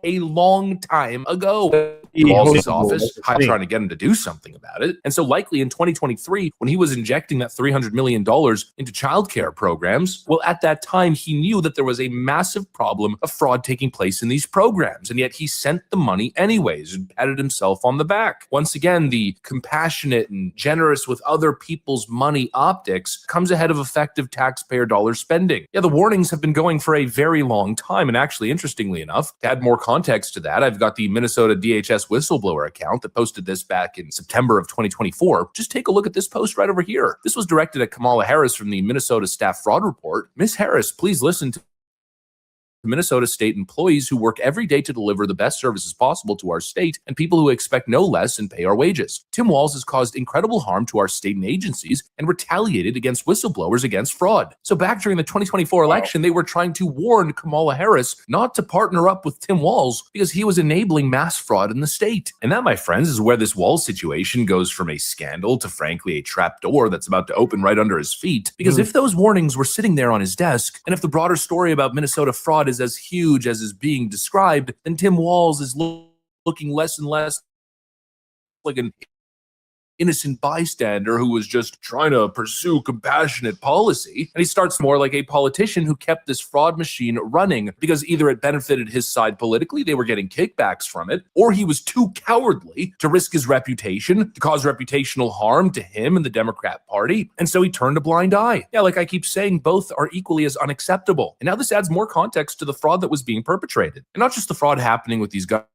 a long time ago. Walz's office, trying to get him to do something about it. And so likely in 2023, when he was injecting that $300 million into childcare programs, well, at that time, he knew that there was a massive problem of fraud taking place in these programs. And yet he sent the money anyways and patted himself on the back. Once again, the compassionate and generous with other people's money optics comes ahead of effective taxpayer dollar spending. Yeah, the warnings have been going for a very long time. And actually, interestingly enough, to add more context to that, I've got the Minnesota DHS whistleblower account that posted this back in September of 2024. Just take a look at this post right over here. This was directed at Kamala Harris from the Minnesota Staff Fraud Report. Miss Harris, please listen to Minnesota state employees who work every day to deliver the best services possible to our state and people who expect no less and pay our wages. Tim Walz has caused incredible harm to our state and agencies and retaliated against whistleblowers against fraud. So back during the 2024 election, they were trying to warn Kamala Harris not to partner up with Tim Walz because he was enabling mass fraud in the state. And that, my friends, is where this Walz situation goes from a scandal to, frankly, a trapdoor that's about to open right under his feet. Because if those warnings were sitting there on his desk, and if the broader story about Minnesota fraud is as huge as is being described, then Tim Walz is looking less and less like an innocent bystander who was just trying to pursue compassionate policy. And he starts more like a politician who kept this fraud machine running because either it benefited his side politically, they were getting kickbacks from it, or he was too cowardly to risk his reputation, to cause reputational harm to him and the Democrat Party. And so he turned a blind eye. Yeah, like I keep saying, both are equally as unacceptable. And now this adds more context to the fraud that was being perpetrated. And not just the fraud happening with these government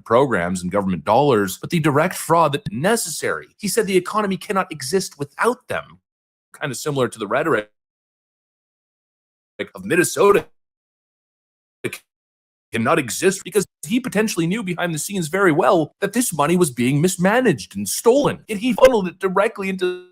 programs and government dollars, but the direct fraud that's necessary. He said the economy cannot exist without them. Kind of similar to the rhetoric of Minnesota cannot exist because he potentially knew behind the scenes very well that this money was being mismanaged and stolen. And he funneled it directly into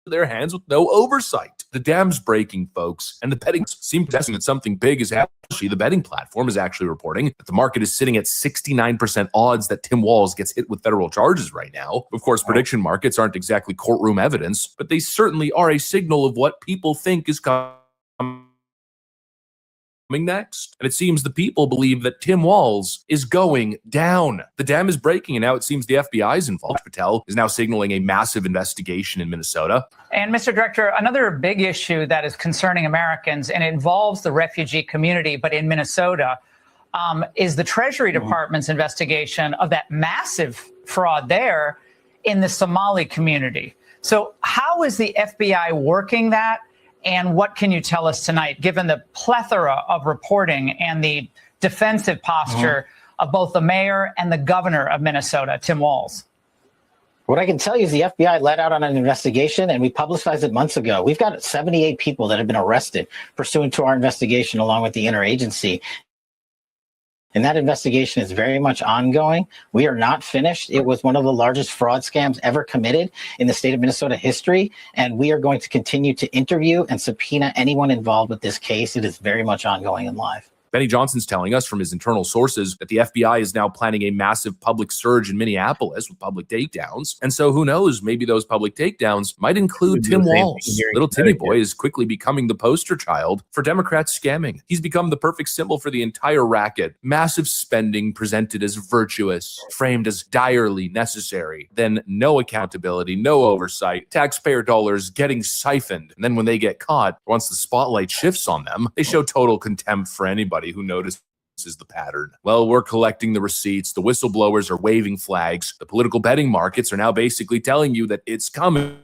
their hands with no oversight. The dam's breaking, folks, and the betting seem guessing that something big is happening. The betting platform is actually reporting that the market is sitting at 69% odds that Tim Walz gets hit with federal charges right now. Of course, prediction markets aren't exactly courtroom evidence, but they certainly are a signal of what people think is coming next. And it seems the people believe that Tim Walz is going down. The dam is breaking, and now it seems the FBI is involved. Patel is now signaling a massive investigation in Minnesota. And Mr. Director, another big issue that is concerning Americans, and it involves the refugee community, but in Minnesota, is the Treasury Department's investigation of that massive fraud there in the Somali community. So how is the FBI working that? And what can you tell us tonight, given the plethora of reporting and the defensive posture of both the mayor and the governor of Minnesota, Tim Walz? What I can tell you is the FBI let out on an investigation, and we publicized it months ago. We've got 78 people that have been arrested pursuant to our investigation, along with the interagency. And that investigation is very much ongoing. We are not finished. It was one of the largest fraud scams ever committed in the state of Minnesota history. And we are going to continue to interview and subpoena anyone involved with this case. It is very much ongoing and live. Benny Johnson's telling us from his internal sources that the FBI is now planning a massive public surge in Minneapolis with public takedowns. And so who knows, maybe those public takedowns might include Tim Walz. Little Timmy Boy is quickly becoming the poster child for Democrats scamming. He's become the perfect symbol for the entire racket. Massive spending presented as virtuous, framed as direly necessary. Then no accountability, no oversight, taxpayer dollars getting siphoned. And then when they get caught, once the spotlight shifts on them, they show total contempt for anybody who notices the pattern. Well, we're collecting the receipts. The whistleblowers are waving flags. The political betting markets are now basically telling you that it's coming.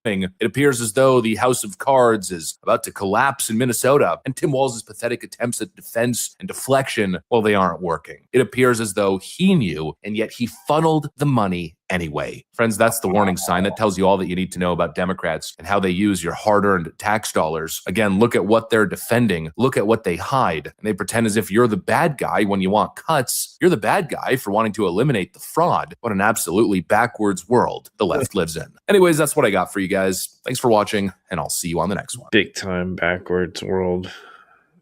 It appears as though the house of cards is about to collapse in Minnesota, and Tim Walz's pathetic attempts at defense and deflection, well, they aren't working. It appears as though he knew, and yet he funneled the money anyway. Friends, that's the warning sign that tells you all that you need to know about Democrats and how they use your hard-earned tax dollars. Again, look at what they're defending. Look at what they hide. And they pretend as if you're the bad guy when you want cuts. You're the bad guy for wanting to eliminate the fraud. What an absolutely backwards world the left lives in. Anyways, that's what I got for you guys. Thanks for watching, and I'll see you on the next one. Big time backwards world.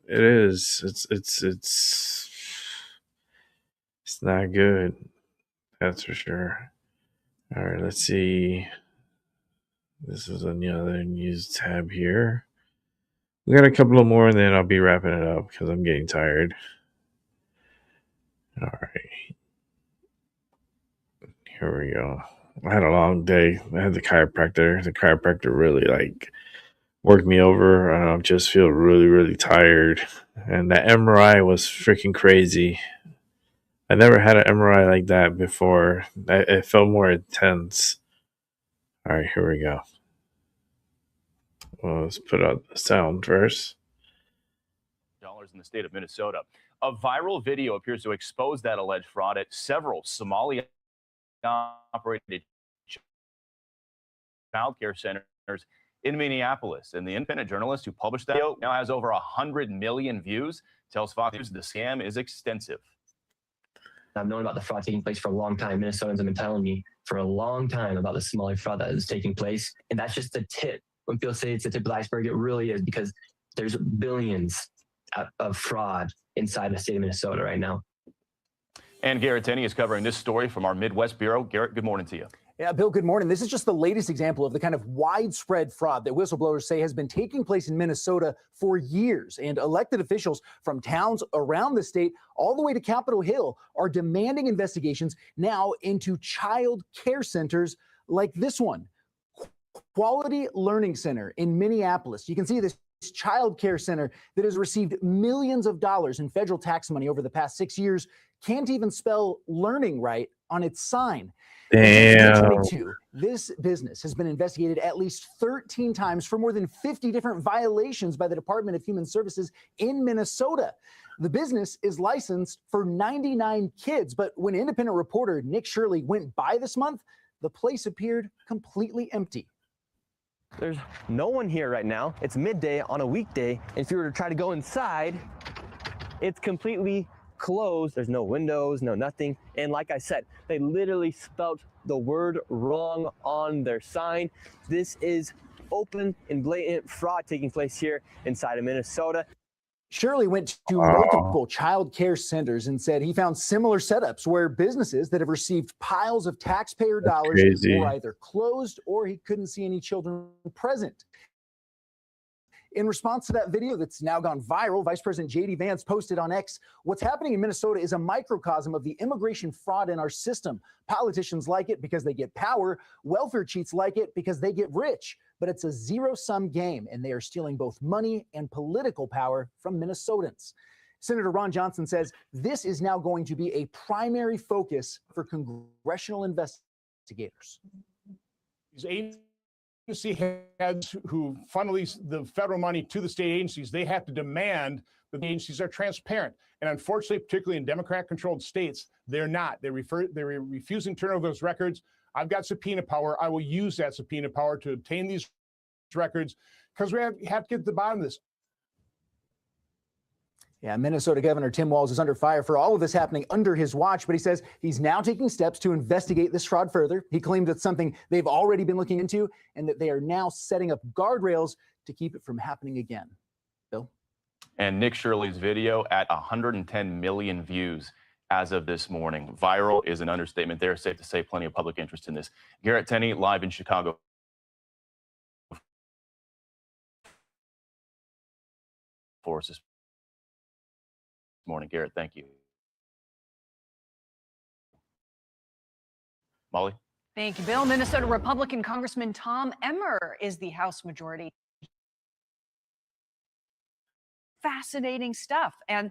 It is. It's not good. That's for sure. All right, let's see. This is another news tab here. We got a couple of more, and then I'll be wrapping it up because I'm getting tired. All right. Here we go. I had a long day. I had the chiropractor. The chiropractor really worked me over. I just feel really, really tired. And that MRI was freaking crazy. I never had an MRI like that before. It felt more intense. All right, here we go. Well, let's put out the sound first. Dollars in the state of Minnesota. A viral video appears to expose that alleged fraud at several Somali-operated child care centers in Minneapolis. And the independent journalist who published that video now has over 100 million views, tells Fox News the scam is extensive. I've known about the fraud taking place for a long time. Minnesotans have been telling me for a long time about the smaller fraud that is taking place. And that's just the tip. When people say it's the tip of the iceberg, it really is, because there's billions of fraud inside the state of Minnesota right now. And Garrett Tenney is covering this story from our Midwest Bureau. Garrett, good morning to you. Yeah, Bill, good morning. This is just the latest example of the kind of widespread fraud that whistleblowers say has been taking place in Minnesota for years. And elected officials from towns around the state all the way to Capitol Hill are demanding investigations now into child care centers like this one. Quality Learning Center in Minneapolis. You can see this child care center that has received millions of dollars in federal tax money over the past 6 years can't even spell learning right on its sign. Damn. In 2022, this business has been investigated at least 13 times for more than 50 different violations by the Department of Human Services in Minnesota. The business is licensed for 99 kids, but when independent reporter Nick Shirley went by this month, the place appeared completely empty. There's no one here right now. It's midday on a weekday. And if you were to try to go inside, it's completely closed. There's no windows, no nothing. And like I said, they literally spelled the word wrong on their sign. This is open and blatant fraud taking place here inside of Minnesota. Shirley went to multiple child care centers and said he found similar setups where businesses that have received piles of taxpayer dollars were either closed or he couldn't see any children present. In response to that video that's now gone viral, Vice President J.D. Vance posted on X, "What's happening in Minnesota is a microcosm of the immigration fraud in our system. Politicians like it because they get power. Welfare cheats like it because they get rich. But it's a zero-sum game, and they are stealing both money and political power from Minnesotans." Senator Ron Johnson says this is now going to be a primary focus for congressional investigators. These agency heads who funnel the federal money to the state agencies, they have to demand that the agencies are transparent. And unfortunately, particularly in Democrat-controlled states, they're not. They're refusing to turn over those records. I've got subpoena power. I will use that subpoena power to obtain these records because we have to get to the bottom of this. Yeah, Minnesota Governor Tim Walz is under fire for all of this happening under his watch, but he says he's now taking steps to investigate this fraud further. He claimed it's something they've already been looking into and that they are now setting up guardrails to keep it from happening again. Bill? And Nick Shirley's video at 110 million views as of this morning. Viral is an understatement there. Safe to say plenty of public interest in this. Garrett Tenney live in Chicago. For us this morning. Garrett, thank you. Molly? Thank you, Bill. Minnesota Republican Congressman Tom Emmer is the House Majority. Fascinating stuff. And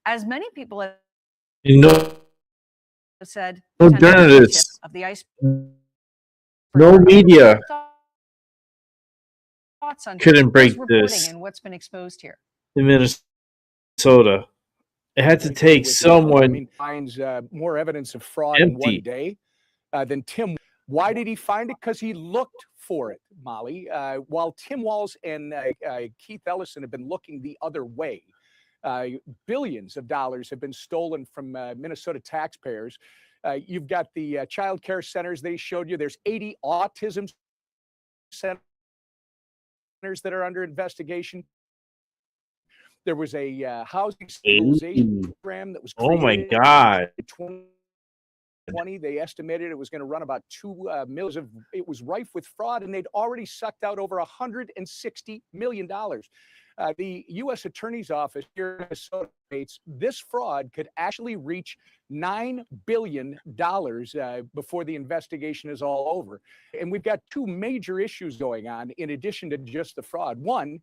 as many people have said, no journalists, of the ice. no media Thoughts on couldn't break this and what's been exposed here in Minnesota. It had to take someone finds more evidence of fraud in one day than Tim. Why did he find it? Because he looked for it, Molly. While Tim Walz and Keith Ellison have been looking the other way. Billions of dollars have been stolen from Minnesota taxpayers. You've got the child care centers they showed you. There's 80 autism centers that are under investigation. There was a housing stabilization program that was created. Oh my God. In 2020, they estimated it was going to run about $2 million. It was rife with fraud, and they'd already sucked out over $160 million. The U.S. Attorney's Office here in Minnesota states this fraud could actually reach $9 billion before the investigation is all over. And we've got two major issues going on in addition to just the fraud. One,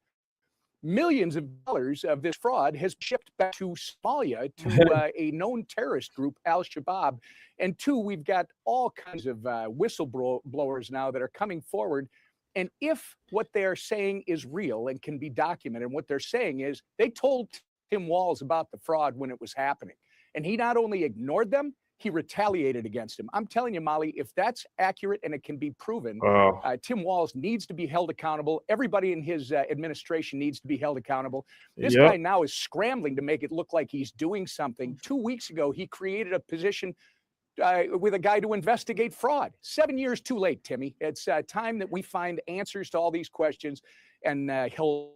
millions of dollars of this fraud has shipped back to Somalia to a known terrorist group, Al-Shabaab. And two, we've got all kinds of whistleblowers now that are coming forward. And if what they are saying is real and can be documented, and what they're saying is they told Tim Walz about the fraud when it was happening. And he not only ignored them, he retaliated against him. I'm telling you, Molly, if that's accurate and it can be proven, Tim Walz needs to be held accountable. Everybody in his administration needs to be held accountable. This guy now is scrambling to make it look like he's doing something. 2 weeks ago, he created a position with a guy to investigate fraud. 7 years too late, Timmy. It's time that we find answers to all these questions and hold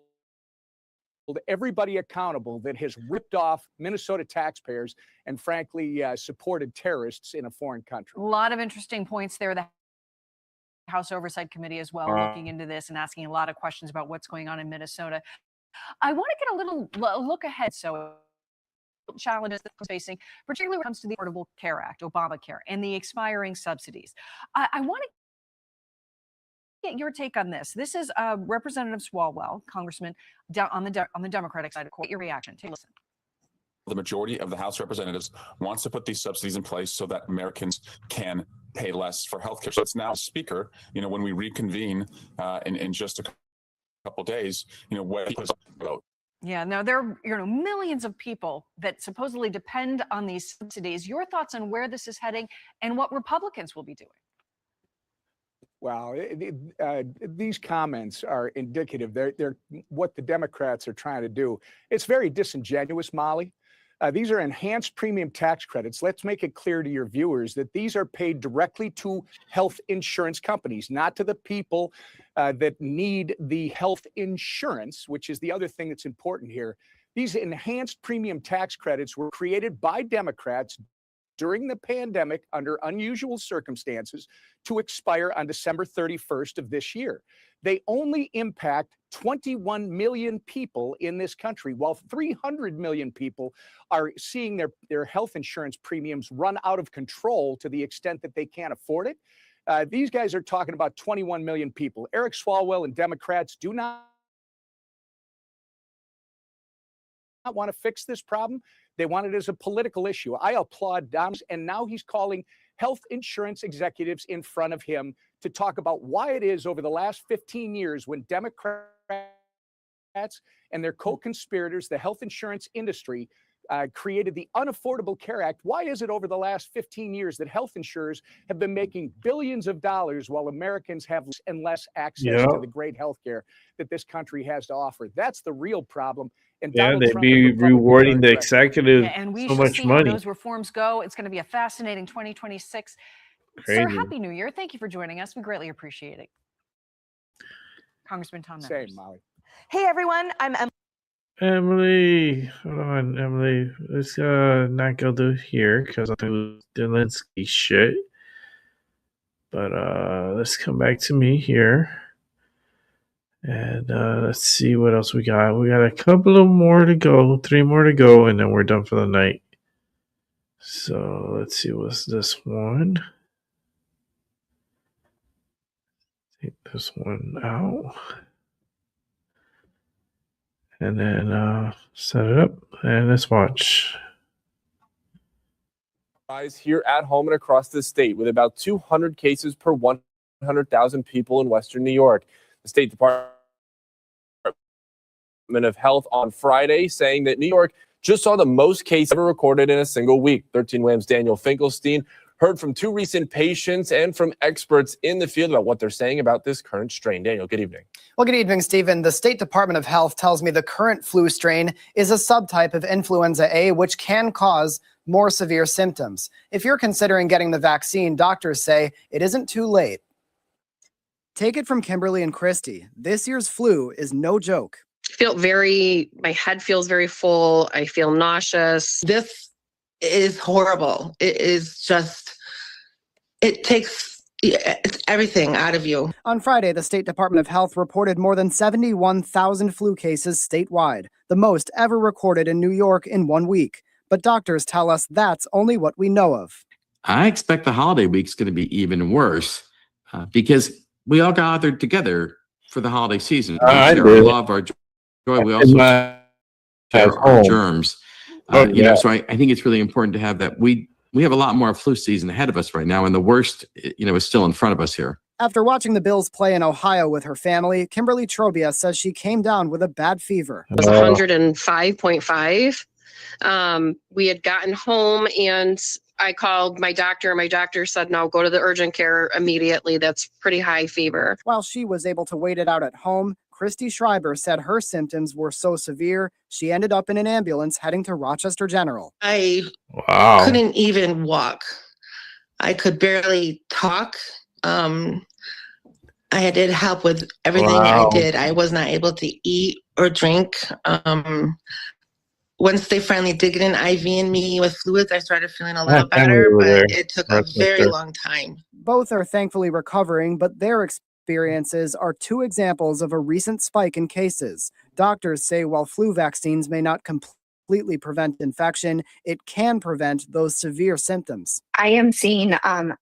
everybody accountable that has ripped off Minnesota taxpayers and, frankly, supported terrorists in a foreign country. A lot of interesting points there. The House Oversight Committee as well looking into this and asking a lot of questions about what's going on in Minnesota. I want to get a little look ahead. So challenges that we're facing, particularly when it comes to the Affordable Care Act, Obamacare, and the expiring subsidies. I want to get your take on this. This is Representative Swalwell, Congressman on the Democratic side. Quote your reaction. Take a listen. The majority of the House Representatives wants to put these subsidies in place so that Americans can pay less for healthcare. So it's now, Speaker, when we reconvene in just a couple days, where people vote. Yeah, no, there are millions of people that supposedly depend on these subsidies. Your thoughts on where this is heading and what Republicans will be doing? Wow, these comments are indicative. They're what the Democrats are trying to do. It's very disingenuous, Molly. These are enhanced premium tax credits. Let's make it clear to your viewers that these are paid directly to health insurance companies, not to the people that need the health insurance, which is the other thing that's important here. These enhanced premium tax credits were created by Democrats during the pandemic under unusual circumstances to expire on December 31st of this year. They only impact 21 million people in this country, while 300 million people are seeing their health insurance premiums run out of control to the extent that they can't afford it. These guys are talking about 21 million people. Eric Swalwell and Democrats do not want to fix this problem. They want it as a political issue. I applaud Dom's, and now he's calling health insurance executives in front of him to talk about why it is over the last 15 years when Democrats and their co-conspirators, the health insurance industry, created the Unaffordable Care Act. Why is it over the last 15 years that health insurers have been making billions of dollars while Americans have less and less access to the great health care that this country has to offer? That's the real problem. And they'd be rewarding the executive and we so shall much see money. how those reforms go. It's going to be a fascinating 2026. Crazy. Sir, Happy New Year. Thank you for joining us. We greatly appreciate it. Congressman Tom Nevers. Same, Molly. Hey, everyone. I'm Emily, hold on, Emily. Let's not go to here because I'll do Zelensky shit. But let's come back to me here. And let's see what else we got. We got a couple of more to go, 3 more to go, and then we're done for the night. So let's see, what's this one? Take this one out. And then set it up, and let's watch. Here at home and across the state, with about 200 cases per 100,000 people in Western New York. The State Department of Health on Friday saying that New York just saw the most cases ever recorded in a single week. 13 Wham's Daniel Finkelstein heard from 2 recent patients and from experts in the field about what they're saying about this current strain. Daniel, good evening. Well, good evening, Stephen. The State Department of Health tells me the current flu strain is a subtype of influenza A, which can cause more severe symptoms. If you're considering getting the vaccine, doctors say it isn't too late. Take it from Kimberly and Christy. This year's flu is no joke. My head feels very full. I feel nauseous. This is horrible. It is just, it takes everything out of you. On Friday, the State Department of Health reported more than 71,000 flu cases statewide, the most ever recorded in New York in 1 week. But doctors tell us that's only what we know of. I expect the holiday week's going to be even worse because we all gathered together for the holiday season. We share our love, our joy. We also share our germs. So I think it's really important to have that. We have a lot more flu season ahead of us right now, and the worst, is still in front of us here. After watching the Bills play in Ohio with her family, Kimberly Trobia says she came down with a bad fever. It was 105.5. We had gotten home and I called my doctor. My doctor said, no, go to the urgent care immediately. That's pretty high fever. While she was able to wait it out at home, Christy Schreiber said her symptoms were so severe, she ended up in an ambulance heading to Rochester General. I Wow. couldn't even walk. I could barely talk. I did help with everything I did. I was not able to eat or drink. Once they finally did get an IV in me with fluids, I started feeling a little better, but it took a very long time. Both are thankfully recovering, but their experiences are two examples of a recent spike in cases. Doctors say while flu vaccines may not completely prevent infection, it can prevent those severe symptoms. I am seeing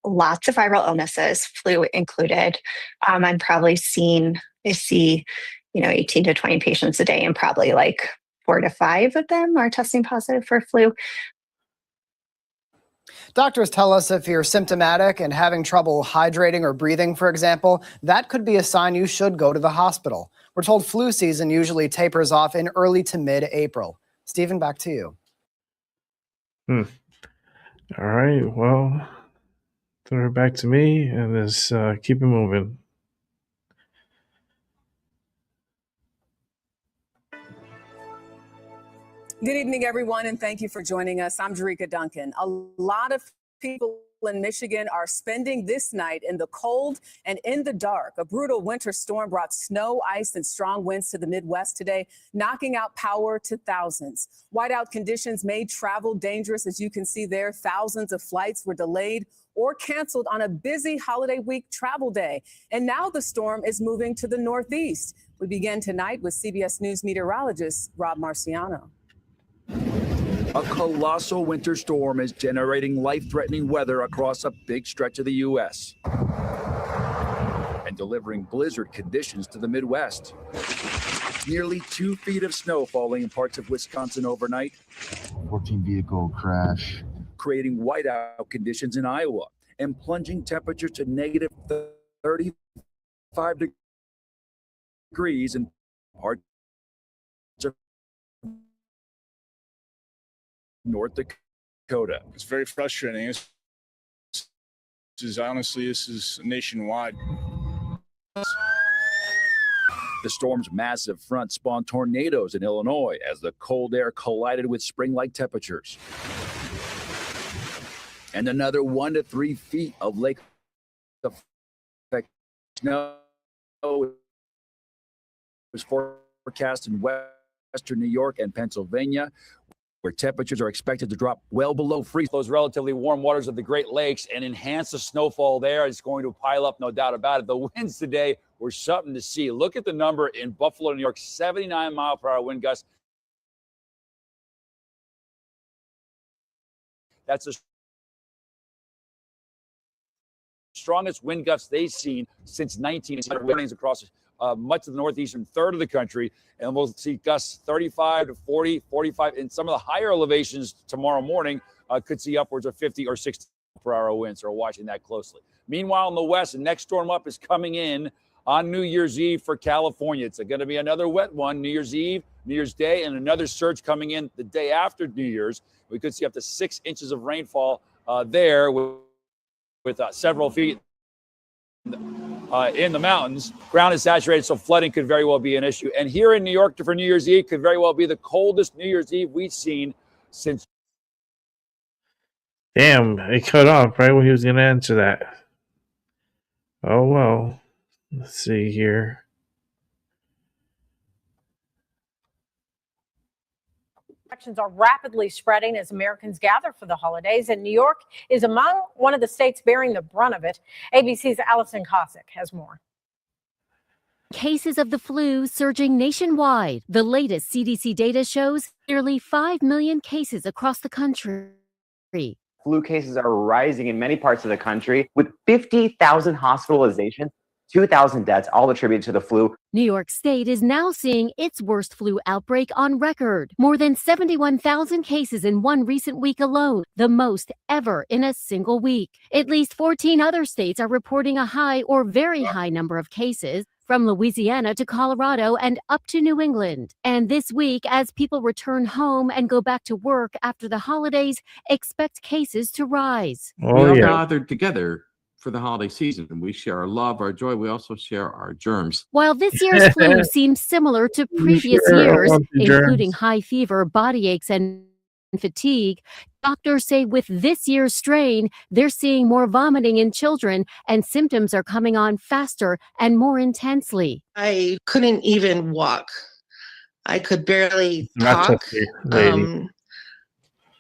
lots of viral illnesses, flu included. I'm probably see 18 to 20 patients a day, and probably like 4 to 5 of them are testing positive for flu. Doctors tell us if you're symptomatic and having trouble hydrating or breathing, for example, that could be a sign you should go to the hospital. We're told flu season usually tapers off in early to mid-April. Stephen, back to you. All right. Well, throw it back to me and let's keep it moving. Good evening, everyone, and thank you for joining us. I'm Jerika Duncan. A lot of people in Michigan are spending this night in the cold and in the dark. A brutal winter storm brought snow, ice, and strong winds to the Midwest today, knocking out power to thousands. Whiteout conditions made travel dangerous. As you can see there, thousands of flights were delayed or canceled on a busy holiday week travel day. And now the storm is moving to the Northeast. We begin tonight with CBS News meteorologist Rob Marciano. A colossal winter storm is generating life-threatening weather across a big stretch of the U.S. and delivering blizzard conditions to the Midwest. Nearly 2 feet of snow falling in parts of Wisconsin overnight. 14-vehicle crash. Creating whiteout conditions in Iowa and plunging temperatures to negative 35 degrees in parts of North Dakota. It's very frustrating. This is nationwide. The storm's massive front spawned tornadoes in Illinois as the cold air collided with spring-like temperatures. And another 1 to 3 feet of lake effect snow was forecast in western New York and Pennsylvania, where temperatures are expected to drop well below freezing. Those relatively warm waters of the Great Lakes and enhance the snowfall there. It's going to pile up, no doubt about it. The winds today were something to see. Look at the number in Buffalo, New York, 79-mile-per-hour wind gusts. That's the strongest wind gusts they've seen since 1980. Warnings across much of the northeastern third of the country, and we'll see gusts 35 to 40, 45, and some of the higher elevations tomorrow morning could see upwards of 50 or 60 per hour winds. So we're watching that closely. Meanwhile, in the west, the next storm up is coming in on New Year's Eve for California. It's going to be another wet one, New Year's Eve, New Year's Day, and another surge coming in the day after New Year's. We could see up to 6 inches of rainfall there with several feet in the mountains. Ground is saturated, so flooding could very well be an issue. And here in New York for New Year's Eve could very well be the coldest New Year's Eve we've seen since. Damn, it cut off right when he was going to answer that. Oh, well. Let's see here. Infections are rapidly spreading as Americans gather for the holidays, and New York is among one of the states bearing the brunt of it. ABC's Allison Cossack has more. Cases of the flu surging nationwide. The latest CDC data shows nearly 5 million cases across the country. Flu cases are rising in many parts of the country, with 50,000 hospitalizations, 2,000 deaths, all attributed to the flu. New York State is now seeing its worst flu outbreak on record. More than 71,000 cases in one recent week alone, the most ever in a single week. At least 14 other states are reporting a high or very high number of cases. from Louisiana to Colorado and up to New England. And this week, as people return home and go back to work after the holidays, expect cases to rise. We all gathered together for the holiday season, and we share our love, our joy. We also share our germs. While this year's flu seems similar to previous years, including high fever, body aches, and fatigue, doctors say with this year's strain, they're seeing more vomiting in children and symptoms are coming on faster and more intensely. I couldn't even walk. I could barely talk.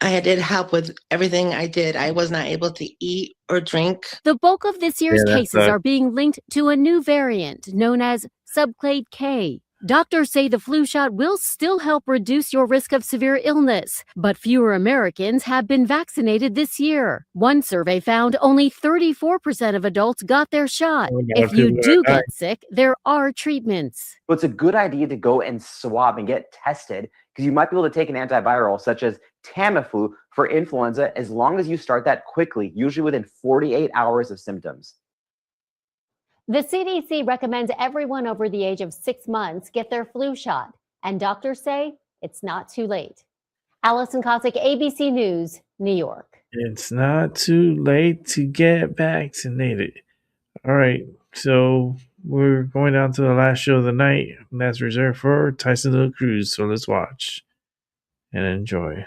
I did help with everything I did. I was not able to eat or drink. The bulk of this year's cases are being linked to a new variant known as subclade K. Doctors say the flu shot will still help reduce your risk of severe illness, but fewer Americans have been vaccinated this year. One survey found only 34% of adults got their shot. If you do get sick, there are treatments. So it's a good idea to go and swab and get tested because you might be able to take an antiviral such as Tamiflu for influenza as long as you start that quickly, usually within 48 hours of symptoms. The CDC recommends everyone over the age of 6 months get their flu shot, and doctors say it's not too late. Allison Cossack, ABC News, New York. It's not too late to get vaccinated. All right, so we're going down to the last show of the night, and that's reserved for Tyson De La Cruz. So let's watch and enjoy.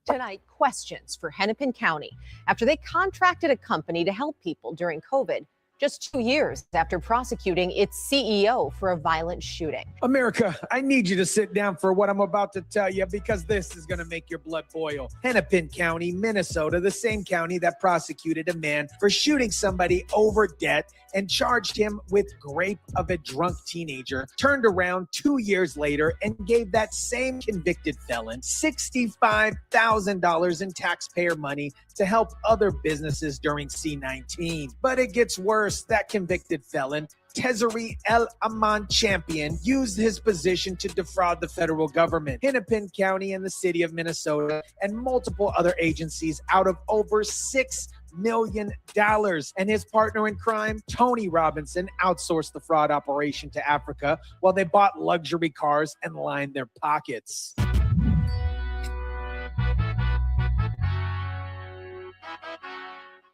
Tonight, questions for Hennepin County after they contracted a company to help people during COVID. Just 2 years after prosecuting its CEO for a violent shooting. America, I need you to sit down for what I'm about to tell you because this is going to make your blood boil. Hennepin County, Minnesota, the same county that prosecuted a man for shooting somebody over debt and charged him with rape of a drunk teenager, turned around 2 years later and gave that same convicted felon $65,000 in taxpayer money to help other businesses during C-19. But it gets worse. That convicted felon, Tezzeri El Aman Champion, used his position to defraud the federal government, Hennepin County and the city of Minnesota, and multiple other agencies out of over $6 million. And his partner in crime, Tony Robinson, outsourced the fraud operation to Africa while they bought luxury cars and lined their pockets.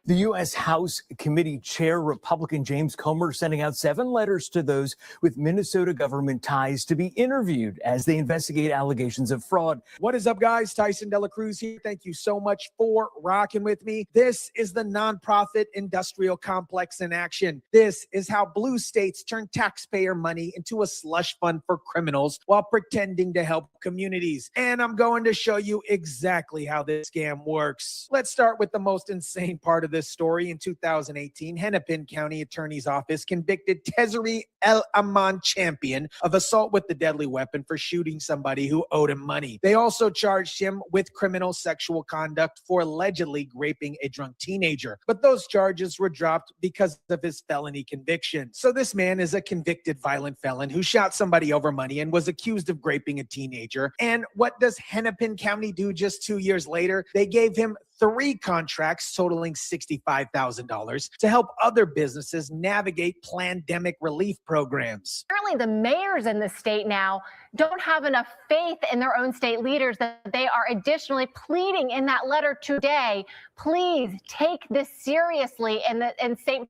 The U.S. House Committee Chair, Republican James Comer, sending out 7 letters to those with Minnesota government ties to be interviewed as they investigate allegations of fraud. What is up, guys? Tyson De La Cruz here. Thank you so much for rocking with me. This is the nonprofit industrial complex in action. This is how blue states turn taxpayer money into a slush fund for criminals while pretending to help communities. And I'm going to show you exactly how this scam works. Let's start with the most insane part of this story. In 2018, Hennepin County Attorney's Office convicted Tezzeri El Aman Champion of assault with a deadly weapon for shooting somebody who owed him money. They also charged him with criminal sexual conduct for allegedly raping a drunk teenager. But those charges were dropped because of his felony conviction. So this man is a convicted violent felon who shot somebody over money and was accused of raping a teenager. And what does Hennepin County do just 2 years later? They gave him 3 contracts totaling $65,000 to help other businesses navigate pandemic relief programs. Apparently, the mayors in the state now don't have enough faith in their own state leaders that they are additionally pleading in that letter today. Please take this seriously in St.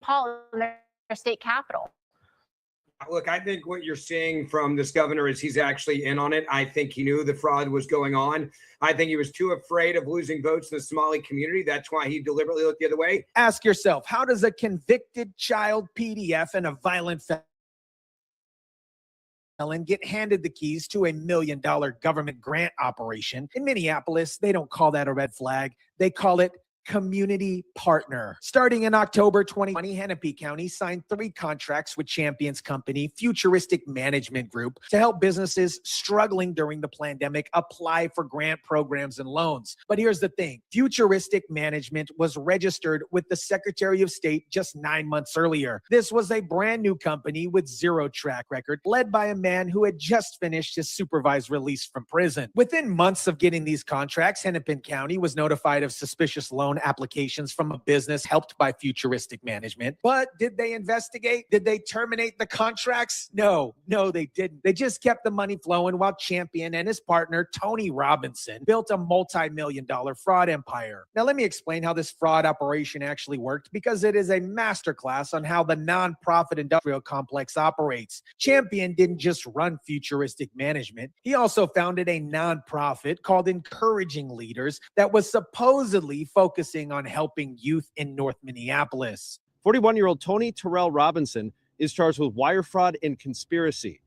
Paul, in their state capital. Look, I think what you're seeing from this governor is he's actually in on it. I think he knew the fraud was going on. I think he was too afraid of losing votes in the Somali community. That's why he deliberately looked the other way. Ask yourself, how does a convicted child PDF and a violent felon get handed the keys to $1 million government grant operation? In Minneapolis, they don't call that a red flag. They call it community partner. Starting in October 2020, Hennepin County signed 3 contracts with Champions Company, Futuristic Management Group, to help businesses struggling during the pandemic apply for grant programs and loans. But here's the thing. Futuristic Management was registered with the Secretary of State just 9 months earlier. This was a brand new company with 0 track record, led by a man who had just finished his supervised release from prison. Within months of getting these contracts, Hennepin County was notified of suspicious loan loan applications from a business helped by futuristic management. But did they investigate? Did they terminate the contracts? No, they didn't. They just kept the money flowing while Champion and his partner, Tony Robinson, built a multi-million-dollar fraud empire. Now, let me explain how this fraud operation actually worked, because it is a masterclass on how the nonprofit industrial complex operates. Champion didn't just run futuristic management. He also founded a nonprofit called Encouraging Leaders that was supposedly focusing on helping youth in North Minneapolis. 41-year-old Tony Terrell Robinson is charged with wire fraud and conspiracy.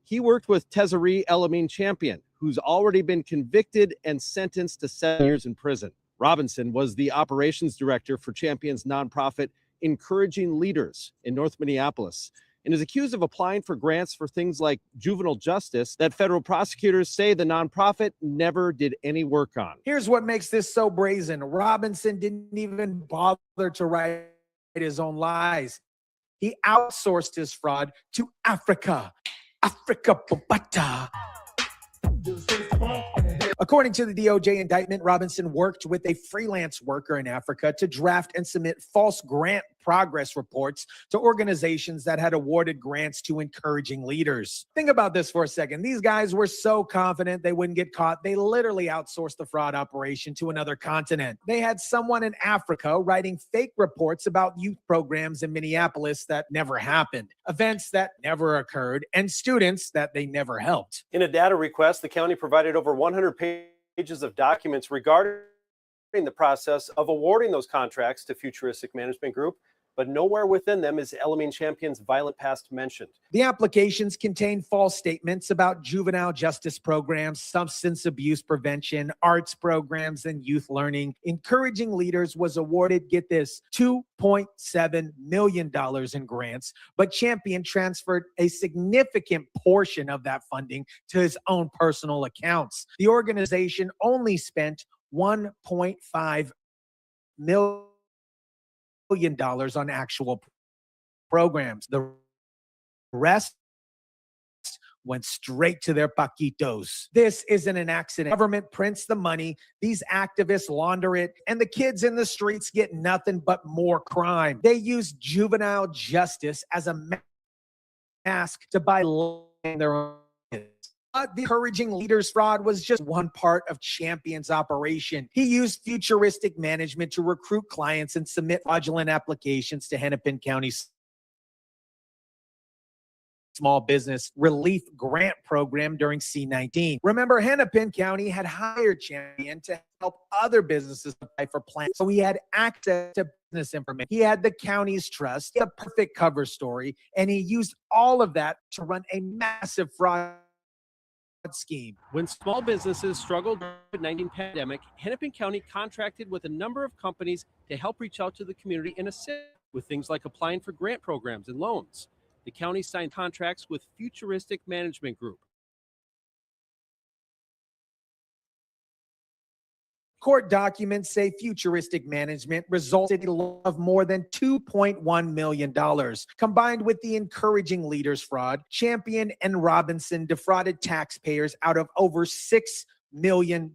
He worked with Tezzari Elamine Champion, who's already been convicted and sentenced to 7 years in prison. Robinson was the operations director for Champion's nonprofit Encouraging Leaders in North Minneapolis, and is accused of applying for grants for things like juvenile justice that federal prosecutors say the nonprofit never did any work on. Here's what makes this so brazen. Robinson didn't even bother to write his own lies. He outsourced his fraud to Africa. Africa Bobata. According to the DOJ indictment, Robinson worked with a freelance worker in Africa to draft and submit false grant progress reports to organizations that had awarded grants to Encouraging Leaders. Think about this for a second. These guys were so confident they wouldn't get caught, they literally outsourced the fraud operation to another continent. They had someone in Africa writing fake reports about youth programs in Minneapolis that never happened, events that never occurred, and students that they never helped. In a data request, the county provided over 100 pages of documents regarding the process of awarding those contracts to Futuristic Management Group, but nowhere within them is Elamine Champion's violent past mentioned. The applications contain false statements about juvenile justice programs, substance abuse prevention, arts programs, and youth learning. Encouraging Leaders was awarded, get this, $2.7 million in grants, but Champion transferred a significant portion of that funding to his own personal accounts. The organization only spent $1.5 million on actual programs. The rest went straight to their paquitos. This isn't an accident. Government prints the money, these activists launder it, and the kids in the streets get nothing but more crime. They use juvenile justice as a mask to buy their own kids. The Encouraging Leaders fraud was just one part of Champion's operation. He used futuristic management to recruit clients and submit fraudulent applications to Hennepin County Small Business Relief Grant Program during C-19. Remember, Hennepin County had hired Champion to help other businesses apply for plans, so he had access to business information. He had the county's trust, he had a perfect cover story, and he used all of that to run a massive fraud scheme. When small businesses struggled during the COVID-19 pandemic, Hennepin County contracted with a number of companies to help reach out to the community and assist with things like applying for grant programs and loans. The county signed contracts with Futuristic Management Group. Court documents say Futuristic Management resulted in a loss of more than $2.1 million. Combined with the Encouraging Leaders fraud, Champion and Robinson defrauded taxpayers out of over $6 million.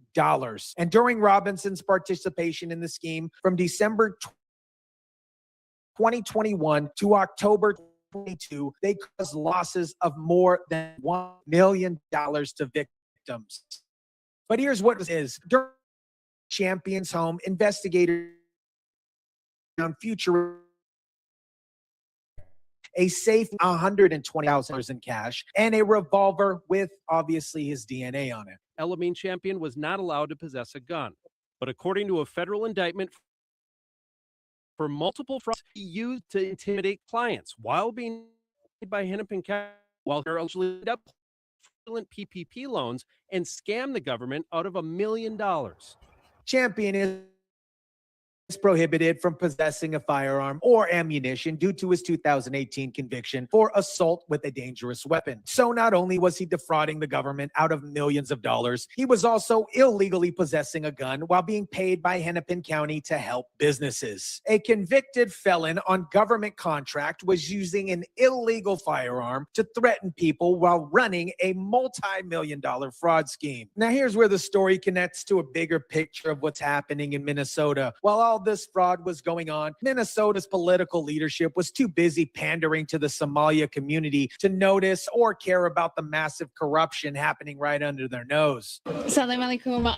And during Robinson's participation in the scheme from December 2021 to October 2022, they caused losses of more than $1 million to victims. But here's what it is. During Champion's home, investigators found a safe, $120,000 in cash, and a revolver with obviously his DNA on it. Elamine Champion was not allowed to possess a gun, but according to a federal indictment for multiple frauds he used to intimidate clients while being paid by Hennepin County, while they're allegedly up PPP loans and scam the government out of $1 million. Champion is is prohibited from possessing a firearm or ammunition due to his 2018 conviction for assault with a dangerous weapon. So not only was he defrauding the government out of millions of dollars, he was also illegally possessing a gun while being paid by Hennepin County to help businesses. A convicted felon on government contract was using an illegal firearm to threaten people while running a multi-million-dollar fraud scheme. Now here's where the story connects to a bigger picture of what's happening in Minnesota. While all this fraud was going on, Minnesota's political leadership was too busy pandering to the Somalia community to notice or care about the massive corruption happening right under their nose. Assalamu alaikum.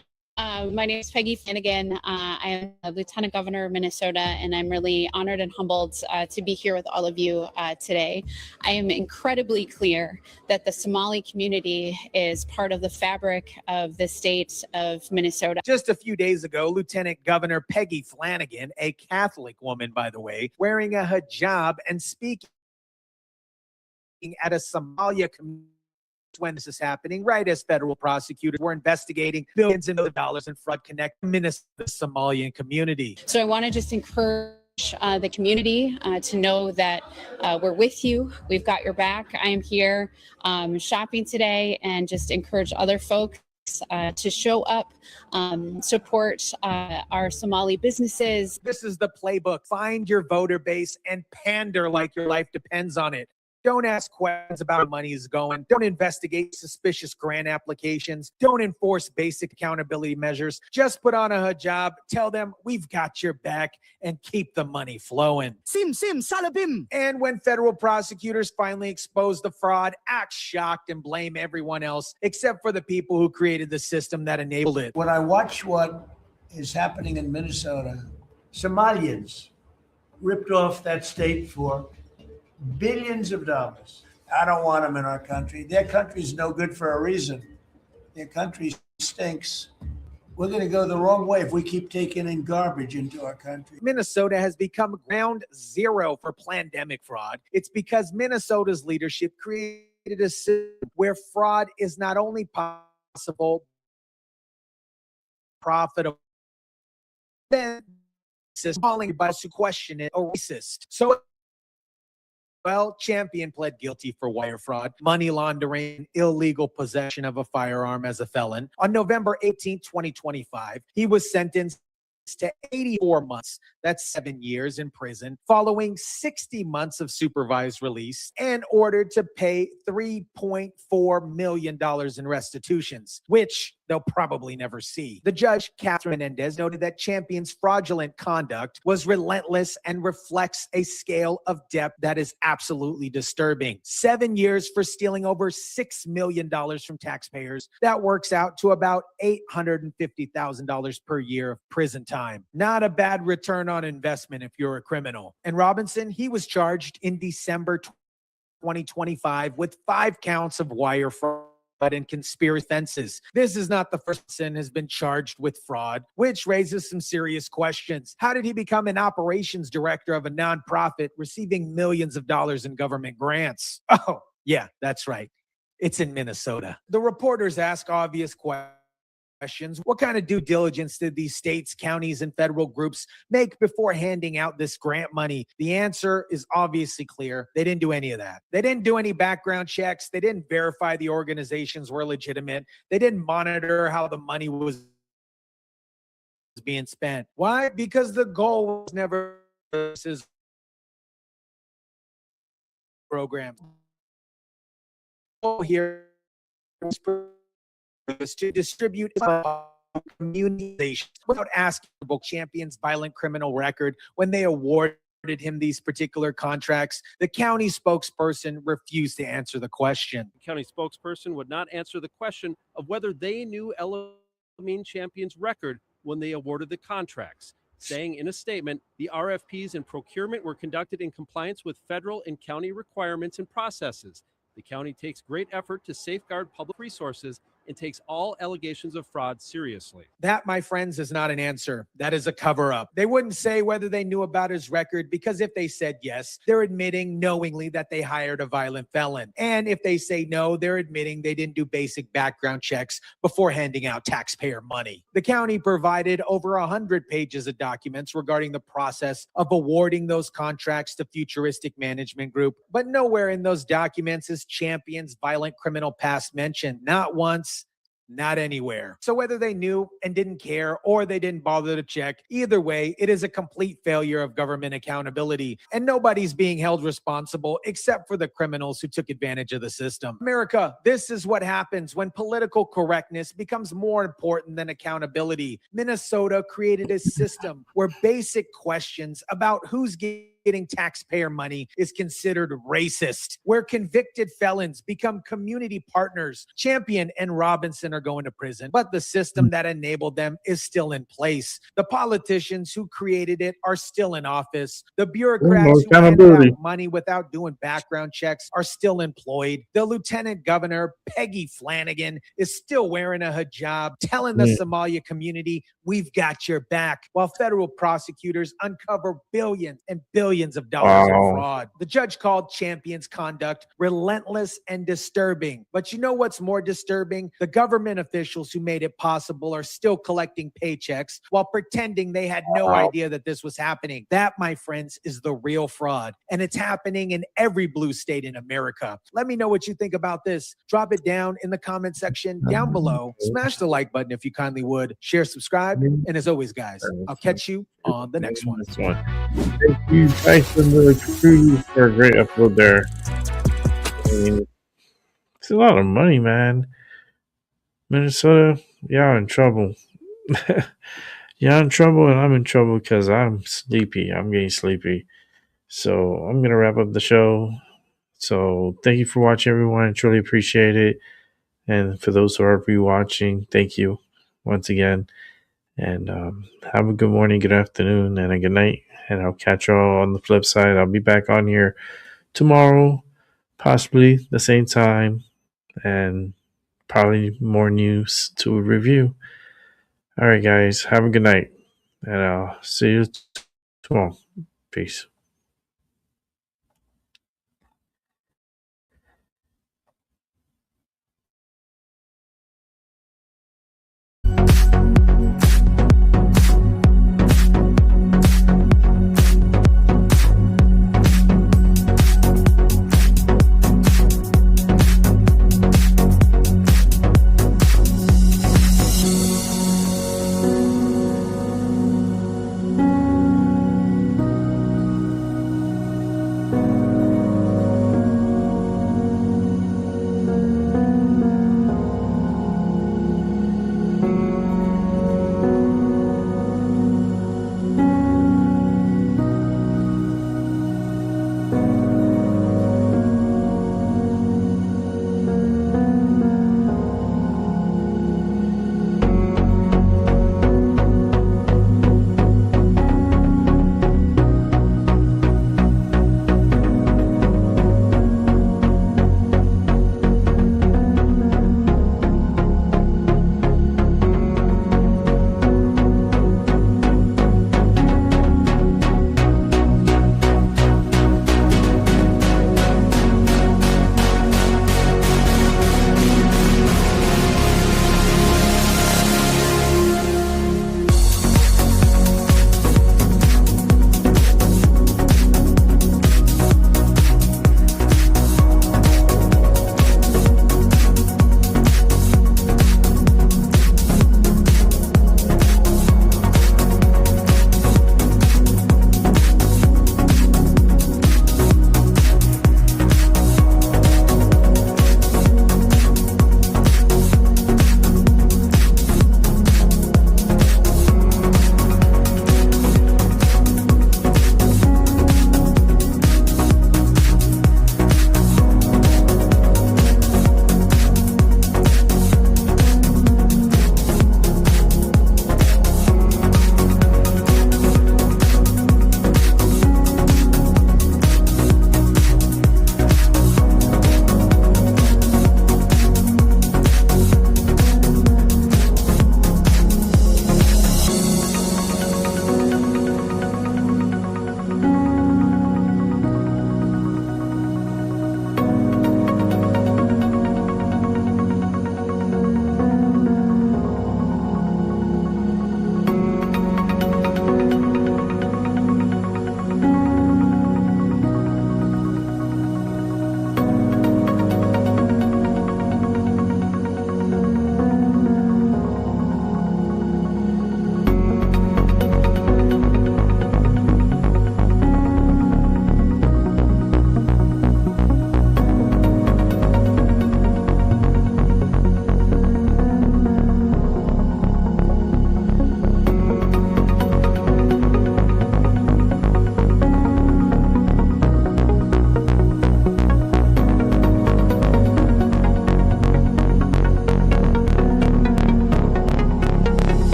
My name is Peggy Flanagan. I am a Lieutenant Governor of Minnesota, and I'm really honored and humbled to be here with all of you today. I am incredibly clear that the Somali community is part of the fabric of the state of Minnesota. Just a few days ago, Lieutenant Governor Peggy Flanagan, a Catholic woman, by the way, wearing a hijab and speaking at a Somalia community when this is happening, right as federal prosecutors were investigating billions of dollars in fraud connected to the Somalian community. So I want to just encourage the community to know that we're with you. We've got your back. I am here shopping today, and just encourage other folks to show up, support our Somali businesses. This is the playbook. Find your voter base and pander like your life depends on it. Don't ask questions about where money is going. Don't investigate suspicious grant applications. Don't enforce basic accountability measures. Just put on a hijab, tell them we've got your back, and keep the money flowing. Sim, salabim. And when federal prosecutors finally expose the fraud, act shocked and blame everyone else except for the people who created the system that enabled it. When I watch what is happening in Minnesota, Somalians ripped off that state for billions of dollars. I don't want them in our country. Their country's no good for a reason. Their country stinks. We're going to go the wrong way if we keep taking in garbage into our country. Minnesota has become ground zero for pandemic fraud. It's because Minnesota's leadership created a system where fraud is not only possible, profitable, then calling us to question it a racist. So Champion pled guilty for wire fraud, money laundering, illegal possession of a firearm as a felon. On November 18, 2025, he was sentenced to 84 months, that's 7 years in prison, following 60 months of supervised release, and ordered to pay $3.4 million in restitutions, which they'll probably never see. The judge, Catherine Mendez, noted that Champion's fraudulent conduct was relentless and reflects a scale of depth that is absolutely disturbing. 7 years for stealing over $6 million from taxpayers. That works out to about $850,000 per year of prison time. Not a bad return on investment if you're a criminal. And Robinson, he was charged in December 2025 with 5 counts of wire fraud and conspiracy offenses. This is not the first person has been charged with fraud, which raises some serious questions. How did he become an operations director of a nonprofit receiving millions of dollars in government grants? Oh, yeah, that's right. It's in Minnesota. The reporters ask obvious questions. What kind of due diligence did these states, counties, and federal groups make before handing out this grant money? The answer is obviously clear. They didn't do any of that. They didn't do any background checks. They didn't verify the organizations were legitimate. They didn't monitor how the money was being spent. Why? Because the goal was never program. Here is to distribute communications without asking about Champion's violent criminal record when they awarded him these particular contracts. The county spokesperson refused to answer the question. The county spokesperson would not answer the question of whether they knew Elamine Champion's record when they awarded the contracts, saying in a statement, the RFPs and procurement were conducted in compliance with federal and county requirements and processes. The county takes great effort to safeguard public resources and takes all allegations of fraud seriously. That, my friends, is not an answer. That is a cover-up. They wouldn't say whether they knew about his record, because if they said yes, they're admitting knowingly that they hired a violent felon. And if they say no, they're admitting they didn't do basic background checks before handing out taxpayer money. The county provided over 100 pages of documents regarding the process of awarding those contracts to Futuristic Management Group, but nowhere in those documents is Champion's violent criminal past mentioned. Not once, not anywhere. So whether they knew and didn't care, or they didn't bother to check, either way, it is a complete failure of government accountability, and nobody's being held responsible except for the criminals who took advantage of the system. America, this is what happens when political correctness becomes more important than accountability. Minnesota created a system where basic questions about who's getting taxpayer money is considered racist, where convicted felons become community partners. Champion and Robinson are going to prison, but the system that enabled them is still in place. The politicians who created it are still in office. The bureaucrats who handed out money without doing background checks are still employed. The lieutenant governor, Peggy Flanagan, is still wearing a hijab, telling the Somalia community, we've got your back, while federal prosecutors uncover billions and billions of dollars in fraud. The judge called Champion's conduct relentless and disturbing. But you know what's more disturbing? The government officials who made it possible are still collecting paychecks while pretending they had no idea that this was happening. That, my friends, is the real fraud. And it's happening in every blue state in America. Let me know what you think about this. Drop it down in the comment section down below. Smash the like button if you kindly would. Share, subscribe. And as always, guys, I'll catch you on the next one. Thank you, Tyson the Cruise, for a great upload there. I mean, it's a lot of money, man. Minnesota, y'all in trouble. Y'all in trouble, and I'm in trouble because I'm sleepy. I'm getting sleepy. So I'm going to wrap up the show. So thank you for watching, everyone. I truly appreciate it. And for those who are rewatching, thank you once again. And have a good morning, good afternoon, and a good night. And I'll catch y'all on the flip side. I'll be back on here tomorrow, possibly the same time, and probably more news to review. All right, guys, have a good night, and I'll see you tomorrow. Peace.